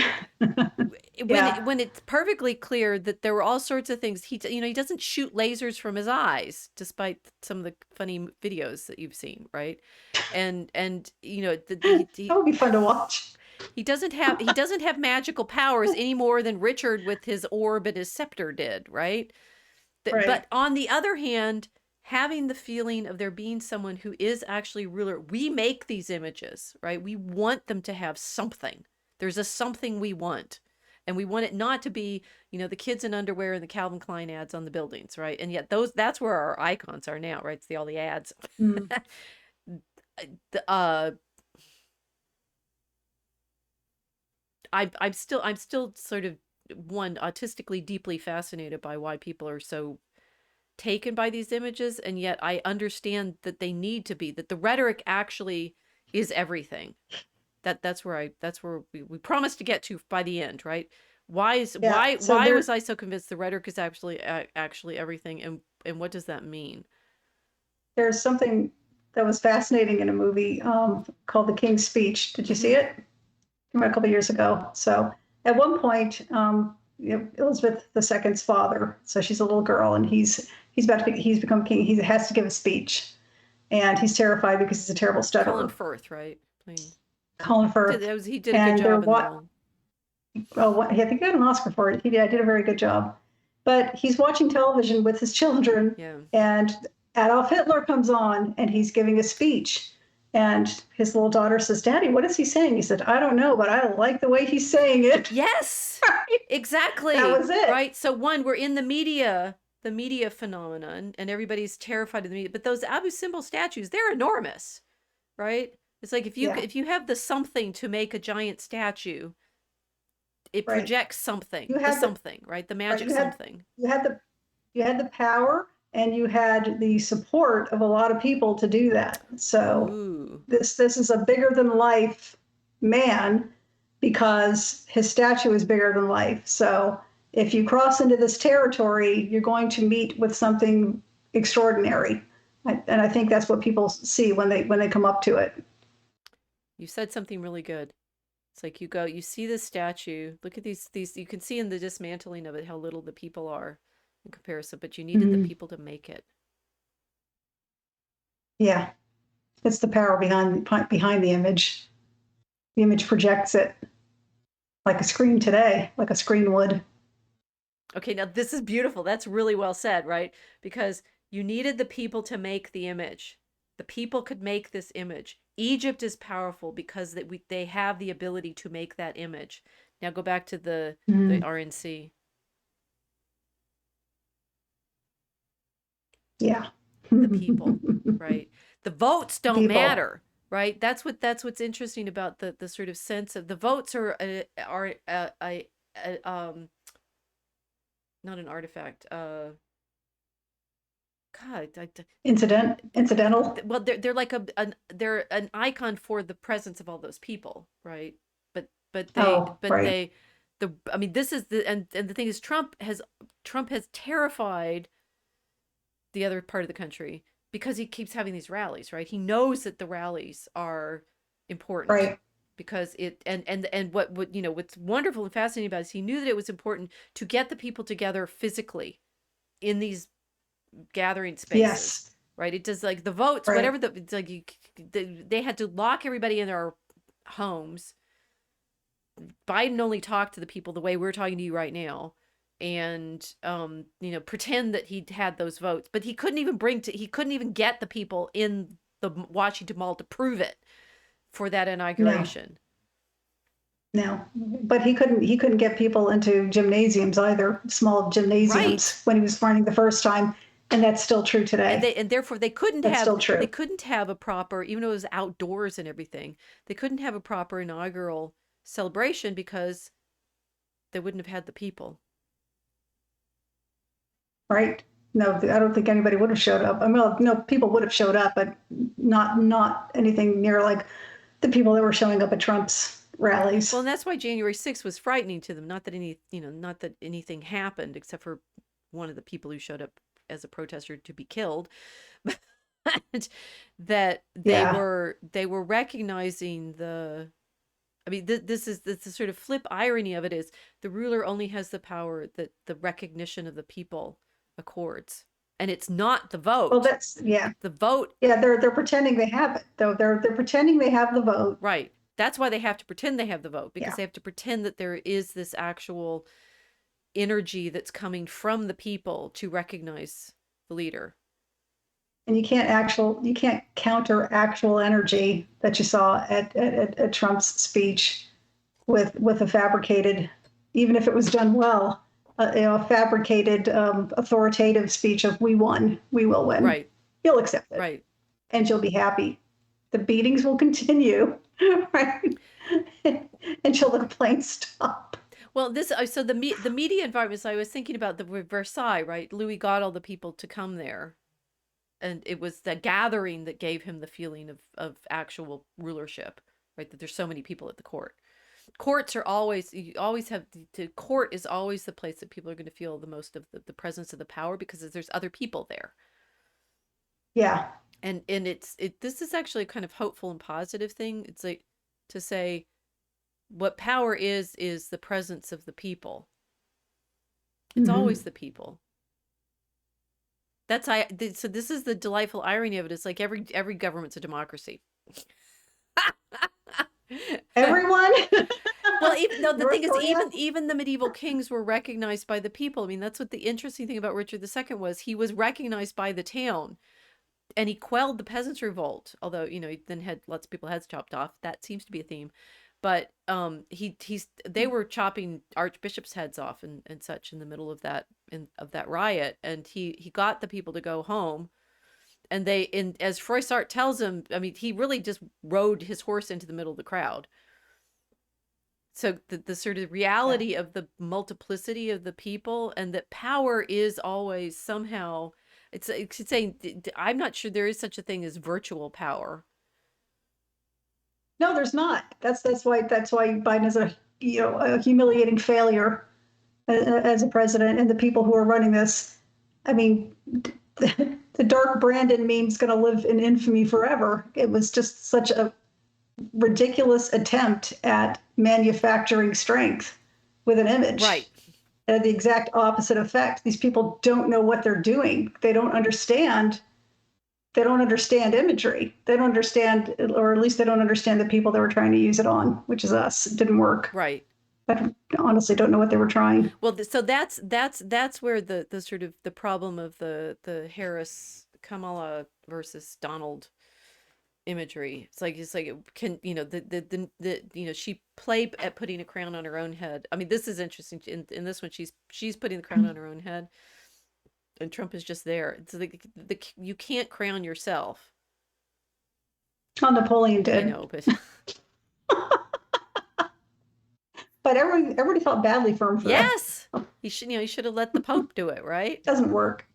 [SPEAKER 2] yeah.
[SPEAKER 1] When it's perfectly clear that there were all sorts of things he doesn't shoot lasers from his eyes, despite some of the funny videos that you've seen, right? And
[SPEAKER 2] That would be fun to watch.
[SPEAKER 1] he doesn't have magical powers any more than Richard with his orb and his scepter did, right?
[SPEAKER 2] Right.
[SPEAKER 1] But on the other hand, having the feeling of there being someone who is actually ruler, we make these images, right? We want them to have something. There's a something we want. And we want it not to be, the kids in underwear and the Calvin Klein ads on the buildings, right? And yet that's where our icons are now, right? It's all the ads.
[SPEAKER 2] Mm.
[SPEAKER 1] uh I'm still sort of one autistically deeply fascinated by why people are so taken by these images, and yet I understand that they need to be, that the rhetoric actually is everything. That's where we promised to get to by the end, right?
[SPEAKER 2] Yeah. So
[SPEAKER 1] Why was
[SPEAKER 2] there
[SPEAKER 1] I so convinced the rhetoric is actually everything, and what does that mean?
[SPEAKER 2] there's something that was fascinating in a movie called The King's Speech. Did you see
[SPEAKER 1] Hmm.
[SPEAKER 2] it? Came out a couple of years ago. So at one point, Elizabeth II's father, so she's a little girl, and he's become king. He has to give a speech, and he's terrified because he's a terrible
[SPEAKER 1] Colin
[SPEAKER 2] stutterer.
[SPEAKER 1] Firth, right? Playing
[SPEAKER 2] Colin Firth,
[SPEAKER 1] he did a good
[SPEAKER 2] and they're
[SPEAKER 1] job in the
[SPEAKER 2] what?
[SPEAKER 1] role.
[SPEAKER 2] Oh, I think he got an Oscar for it. He did a very good job. But he's watching television with his children,
[SPEAKER 1] Yeah.
[SPEAKER 2] and Adolf Hitler comes on and he's giving a speech. And his little daughter says, Daddy, what is he saying? He said, I don't know, but I like the way he's saying it.
[SPEAKER 1] Yes,
[SPEAKER 2] That
[SPEAKER 1] exactly.
[SPEAKER 2] was it.
[SPEAKER 1] Right. So one, we're in the media phenomenon, and everybody's terrified of the media. But those Abu Simbel statues, they're enormous, right? It's like
[SPEAKER 2] Yeah,
[SPEAKER 1] if you have the something to make a giant statue, it
[SPEAKER 2] right.
[SPEAKER 1] projects something,
[SPEAKER 2] You
[SPEAKER 1] the
[SPEAKER 2] had the
[SPEAKER 1] something, right? The
[SPEAKER 2] right.
[SPEAKER 1] magic something.
[SPEAKER 2] You had the you had the power and you had the support of a lot of people to do that. So
[SPEAKER 1] Ooh.
[SPEAKER 2] this is a bigger than life man because his statue is bigger than life. So if you cross into this territory, you're going to meet with something extraordinary. And I think that's what people see when they come up to it.
[SPEAKER 1] You said something really good. It's like you go, you see this statue, look at these, you can see in the dismantling of it how little the people are in comparison, but you needed the
[SPEAKER 2] Mm-hmm.
[SPEAKER 1] people to make it.
[SPEAKER 2] Yeah, it's the power behind the image. The image projects it like a screen today, like a screen would.
[SPEAKER 1] Okay, now this is beautiful. That's really well said, right? Because you needed the people to make the image. The people could make this image. Egypt is powerful because they have the ability to make that image. Now go back to the
[SPEAKER 2] Mm,
[SPEAKER 1] RNC.
[SPEAKER 2] yeah.
[SPEAKER 1] The people, right? The votes
[SPEAKER 2] The
[SPEAKER 1] don't
[SPEAKER 2] people.
[SPEAKER 1] matter, right? That's what's interesting about the sort of sense of the votes are not an artifact. God,
[SPEAKER 2] Incidental.
[SPEAKER 1] well, they're like they're an icon for the presence of all those people, right? But
[SPEAKER 2] Oh, right.
[SPEAKER 1] the I mean this is the and the thing is Trump has terrified the other part of the country because he keeps having these rallies, right? He knows that the rallies are important
[SPEAKER 2] Right.
[SPEAKER 1] because it and what you know what's wonderful and fascinating about it is he knew that it was important to get the people together physically in these gathering spaces,
[SPEAKER 2] Yes.
[SPEAKER 1] right? It does like the votes,
[SPEAKER 2] Right.
[SPEAKER 1] whatever it's like they had to lock everybody in their homes. Biden only talked to the people the way we're talking to you right now, and you know, pretend that he had those votes, but he couldn't even get the people in the Washington Mall to prove it for that
[SPEAKER 2] No.
[SPEAKER 1] inauguration.
[SPEAKER 2] No. But he couldn't get people into gymnasiums either, small
[SPEAKER 1] Right.
[SPEAKER 2] gymnasiums when he was running the first time, and that's still true
[SPEAKER 1] And
[SPEAKER 2] today.
[SPEAKER 1] therefore
[SPEAKER 2] That's still true.
[SPEAKER 1] they couldn't have a proper, even though it was outdoors and everything, they couldn't have a proper inaugural celebration because they wouldn't have had the people.
[SPEAKER 2] Right? No, I don't think anybody would have showed up. I mean, well, no, people would have showed up, but not anything near like the people that were showing up at Trump's
[SPEAKER 1] Well, and
[SPEAKER 2] rallies.
[SPEAKER 1] that's why January 6th was frightening to them. Not that anything happened except for one of the people who showed up as a protester to be killed, but that
[SPEAKER 2] Yeah.
[SPEAKER 1] they were recognizing the. I mean, this is the sort of flip irony of it is the ruler only has the power that the recognition of the people accords, and it's not the
[SPEAKER 2] Well,
[SPEAKER 1] vote.
[SPEAKER 2] that's yeah.
[SPEAKER 1] The vote,
[SPEAKER 2] Yeah, they're pretending they have it though. They're pretending they have the vote.
[SPEAKER 1] right? That's why they have to pretend they have the vote because
[SPEAKER 2] Yeah.
[SPEAKER 1] they have to pretend that there is this actual energy that's coming from the people to recognize the leader.
[SPEAKER 2] And you can't counter actual energy that you saw at Trump's speech with a fabricated, even if it was done well, a fabricated authoritative speech of "We won, we will win."
[SPEAKER 1] Right,
[SPEAKER 2] You'll accept it,
[SPEAKER 1] right.
[SPEAKER 2] and you'll be happy. The beatings will continue, right, until the planes stop.
[SPEAKER 1] Well, this so the media environment. So I was thinking about the Versailles, right? Louis got all the people to come there, and it was the gathering that gave him the feeling of actual rulership, right? That there's so many people at the court. Courts are always you always have the court is always the place that people are going to feel the most of the presence of the power because there's other people there.
[SPEAKER 2] Yeah.
[SPEAKER 1] And this is actually a kind of hopeful and positive thing. It's like to say what power is the presence of the people. It's always
[SPEAKER 2] Mm-hmm.
[SPEAKER 1] the people. So this is the delightful irony of it. It's like every government's a democracy.
[SPEAKER 2] Everyone.
[SPEAKER 1] Well, even no, the
[SPEAKER 2] North
[SPEAKER 1] thing is,
[SPEAKER 2] Korea.
[SPEAKER 1] even the medieval kings were recognized by the people. I mean, that's what the interesting thing about Richard II was. He was recognized by the town, and he quelled the peasants' revolt. Although he then had lots of people's heads chopped off. That seems to be a theme. But they were chopping archbishops' heads off and such in the middle of that riot, and he got the people to go home. And as Froissart tells him, I mean, he really just rode his horse into the middle of the crowd. So the sort of
[SPEAKER 2] Yeah.
[SPEAKER 1] reality of the multiplicity of the people, and that power is always somehow, it's saying, I'm not sure there is such a thing as virtual power.
[SPEAKER 2] No, there's not. That's why Biden is a humiliating failure as a president, and the people who are running this. I mean, the dark Brandon meme is going to live in infamy forever. It was just such a ridiculous attempt at manufacturing strength with an image.
[SPEAKER 1] Right.
[SPEAKER 2] The exact opposite effect. These people don't know what they're doing. They don't understand. They don't understand imagery. They don't understand, or at least they don't understand the people that were trying to use it on, which is us. It didn't work.
[SPEAKER 1] Right.
[SPEAKER 2] I honestly don't know what they were trying.
[SPEAKER 1] Well, so that's where the sort of the problem of the Harris Kamala versus Donald imagery. It's like it can she played at putting a crown on her own head. I mean, this is interesting. In this one, she's putting the crown on her own head, and Trump is just there. It's like you can't crown yourself.
[SPEAKER 2] Oh, Napoleon
[SPEAKER 1] I
[SPEAKER 2] did.
[SPEAKER 1] know, but
[SPEAKER 2] But everybody felt badly for him for that.
[SPEAKER 1] yes, he should have let the Pope do it, right?
[SPEAKER 2] Doesn't work.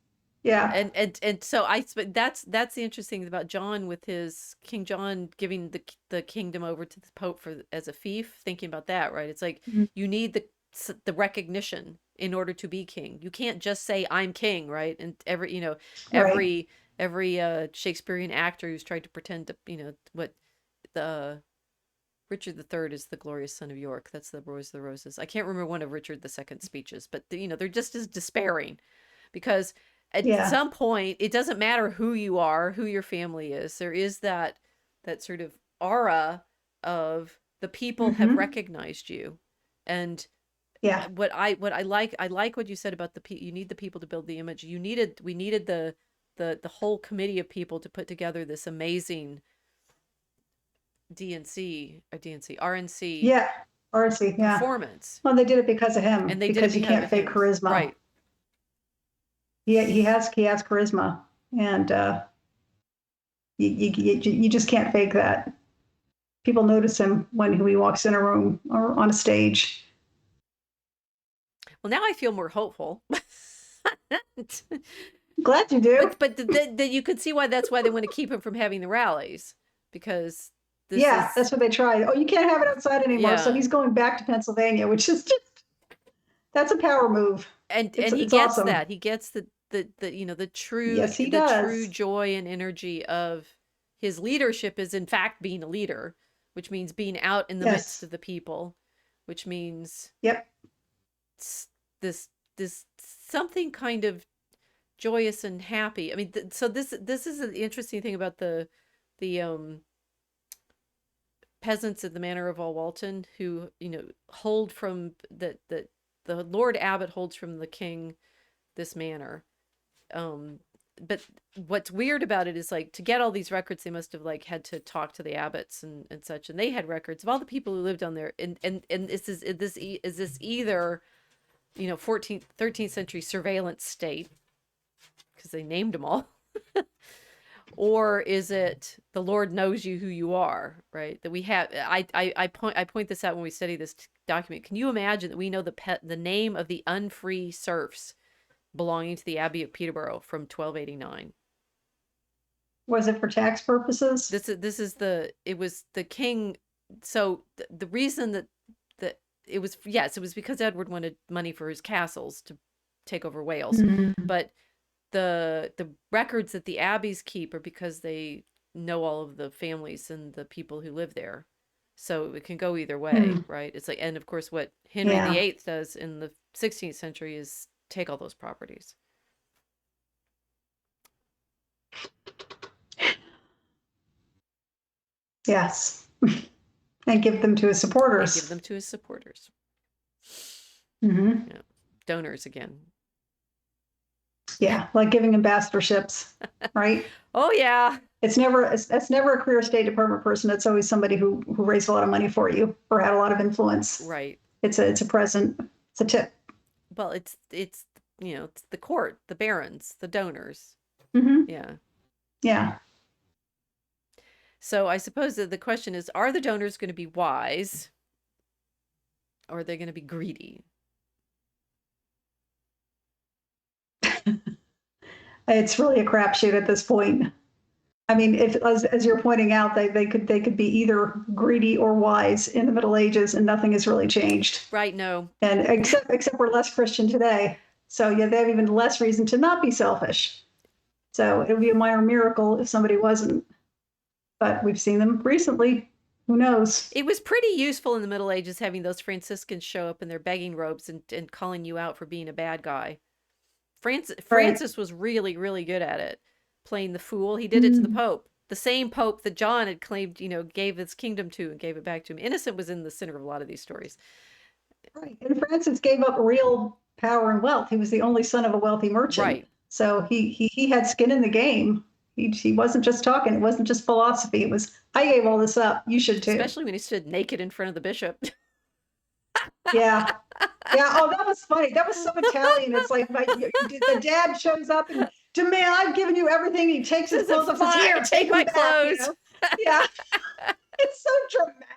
[SPEAKER 2] Yeah.
[SPEAKER 1] And so but that's the interesting thing about John, with his King John giving the kingdom over to the Pope as a fief. Thinking about that, right? It's like
[SPEAKER 2] Mhm.
[SPEAKER 1] you need the recognition in order to be king. You can't just say I'm king, right? And
[SPEAKER 2] Right.
[SPEAKER 1] every Shakespearean actor who's tried to pretend to what the Richard III is the glorious son of York. That's the Rose of the Roses. I can't remember one of Richard II's speeches, but they're just as despairing, because at
[SPEAKER 2] Yeah.
[SPEAKER 1] some point it doesn't matter who you are, who your family is. There is that sort of aura of the people have
[SPEAKER 2] Mm-hmm.
[SPEAKER 1] recognized you. And
[SPEAKER 2] Yeah.
[SPEAKER 1] what I like what you said about you need the people to build the image. We needed the whole committee of people to put together this amazing RNC
[SPEAKER 2] Yeah. RC. Yeah.
[SPEAKER 1] performance.
[SPEAKER 2] Well, they did it because of him,
[SPEAKER 1] And they did it
[SPEAKER 2] because you
[SPEAKER 1] because
[SPEAKER 2] can't
[SPEAKER 1] of
[SPEAKER 2] fake
[SPEAKER 1] him.
[SPEAKER 2] charisma.
[SPEAKER 1] Right.
[SPEAKER 2] He has charisma, and you just can't fake that. People notice him when he walks in a room or on a stage.
[SPEAKER 1] Well, now I feel more hopeful.
[SPEAKER 2] Glad you do.
[SPEAKER 1] But then you could see that's why they want to keep him from having the rallies, because this
[SPEAKER 2] Yeah,
[SPEAKER 1] is
[SPEAKER 2] that's what they tried. Oh, you can't have it outside anymore. So
[SPEAKER 1] yeah.
[SPEAKER 2] he's going back to Pennsylvania, which is just that's a power move.
[SPEAKER 1] And he
[SPEAKER 2] It's
[SPEAKER 1] gets
[SPEAKER 2] awesome.
[SPEAKER 1] that. He gets the true
[SPEAKER 2] Yes, he
[SPEAKER 1] the true
[SPEAKER 2] does.
[SPEAKER 1] joy and energy of his leadership is in fact being a leader, which means being out in the midst
[SPEAKER 2] Yes.
[SPEAKER 1] of the people, which means
[SPEAKER 2] Yep.
[SPEAKER 1] this this something kind of joyous and happy. I mean, so this is an interesting thing about the peasants at the manor of Walton, who hold from the Lord Abbot holds from the king this manor. Um, but what's weird about it is, like, to get all these records, they must have like had to talk to the abbots and such, and they had records of all the people who lived on there. And is this either 14th 13th century surveillance state, because they named them all, or is it the Lord knows you who you are, right? That we have. I point this out when we study this document. Can you imagine that we know the name of the unfree serfs belonging to the Abbey of Peterborough from 1289?
[SPEAKER 2] Was it for tax purposes?
[SPEAKER 1] It was the king. So the reason that it was, yes, it was because Edward wanted money for his castles to take over Wales.
[SPEAKER 2] Mm-hmm.
[SPEAKER 1] But the records that the abbeys keep are because they know all of the families and the people who live there. So it can go either way,
[SPEAKER 2] Hmm.
[SPEAKER 1] right? It's like, and of course what Henry
[SPEAKER 2] Yeah.
[SPEAKER 1] VIII does in the 16th century is take all those properties
[SPEAKER 2] Yes. And give them to his
[SPEAKER 1] and give
[SPEAKER 2] supporters.
[SPEAKER 1] them to his supporters.
[SPEAKER 2] Mm-hmm.
[SPEAKER 1] Yeah. Donors again.
[SPEAKER 2] Yeah, like giving ambassadorships, right?
[SPEAKER 1] Oh yeah,
[SPEAKER 2] It's never a career State Department person. It's always somebody who raised a lot of money for you or had a lot of influence.
[SPEAKER 1] right.
[SPEAKER 2] It's a present. It's a tip.
[SPEAKER 1] Well, it's it's the court, the barons, the donors.
[SPEAKER 2] Hmm.
[SPEAKER 1] Yeah.
[SPEAKER 2] Yeah.
[SPEAKER 1] So I suppose that the question is, are the donors going to be wise or are they going to be greedy?
[SPEAKER 2] It's really a crapshoot at this point. I mean, if as you're pointing out, they could be either greedy or wise in the Middle Ages, and nothing has really changed.
[SPEAKER 1] Right, no.
[SPEAKER 2] And except we're less Christian today, so yeah, they have even less reason to not be selfish. So it would be a minor miracle if somebody wasn't. But we've seen them recently. Who knows?
[SPEAKER 1] It was pretty useful in the Middle Ages having those Franciscans show up in their begging robes and calling you out for being a bad guy.
[SPEAKER 2] Right.
[SPEAKER 1] Francis was really, really good at it, playing the fool. He did it to the
[SPEAKER 2] Mm,
[SPEAKER 1] Pope. The same Pope that John had claimed, gave his kingdom to and gave it back to him. Innocent was in the center of a lot of these stories.
[SPEAKER 2] right. And Francis gave up real power and wealth. He was the only son of a wealthy merchant.
[SPEAKER 1] Right.
[SPEAKER 2] So he had skin in the game. He wasn't just talking. It wasn't just philosophy. It was, I gave all this up. You should too.
[SPEAKER 1] Especially when he stood naked in front of the bishop.
[SPEAKER 2] Yeah. Yeah. Oh, that was funny. That was so Italian. It's like the dad shows up and demand, I've given you everything. He takes his
[SPEAKER 1] This is
[SPEAKER 2] clothes off. Says,
[SPEAKER 1] fine.
[SPEAKER 2] here,
[SPEAKER 1] Take my
[SPEAKER 2] them back, you
[SPEAKER 1] clothes.
[SPEAKER 2] know? Yeah. It's so dramatic.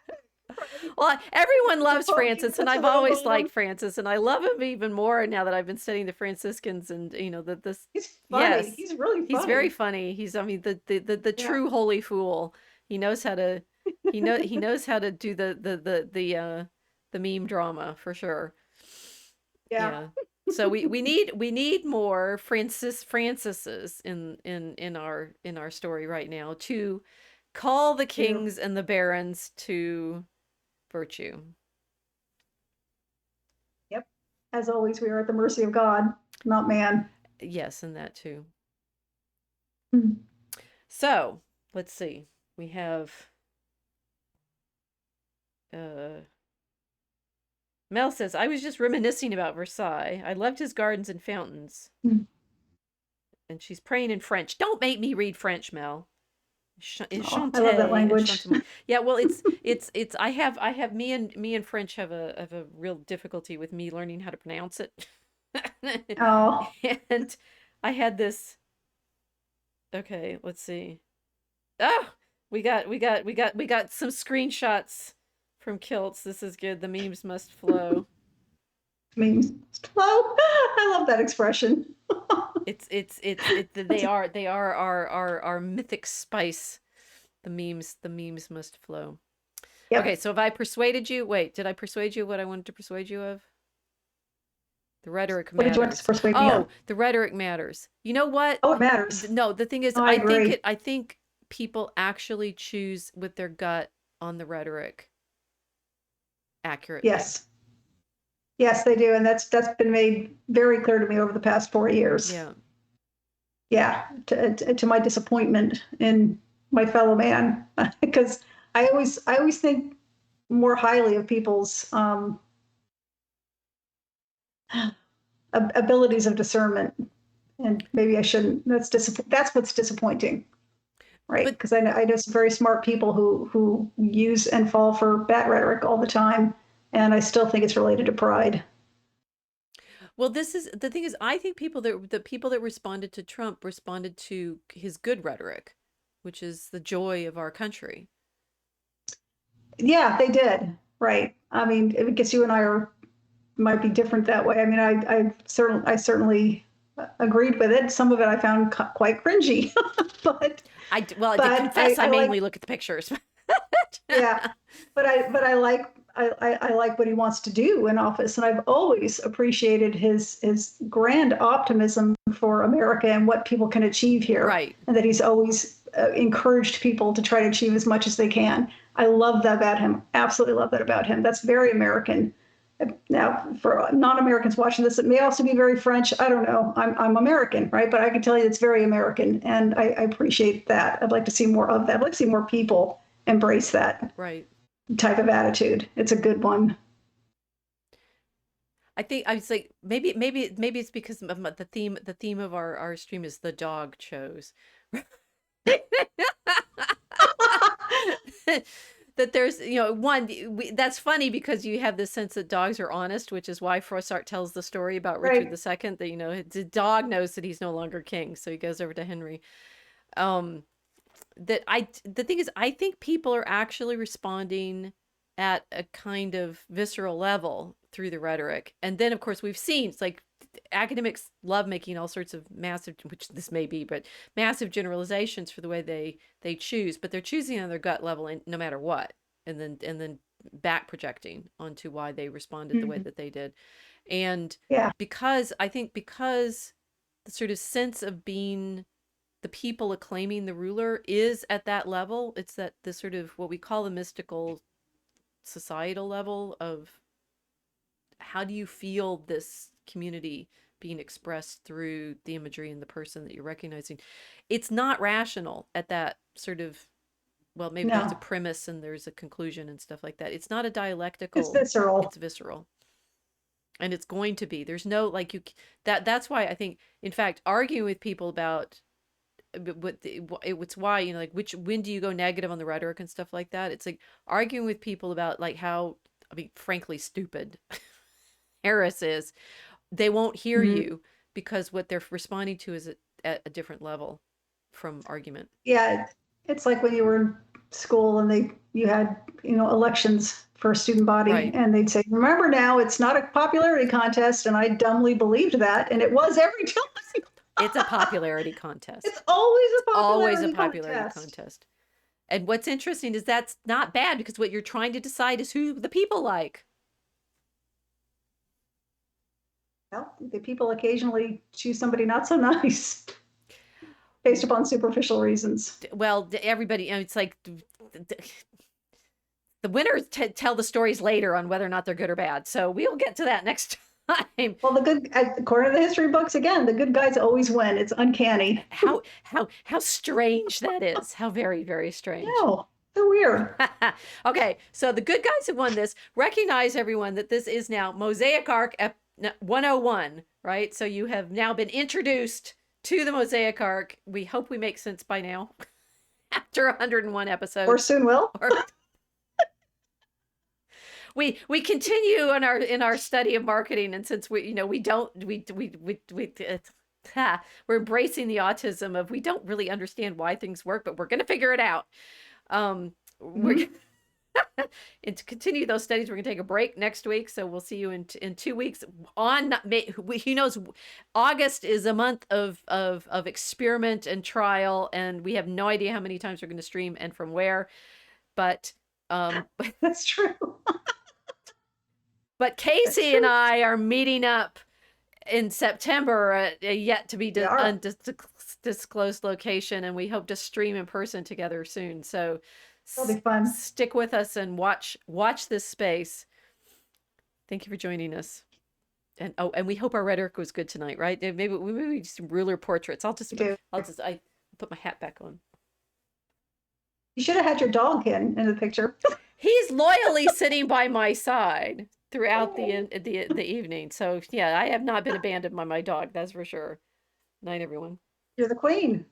[SPEAKER 2] Right?
[SPEAKER 1] Well, everyone loves
[SPEAKER 2] He
[SPEAKER 1] Francis, and
[SPEAKER 2] puts a
[SPEAKER 1] I've
[SPEAKER 2] robe
[SPEAKER 1] always
[SPEAKER 2] on him.
[SPEAKER 1] liked Francis, and I love him even more now that I've been studying the Franciscans, and that this.
[SPEAKER 2] He's funny.
[SPEAKER 1] Yes,
[SPEAKER 2] He's really
[SPEAKER 1] he's very
[SPEAKER 2] funny.
[SPEAKER 1] funny. He's, I mean, the
[SPEAKER 2] Yeah.
[SPEAKER 1] true holy fool. He knows how to, he knows how to do the meme drama for sure.
[SPEAKER 2] Yeah.
[SPEAKER 1] Yeah. So we need more Francises in our story right now to call the
[SPEAKER 2] Yeah.
[SPEAKER 1] kings and the barons to virtue.
[SPEAKER 2] Yep. As always, we are at the mercy of God, not man.
[SPEAKER 1] Yes, and that too.
[SPEAKER 2] Hmm.
[SPEAKER 1] So let's see. We have uh Mel says, I was just reminiscing about Versailles. I loved his gardens and fountains. And she's praying in French. Don't make me read French, Mel.
[SPEAKER 2] Oh, I love that
[SPEAKER 1] Chanter,
[SPEAKER 2] language.
[SPEAKER 1] chantement. Yeah, well, it's. I have me and French have a real difficulty with me learning how to pronounce it.
[SPEAKER 2] Oh,
[SPEAKER 1] And I had this. Okay, let's see. Oh, we got some screenshots from Kilts. This is good. The memes must flow.
[SPEAKER 2] memes. Oh, I love that expression.
[SPEAKER 1] They
[SPEAKER 2] That's a,
[SPEAKER 1] are our mythic spice. The memes must flow. Okay,
[SPEAKER 2] yep.
[SPEAKER 1] so have I persuaded you? Wait, did I persuade you what I wanted to persuade you of? The rhetoric
[SPEAKER 2] What did you want to
[SPEAKER 1] matters.
[SPEAKER 2] persuade me of?
[SPEAKER 1] Oh, the rhetoric matters. You know what?
[SPEAKER 2] Oh, it matters.
[SPEAKER 1] No, the thing is,
[SPEAKER 2] Oh, I agree.
[SPEAKER 1] I think people actually choose with their gut on the rhetoric accurately.
[SPEAKER 2] Yes. Yes, they do. And that's been made very clear to me over the past 4 years.
[SPEAKER 1] Yeah.
[SPEAKER 2] Yeah, to my disappointment in my fellow man, because I always think more highly of people's abilities of discernment, and maybe I shouldn't. That's what's disappointing, right?
[SPEAKER 1] But
[SPEAKER 2] Because I know some very smart people who use and fall for bad rhetoric all the time, and I still think it's related to pride.
[SPEAKER 1] well, this is the thing is I think the people that responded to Trump responded to his good rhetoric, which is the joy of our country.
[SPEAKER 2] Yeah, they did. Right. I mean, I guess you and I are might be different that way. I mean, I certainly agreed with it. Some of it I found quite cringy, but
[SPEAKER 1] Well, I did
[SPEAKER 2] but
[SPEAKER 1] confess I
[SPEAKER 2] I like
[SPEAKER 1] mainly look at the pictures.
[SPEAKER 2] yeah, but I like I like what he wants to do in office, and I've always appreciated his grand optimism for America and what people can achieve here,
[SPEAKER 1] Right.
[SPEAKER 2] and that he's always encouraged people to try to achieve as much as they can. I love that about him. Absolutely love that about him. That's very American. Now, for non-Americans watching this, it may also be very French. I don't know. I'm American, right? But I can tell you it's very American, and I appreciate that. I'd like to see more of that. I'd like to see more people embrace that
[SPEAKER 1] Right.
[SPEAKER 2] type of attitude. It's a good one.
[SPEAKER 1] I think I was like maybe it's because of the theme of our stream is the dog chose. That there's, that's funny because you have this sense that dogs are honest, which is why Froissart tells the story about Richard
[SPEAKER 2] Right.
[SPEAKER 1] II, that, the dog knows that he's no longer king. So he goes over to Henry. Um, the thing is, I think people are actually responding at a kind of visceral level through the rhetoric. And then, of course, we've seen it's like academics love making all sorts of massive, which this may be, but massive generalizations for the way they choose, but they're choosing on their gut level and no matter what, and then back projecting onto why they responded the way
[SPEAKER 2] Mhm.
[SPEAKER 1] that they did. And
[SPEAKER 2] Yeah.
[SPEAKER 1] because the sort of sense of being the people acclaiming the ruler is at that level, it's that the sort of what we call the mystical societal level of how do you feel this community being expressed through the imagery and the person that you're recognizing. It's not rational at that sort of, well, maybe there's a
[SPEAKER 2] No,
[SPEAKER 1] premise and there's a conclusion and stuff like that. It's not a
[SPEAKER 2] it's
[SPEAKER 1] dialectical,
[SPEAKER 2] visceral.
[SPEAKER 1] it's visceral. And it's going to be. There's no like you that's why I think, in fact, arguing with people about it's why, like, which when do you go negative on the rhetoric and stuff like that, it's like arguing with people about like how, I mean, frankly stupid Harris is. They won't hear
[SPEAKER 2] Mhm.
[SPEAKER 1] you because what they're responding to is at a different level from argument.
[SPEAKER 2] Yeah, it's like when you were in school and you had, elections for a student body
[SPEAKER 1] Right.
[SPEAKER 2] and they'd say, remember now, it's not a popularity contest. And I dumbly believed that. And it was every time.
[SPEAKER 1] It's a popularity contest.
[SPEAKER 2] It's always
[SPEAKER 1] It's
[SPEAKER 2] a
[SPEAKER 1] always a
[SPEAKER 2] popularity
[SPEAKER 1] popularity
[SPEAKER 2] contest.
[SPEAKER 1] contest. And what's interesting is that's not bad because what you're trying to decide is who the people like.
[SPEAKER 2] Well, the people occasionally choose somebody not so nice based upon superficial reasons.
[SPEAKER 1] Well, everybody, it's like the winners tell the stories later on whether or not they're good or bad. So we'll get to that next time.
[SPEAKER 2] Well, according to the history books, again, the good guys always win. It's uncanny.
[SPEAKER 1] How strange that is. How very, very strange.
[SPEAKER 2] No, so weird.
[SPEAKER 1] Okay, so the good guys have won this. Recognize, everyone, that this is now Mosaic Ark 101, right? So you have now been introduced to the Mosaic Ark. We hope we make sense by now after 101
[SPEAKER 2] Or
[SPEAKER 1] episodes.
[SPEAKER 2] soon will.
[SPEAKER 1] Or we continue in our study of marketing, and since we don't we're embracing the autism of we don't really understand why things work, but we're going to figure it out. We're
[SPEAKER 2] Mhm.
[SPEAKER 1] and to continue those studies, we're going to take a break next week, so we'll see you in 2 weeks. On May, who knows, August is a month of experiment and trial, and we have no idea how many times we're going to stream and from where, but
[SPEAKER 2] That's true.
[SPEAKER 1] but
[SPEAKER 2] That's
[SPEAKER 1] Casey and
[SPEAKER 2] true.
[SPEAKER 1] I are meeting up in September at a yet to be
[SPEAKER 2] We are.
[SPEAKER 1] undisclosed location, and we hope to stream in person together soon. So
[SPEAKER 2] It'll be fun.
[SPEAKER 1] stick with us and watch this space. Thank you for joining us. And and we hope our rhetoric was good tonight, right? Maybe just some ruler portraits.
[SPEAKER 2] We do.
[SPEAKER 1] I put my hat back on.
[SPEAKER 2] You should have had your dog in the picture.
[SPEAKER 1] He's loyally sitting by my side throughout the evening. So yeah, I have not been abandoned by my dog. That's for sure. Night, everyone.
[SPEAKER 2] You're the queen.